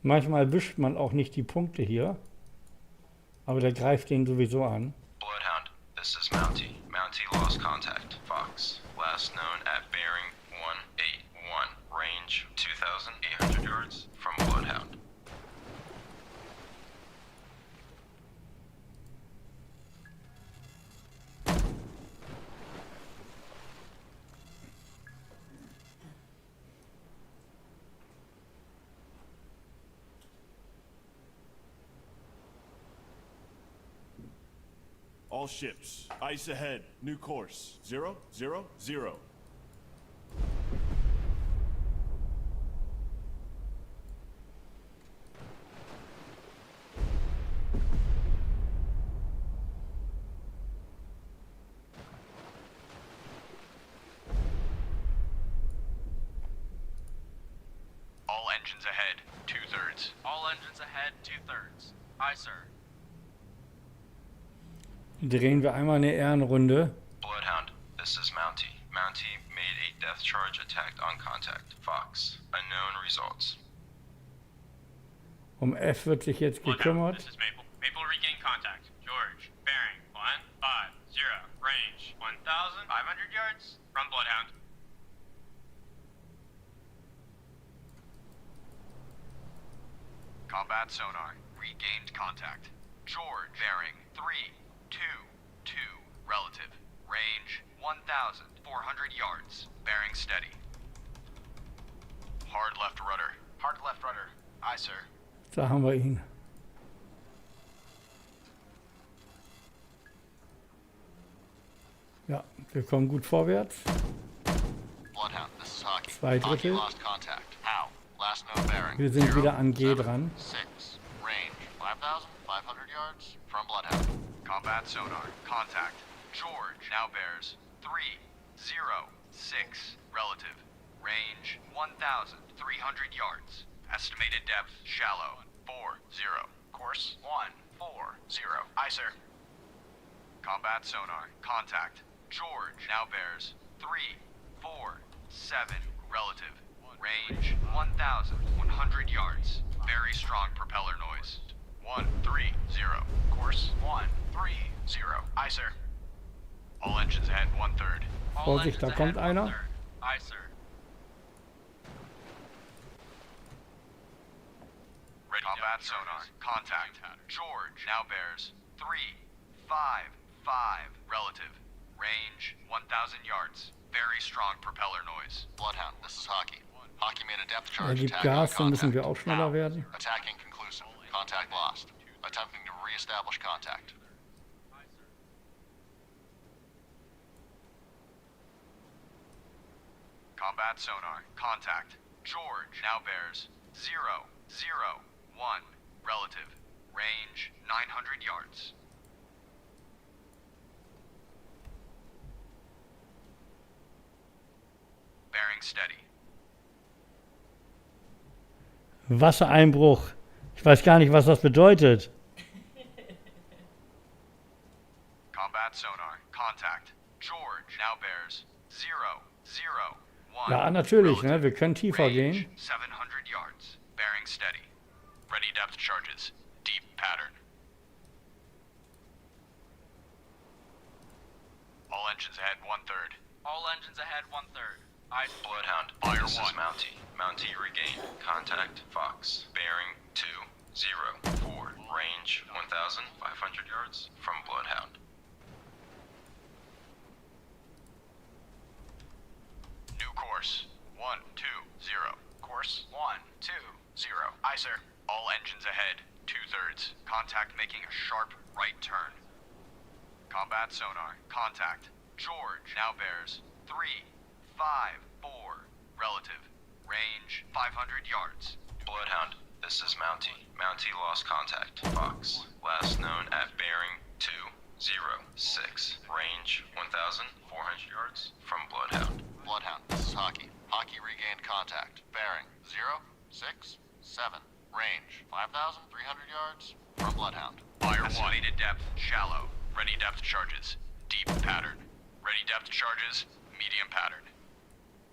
Manchmal wischt man auch nicht die Punkte hier, aber der greift den sowieso an. Bloodhound, this is Mountie. Mountie lost contact. Fox. last known at bearing 181, range 2,800 yards from Bloodhound. All ships, ice ahead, new course, 0, 0, 0. All engines ahead, 2/3. All engines ahead, 2/3. Aye, sir. Drehen wir einmal eine Ehrenrunde. Bloodhound, this is Mountie. Mountie made a death charge attack on contact. Fox, unknown results. Um F wird sich jetzt gekümmert. This is Maple. Maple regain contact. George, bearing 150, range 1,500 yards from Bloodhound. Combat sonar, regained contact. George, bearing 322, relative. Range 1,400 yards. Bearing steady. Hard left rudder. Hard left rudder. Aye, sir. Da haben wir ihn. Ja, wir kommen gut vorwärts. Bloodhound, this is Hockey. Zwei Hockey Drittel. lost contact. How? Last known bearing. Wir sind 0, wieder an G 7, dran. 6. Range 5,500 yards from Bloodhound. Combat sonar, contact. George now bears 306, relative. Range 1,300 yards. Estimated depth shallow 40. Course 140. Aye, sir. Combat sonar, contact. George now bears 347, relative. Range 1,100 yards. Very strong propeller noise. 130. Course 130. Aye, sir. All engines ahead 1/3. Vorsicht, da kommt einer. Aye, sir. Combat sonar, contact. George now bears 355, relative. Range 1,000 yards. Very strong propeller noise. Bloodhound, this is Hockey. Hockey made a depth Er charge gibt attack Gas, on dann müssen contact. wir auch schneller How? werden. Attack inconclusive. Contact lost. Attempting to re-establish contact. Combat sonar, contact. George now bears 001, relative. Range 900 yards. Bearing steady. Wassereinbruch. Ich weiß gar nicht, was das bedeutet. Combat sonar, contact. George now bears 001. Ja, natürlich, ne? relative. Wir können tiefer Range gehen. 700 yards. Bearing steady. Ready depth charges. Deep pattern. All engines ahead 1/3. All engines ahead 1/3. Aye, sir. Bloodhound, Fire this is 1. Mountie. Mountie regained contact. Fox, bearing 204, range 1,500 yards from Bloodhound. New course 120. Course 120. Aye, sir. All engines ahead 2/3. Contact making a sharp right turn. Combat sonar, contact. George now bears 354, relative. Range 500 yards. Bloodhound, this is Mountie. Mountie lost contact. Fox, last known at bearing 206, range 1,400 yards from Bloodhound. Bloodhound, this is Hockey. Hockey regained contact. Bearing 067. Range 5,300 yards from Bloodhound. Fire 1. Estimated depth shallow. Ready depth charges. Deep pattern. Ready depth charges. Medium pattern.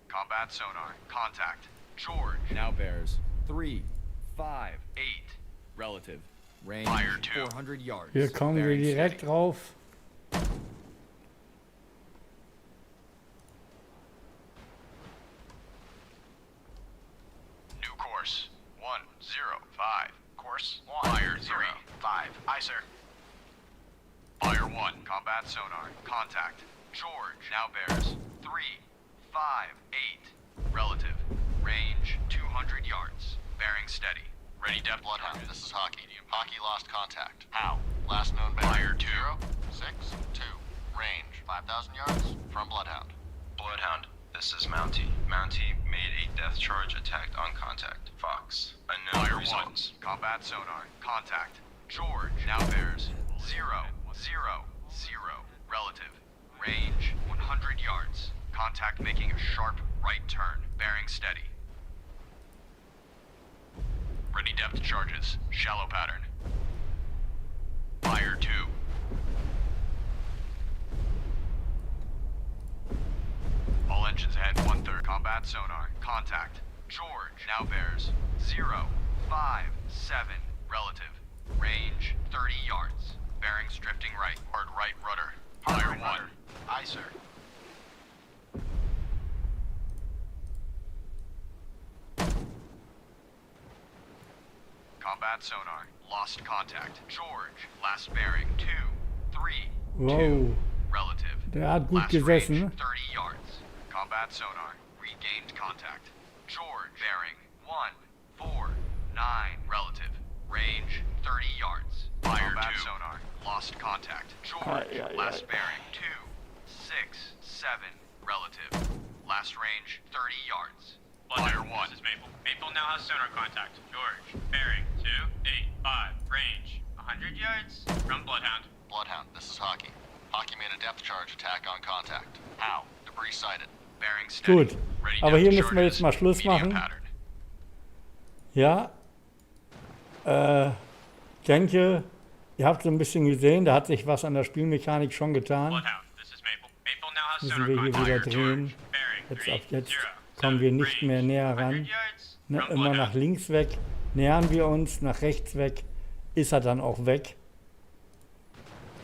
Combat sonar. Contact. George. Now bears 358, relative. Range Fire 2. 400 yards. Hier kommen wir Bearing direkt steady. drauf. Combat sonar. Contact. George now bears 3, 5, 8. Relative. Range 200 yards. Bearing steady. Ready depth. Bloodhound, this is Hockey. Hockey lost contact. How? Last known bearing. Fire 2. 0, 6, 2. Range 5,000 yards from Bloodhound. Bloodhound, this is Mountie. Mountie made a death charge attack on contact. Fox, unknown Fire results. 1. Combat sonar. Contact. George now bears 0, 0, 0. Relative. Range 100 yards. Contact making a sharp right turn. Bearing steady. Ready depth charges. Shallow pattern. Fire 2. All engines ahead 1/3. Combat sonar. Contact. George now bears 0, 5, 7. Relative. Range 30 yards. Bearings drifting right. Hard right rudder. Fire 1. Aye, sir. Combat sonar. Lost contact. George. Last bearing 2, 3, 2. Wow, Relative. der hat gut Last gesessen. range 30 yards. Combat sonar. Regained contact. George. Bearing 1, 4, 9. Relative. Range 30 yards. Fire Combat 2. Sonar. Lost contact. George. Last bearing 2, 6, 7. Relative. Last range 30 yards. Fire 1. This is Maple. Maple now has sonar contact. George. Bearing 2, 8, 5. Range 100 yards from Bloodhound. Bloodhound, this is Hockey. Hockey made a depth charge attack on contact. How? Debris sighted. Bearing steady. Gut, Ready aber hier depth müssen wir jetzt mal charges. Schluss Medium machen. pattern. Ja, denke, ihr habt so ein bisschen gesehen, da hat sich was an der Spielmechanik schon getan. Bloodhound. This is Maple. Maple now has Müssen sonar wir hier contact. wieder drehen. Bearing Jetzt 3, ab jetzt 0, kommen wir nicht mehr näher 100 ran. yards Ne, from immer nach Bloodhound. links weg, nähern wir uns, nach rechts weg, ist er dann auch weg.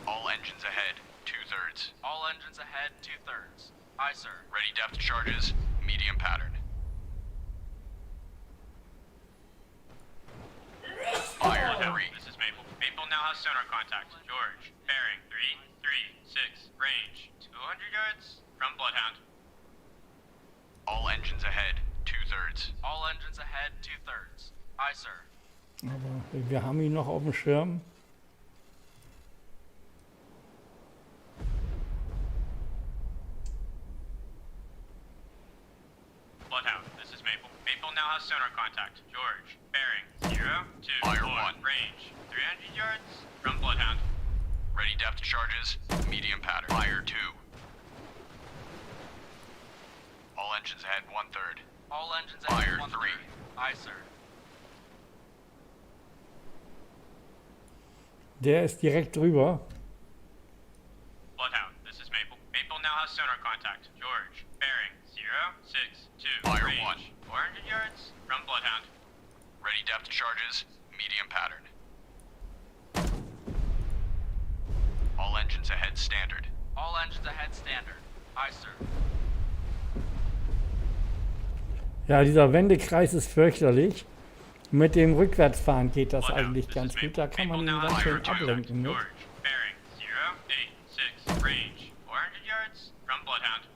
All engines ahead 2/3. All engines ahead, 2/3. Aye, sir. Ready depth charges. Medium pattern. Fire 3. This is Maple. Maple now has sonar contact. George. Bearing 3, 3, 6. Range 200 yards from Bloodhound. All engines ahead 2/3. All engines ahead, 2/3. Aye, sir. Aber wir haben ihn noch auf dem Schirm. Bloodhound. This is Maple. Maple now has sonar contact. George. Bearing 0, 2, Fire 4. 1. Range 300 yards from Bloodhound. Ready depth charges. Medium pattern. Fire 2. All engines ahead 1/3. All engines Fire ahead, 3. 1/3. Aye, sir. Der ist direkt drüber. Bloodhound. This is Maple. Maple now has sonar contact. George. Bearing 0, 6, 2. Fire range 1. 400 yards from Bloodhound. Ready depth charges. Medium pattern. All engines ahead standard. All engines ahead, standard. Aye, sir. Ja, dieser Wendekreis ist fürchterlich. Mit dem Rückwärtsfahren geht das eigentlich ganz gut. Da kann man ihn ganz schön ablenken mit. George. Bearing 0, 8, 6. Range 400 yards from Bloodhound.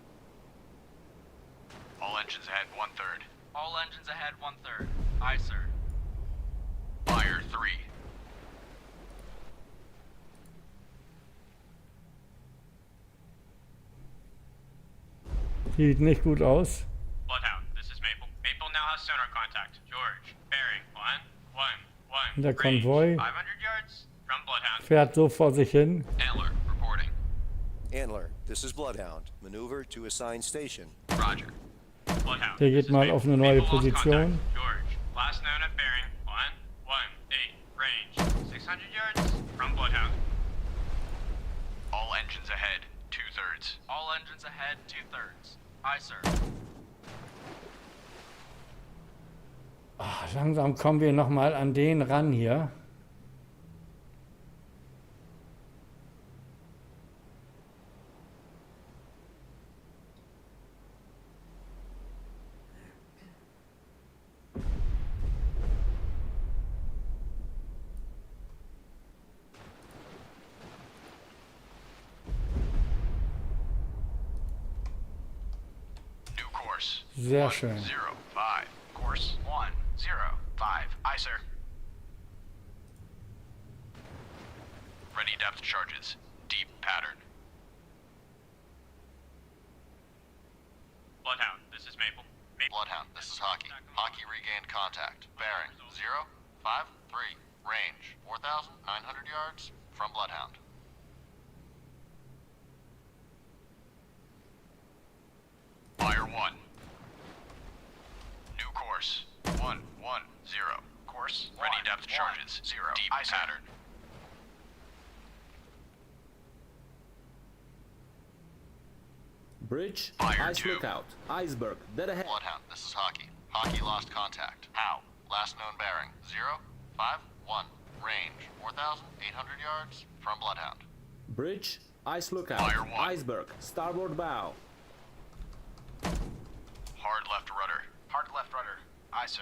All engines ahead 1/3. All engines ahead, 1/3. Aye, sir. Fire 3. Sieht nicht gut aus. Bloodhound. This is Maple. Maple now has sonar contact. George. Bearing 1, 1, 1. Der Range Konvoi 500 yards from Bloodhound. fährt so vor sich hin. Antler reporting. Antler, this is Bloodhound. Maneuver to assigned station. Roger. Bloodhound. Der this geht is mal Maple. auf eine neue Maple lost Position. contact. George. Last known at bearing 1, 1, 8. Range 600 yards from Bloodhound. All engines ahead 2/3. All engines ahead, 2/3. Aye, sir. Langsam kommen wir nochmal an den ran hier. course. Sehr schön. 0, 5. Course 1, 0, 5. Aye, sir. Ready depth charges. Deep pattern. Bloodhound, this is Maple. Bloodhound, this is Hockey. Hockey regained contact. Bearing 0, 5, 3. Range 4,900 yards from Bloodhound. Fire 1. New course. 1, 1, 0. Course Ready 1, depth 1, charges. 0. Deep Aye, sir. pattern. Bridge, Fire ice 2. lookout, iceberg, dead ahead. Bloodhound, this is Hockey. Hockey lost contact. How? Last known bearing 0, 5, 1. Range 4,800 yards from Bloodhound. Bridge, ice lookout, Fire 1. iceberg, starboard bow. Hard left rudder. Hard left rudder. Aye, sir.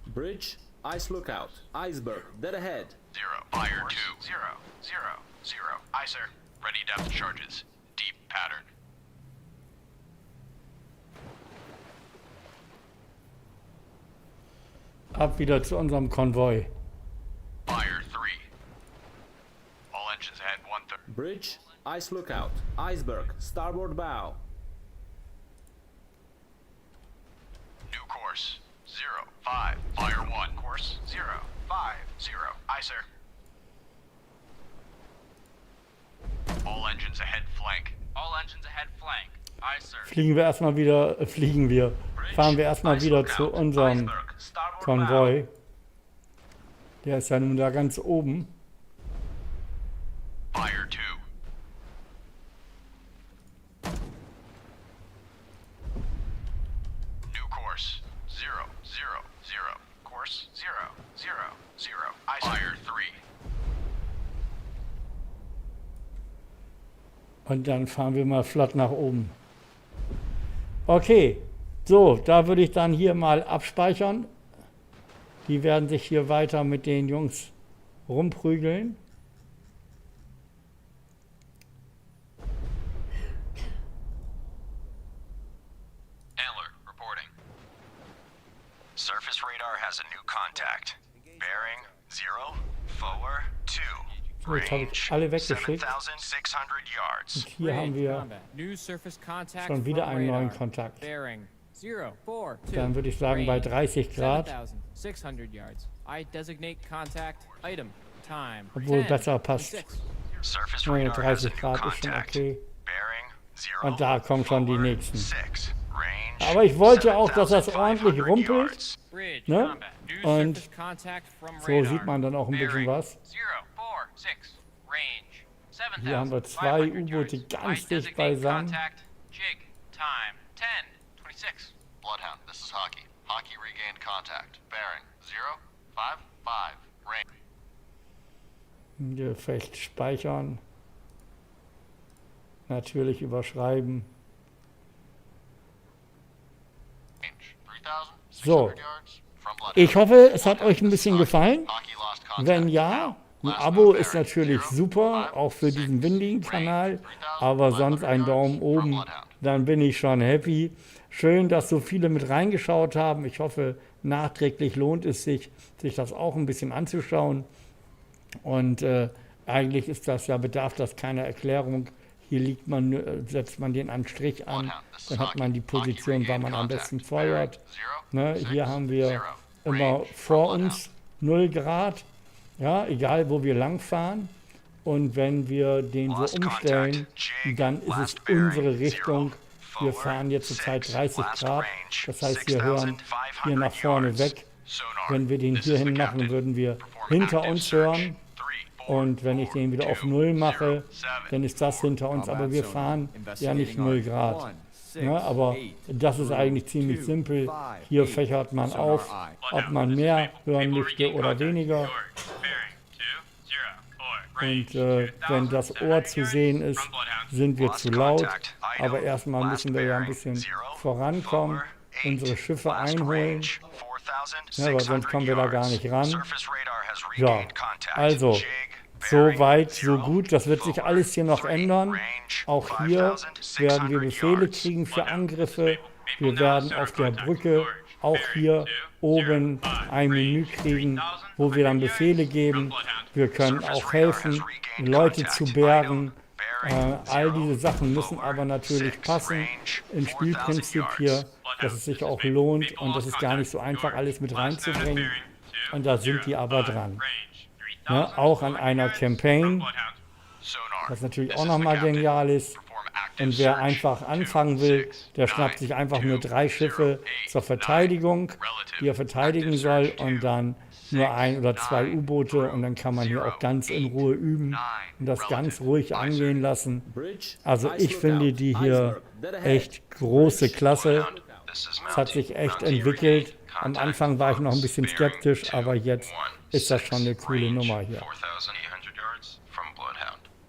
Bridge, ice lookout, iceberg, dead ahead. 0. Fire Course 2. 0, 0, 0. Aye, sir. Ready depth charges. Deep pattern. Ab wieder zu unserem Konvoi. Fire 3. All engines ahead 1/3. Bridge, ice lookout, iceberg, starboard bow. New course. 0, 5. Fire 1. Course 0, 5, 0. Aye, sir. All engines ahead flank. All engines ahead flank. Aye, sir. Fahren wir erstmal wieder zu unserem Konvoi. Der ist ja nun da ganz oben. Fire 2. New course. 0, 0, 0. Course 0, 0, 0. Aye, sir. Fire 3. Und dann fahren wir mal flott nach oben. Okay, so, da würde ich dann hier mal abspeichern. Die werden sich hier weiter mit den Jungs rumprügeln. Antler, reporting. Surface radar has a new contact. Bearing 0, 4, 2. So, jetzt habe ich alle weggeschickt. 7,600 yards. Und hier haben wir New surface contact schon wieder from einen neuen radar. Kontakt. Bearing 0, 4, 2. Dann würde ich sagen, bei 30 Grad, 7,600 yards. I designate contact item time. obwohl 10, besser passt. 6. Surface Naja, radar has a 30 new Grad ist schon contact. okay. Bearing 0, Und da kommen schon die 4, nächsten. 6. Range Aber ich wollte auch, dass das ordentlich 7,500 rumpelt. yards. Bridge Ne? combat. New Und surface contact from so radar. sieht man dann auch ein bisschen Bearing was. 0, 4, 6. Range Hier haben wir 2 U-Boote ganz dicht beisammen. Contact. Jig. Time 10, 26. Bloodhound, this is Hockey. Hockey regained contact. Bearing 0, 5, 5. Range. Gefecht speichern. Natürlich überschreiben. Range 3,600 So. yards from Bloodhound. Ich hoffe, es hat euch ein bisschen gefallen. Hockey lost contact. Wenn ja, ein Abo ist natürlich super, auch für diesen windigen Kanal, aber sonst ein Daumen oben, dann bin ich schon happy. Schön, dass so viele mit reingeschaut haben. Ich hoffe, nachträglich lohnt es sich das auch ein bisschen anzuschauen. Und eigentlich ist das ja, bedarf das keiner Erklärung. Hier liegt man, setzt man den einen Strich an, dann hat man die Position, wann man am besten feuert. Ne, hier haben wir immer vor uns 0 Grad. Ja, egal wo wir lang fahren. Und wenn wir den so umstellen, dann ist es unsere Richtung. Wir fahren jetzt zurzeit 30 Grad. Das heißt, wir hören hier nach vorne weg. Wenn wir den hierhin machen, würden wir hinter uns hören. Und wenn ich den wieder auf 0 mache, dann ist das hinter uns. Aber wir fahren ja nicht 0 Grad. Ja, aber das ist eigentlich ziemlich simpel. Hier fächert man auf, ob man mehr hören möchte oder weniger. Und wenn das Ohr zu sehen ist, sind wir zu laut. Aber erstmal müssen wir ja ein bisschen vorankommen, unsere Schiffe einholen. Ja, aber sonst kommen wir da gar nicht ran. Ja, also So weit, so gut. Das wird sich alles hier noch ändern. Auch hier werden wir Befehle kriegen für Angriffe. Wir werden auf der Brücke auch hier oben ein Menü kriegen, wo wir dann Befehle geben. Wir können auch helfen, Leute zu bergen. All diese Sachen müssen aber natürlich passen ins Spielprinzip hier, dass es sich auch lohnt und das ist gar nicht so einfach, alles mit reinzubringen. Und da sind die aber dran. Ne? Auch an einer Campaign, was natürlich auch nochmal genial ist. Und wer einfach anfangen will, der schnappt sich einfach nur 3 Schiffe zur Verteidigung, die er verteidigen soll, und dann nur 1 oder 2 U-Boote, und dann kann man hier auch ganz in Ruhe üben und das ganz ruhig angehen lassen. Also ich finde die hier echt große Klasse. Es hat sich echt entwickelt. Am Anfang war ich noch ein bisschen skeptisch, aber jetzt ist das schon eine coole Nummer hier.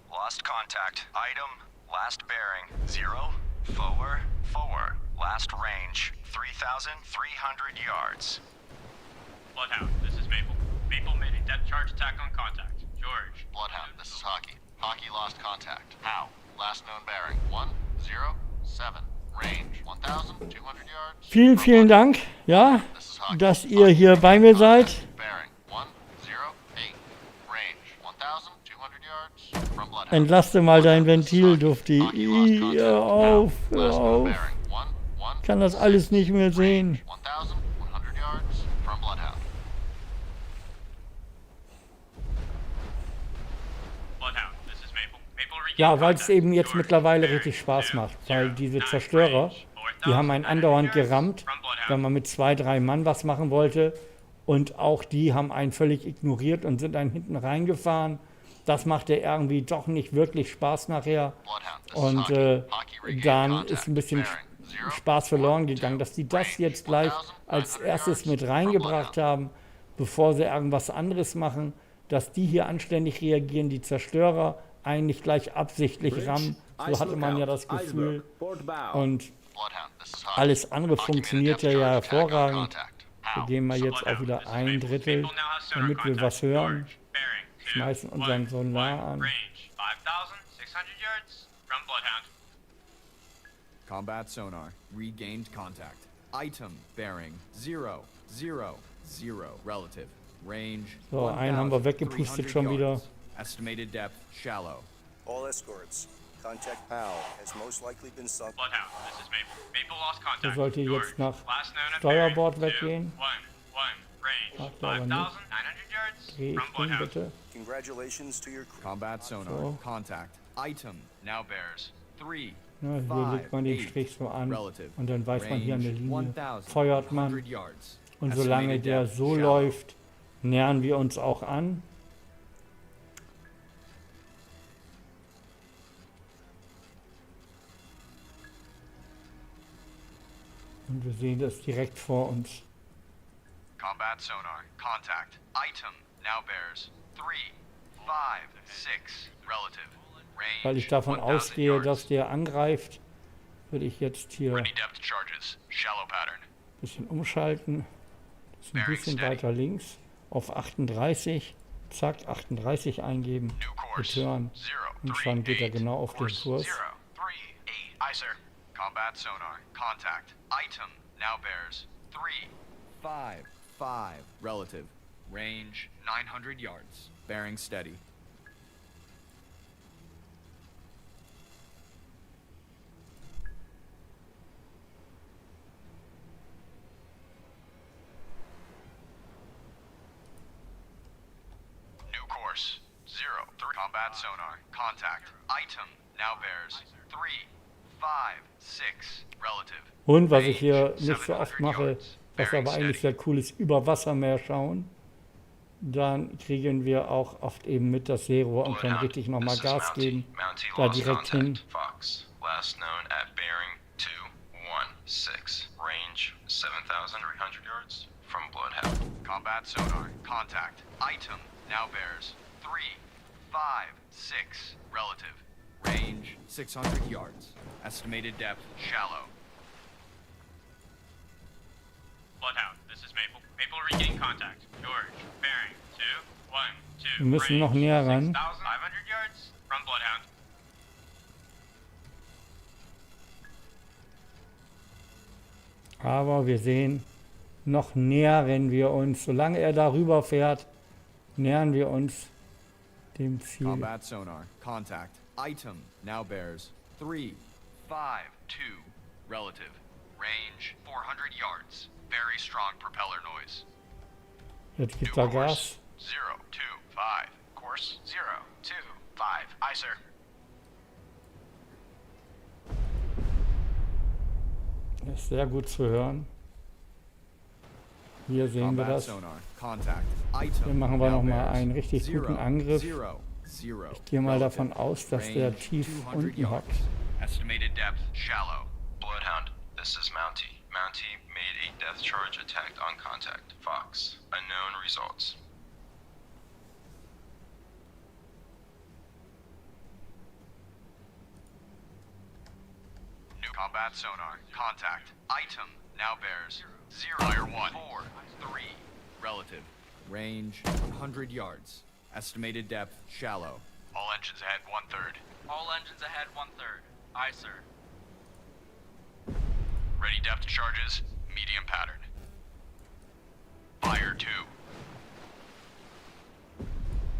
Lost contact. Item. Last bearing. 0. Forward. Last range. 3,300 yards. Bloodhound, this is Maple. Maple made a depth charge attack on contact. George. Bloodhound, this is Hockey. Hockey lost contact. How? Last known bearing. 107. Range. 1,200 yards. Vielen, vielen Dank, ja, dass ihr hier bei mir seid. Bearing. 108. Range. 1,200 yards. From Bloodhound. Entlaste mal dein Ventil, Dufti. Hör auf, hör auf. Ich kann das alles nicht mehr sehen. 1,100 yards. From Bloodhound. Bloodhound, this is Maple. Maple regained Ja, weil es contact. eben jetzt mittlerweile richtig Spaß macht, weil diese Zerstörer, die haben einen andauernd gerammt, wenn man mit 2, 3 Mann was machen wollte, und auch die haben einen völlig ignoriert und sind dann hinten reingefahren. Das macht ja irgendwie doch nicht wirklich Spaß nachher, und dann ist ein bisschen Spaß verloren gegangen, dass die das jetzt gleich als erstes mit reingebracht haben, bevor sie irgendwas anderes machen, dass die hier anständig reagieren, die Zerstörer eigentlich gleich absichtlich rammen. So hatte man ja das Gefühl. Und alles andere funktioniert ja hervorragend. Wir gehen mal jetzt auch wieder 1/3, damit wir was hören. Schmeißen unseren Sonar an. Range 5,600 yards from Bloodhound. Combat sonar. Regained contact. Item bearing 0, 0, 0. Relative. Range. So, einen haben wir weggepustet schon wieder. Estimated depth shallow. All escorts. Contact PAL has most likely been sunk. Bloodhound, this is Maple. Maple lost contact. Der sollte George. jetzt nach Last known at Steuerbord bearing weggehen. 2, 1, range Macht er aber nicht. 5,900 yards Dreh from ich den Bloodhound. bitte. Congratulations to your crew. Combat sonar. So. Contact. Item now bears 3, Ja, hier 5, legt man den 8. Strich so an Relative. und dann weiß man hier an der Range Linie, feuert man. 1,100 yards. Und solange Estimated der depth so shallow. läuft, nähern wir uns auch an. Und wir sehen das direkt vor uns. Combat sonar. Contact. Item now bears 3, 5, 6. Relative. Range. Weil ich davon 1,000 ausgehe, yards. dass der angreift, würde ich jetzt hier ein Ready depth charges. Shallow pattern. bisschen umschalten. Das ist ein bisschen weiter links auf 38. Zack, 38 eingeben. New course. Return. 0, Und 3, schon geht er 8. genau auf den Course Kurs. 0, 3, 8. Aye, sir. Combat sonar. Contact. Item now bears 3, 5, 5. Relative. Range 900 yards. Bearing steady. new course. 0, 3. Combat sonar. Contact. Item now bears 3, 5, 6. Relative. Und was ich hier nicht so oft mache, was aber eigentlich sehr cool ist, über Wassermeer schauen. Dann kriegen wir auch oft eben mit das Zero und können richtig nochmal Gas geben. Da direkt hin. Fox. Last known at bearing 216. Range 7,300 yards from Bloodhound. Combat sonar. Contact. Item now bears 3, 5, 6. Relative. Range 600 yards. Estimated depth Shallow. Bloodhound, this is Maple. Maple regained contact. George, bearing 2, 1, 2. Wir müssen noch näher ran. 6,500 yards from Bloodhound. Aber wir sehen, noch nähern wir uns. Solange er darüber fährt, nähern wir uns dem Ziel. Combat sonar. Contact. Item now bears 3, 5, 2, relative. Range 400 yards. Very strong propeller noise. Jetzt gibt New er course Gas. 0, 2, 5. Course 0, 2, 5. Aye, sir. Ist sehr gut zu hören. Hier sehen wir combat das. sonar. Contact. Item Hier machen wir now nochmal bears einen richtig 0, guten Angriff. 0, 0. Ich gehe mal Relative. davon aus, dass der Range tief 200 unten yards. hockt. Estimated depth shallow. Bloodhound, this is Mountie. Mountie made a depth charge attack on contact. Fox, unknown results. New combat sonar. Contact. Item now bears 0, Fire 1, 4, 3. Relative. Range 100 yards. Estimated depth shallow. All engines ahead 1/3. All engines ahead 1/3. Aye, sir. Ready depth charges. Medium pattern. Fire 2.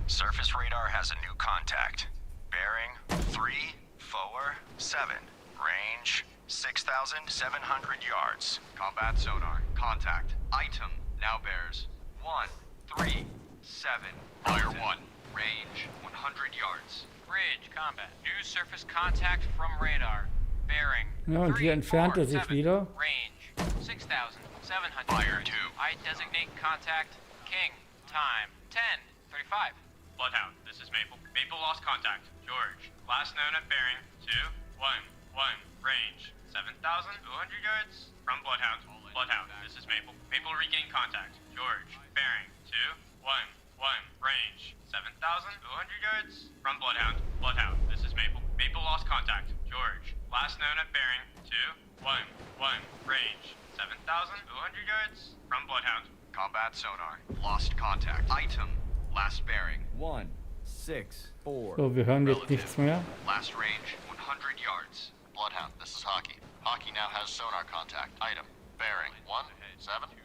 Surface radar has a new contact. Bearing 347. Range 6,700 yards. Combat sonar. Contact. Item now bears 1, 3, 7. Fire 1. Range 100 yards. Bridge combat. New surface contact from radar. Bearing. Ja, und hier entfernt er sich 347. wieder. Range 6,700 Fire yards. 2. I designate contact King. Time 10:35. Bloodhound, this is Maple. Maple lost contact. George, last known at bearing 211. Range 7,200 yards from Bloodhound. Bloodhound, this is Maple. Maple regained contact. George, bearing 211. Range 7,200 yards from Bloodhound. Bloodhound, this is Maple. Maple lost contact. George, last known at bearing 211. Range 7,200 yards from Bloodhound. Combat sonar. Lost contact. Item. Last bearing. 1, 6, 4. So, wir hören jetzt nichts mehr. Last range 100 yards. Bloodhound, this is Hockey. Hockey now has sonar contact. Item. Bearing 170.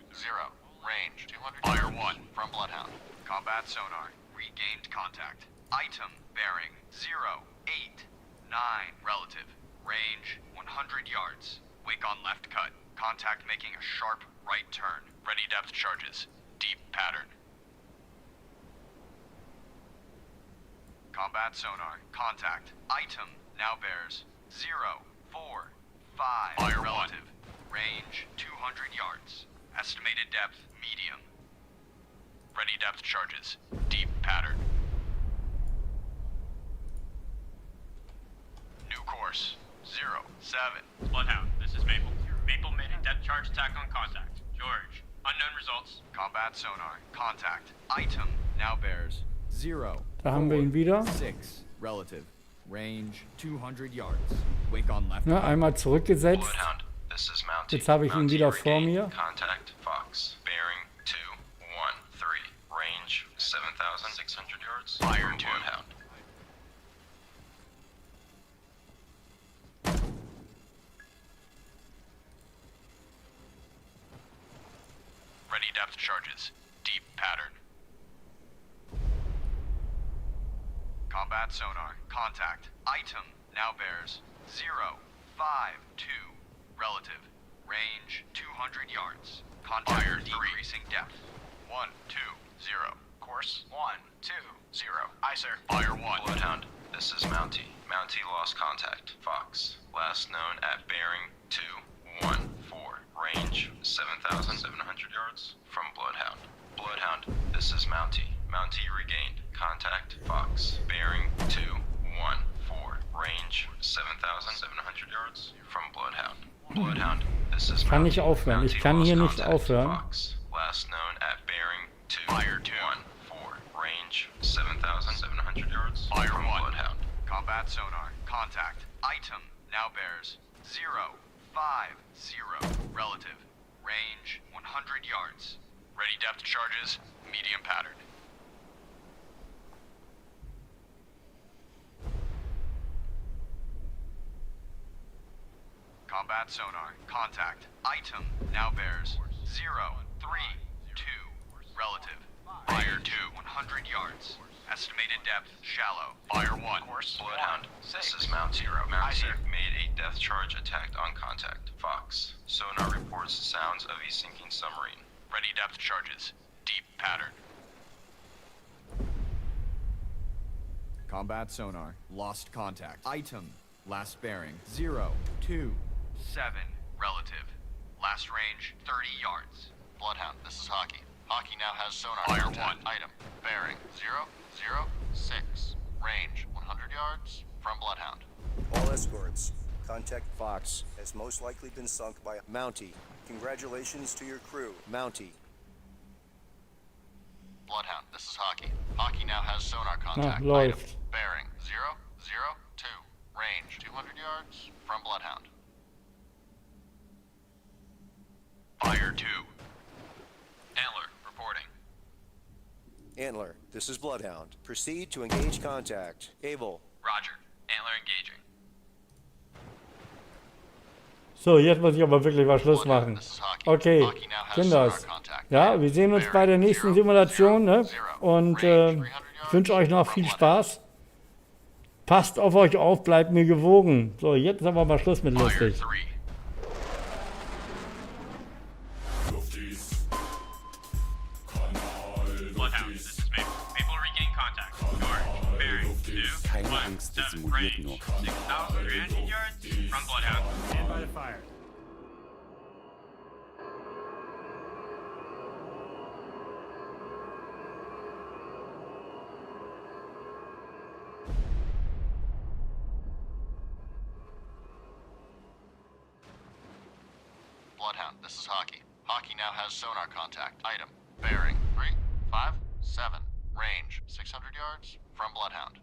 Range 200 Fire yards 1. from Bloodhound. Combat sonar. Regained contact. Item. Bearing 089. Relative. Range 100 yards. Wake on left cut. Contact making a sharp right turn. Ready depth charges. Deep pattern. Combat sonar. Contact. Item now bears 045. Fire relative. Range 200 yards. Estimated depth medium. Ready depth charges. Deep pattern. New course. 07. Bloodhound, this is Maple. Maple made a depth charge attack on contact. George, unknown results. Combat sonar. Contact. Item. Now bears 0, Da haben wir ihn wieder. 6. Relative. Range 200 yards. Wake on left. Na, einmal zurückgesetzt. Bloodhound, this is Mountie. Jetzt habe ich ihn Mountie wieder vor regained mir. Contact. Fox. Bearing 213. Range 7,600 yards. Fire from 2. Bloodhound. Ready depth charges. Deep pattern. Combat sonar. Contact. Item now bears 052. Relative. Range 200 yards. Contact Fire decreasing depth. 120. Course 120. Aye, sir. Fire 1. Bloodhound, this is Mountie. Mountie lost contact. Fox, last known at bearing 214. Range 7,700 yards from Bloodhound. Bloodhound, this is Mountie. Mountie regained contact. Fox, bearing 214. Range 7,700 yards from Bloodhound. Bloodhound, this is Ich kann nicht Mountie. aufhören. Ich Mountie kann lost hier nicht contact. aufhören. Fox, last known at bearing 214. Range 7,700 yards Fire from 1. Bloodhound. Combat sonar. Contact. Item now bears 050. Relative. Range 100 yards. Ready depth charges. Medium pattern. Combat sonar. Contact. Item now bears 0, 3, 2. Relative. Fire 2, 100 yards. Estimated depth, shallow. Fire 1. Course, Bloodhound. This is Mount Zero. Mount Zero made a depth charge attack on contact. Fox. Sonar reports sounds of a sinking submarine. Ready depth charges. Deep pattern. Combat sonar. Lost contact. Item. Last bearing. 0, 2. 7. Relative. Last range, 30 yards. Bloodhound, this is Hockey. Hockey now has sonar Fire contact. 1. Item. Bearing 0, 0, 6. Range 100 yards from Bloodhound. All escorts, contact Fox has most likely been sunk by Mountie. Congratulations to your crew, Mountie. Bloodhound, this is Hockey. Hockey now has sonar contact. Item. Läuft. Bearing 0, 0, 2. Range 200 yards from Bloodhound. Fire 2. Antler, reporting. Antler, this is Bloodhound. Proceed to engage contact. Able. Roger. Antler engaging. So, jetzt muss ich aber wirklich mal Schluss machen. Okay, Kinders. Ja, wir sehen uns bei der nächsten Simulation, ne? Und ich wünsche euch noch viel Spaß. Passt auf euch auf, bleibt mir gewogen. So, jetzt haben wir mal Schluss mit lustig. Bloodhound, this is Maple. Maple regain contact. George, bearing 2, Keine 1, Angst, 7, simuliert range, nur. 6,300 yards from Bloodhound. Stand by to fire. Bloodhound, this is Hockey. Hockey now has sonar contact. Item. Bearing 3, 5, 7. Range 600 yards from Bloodhound.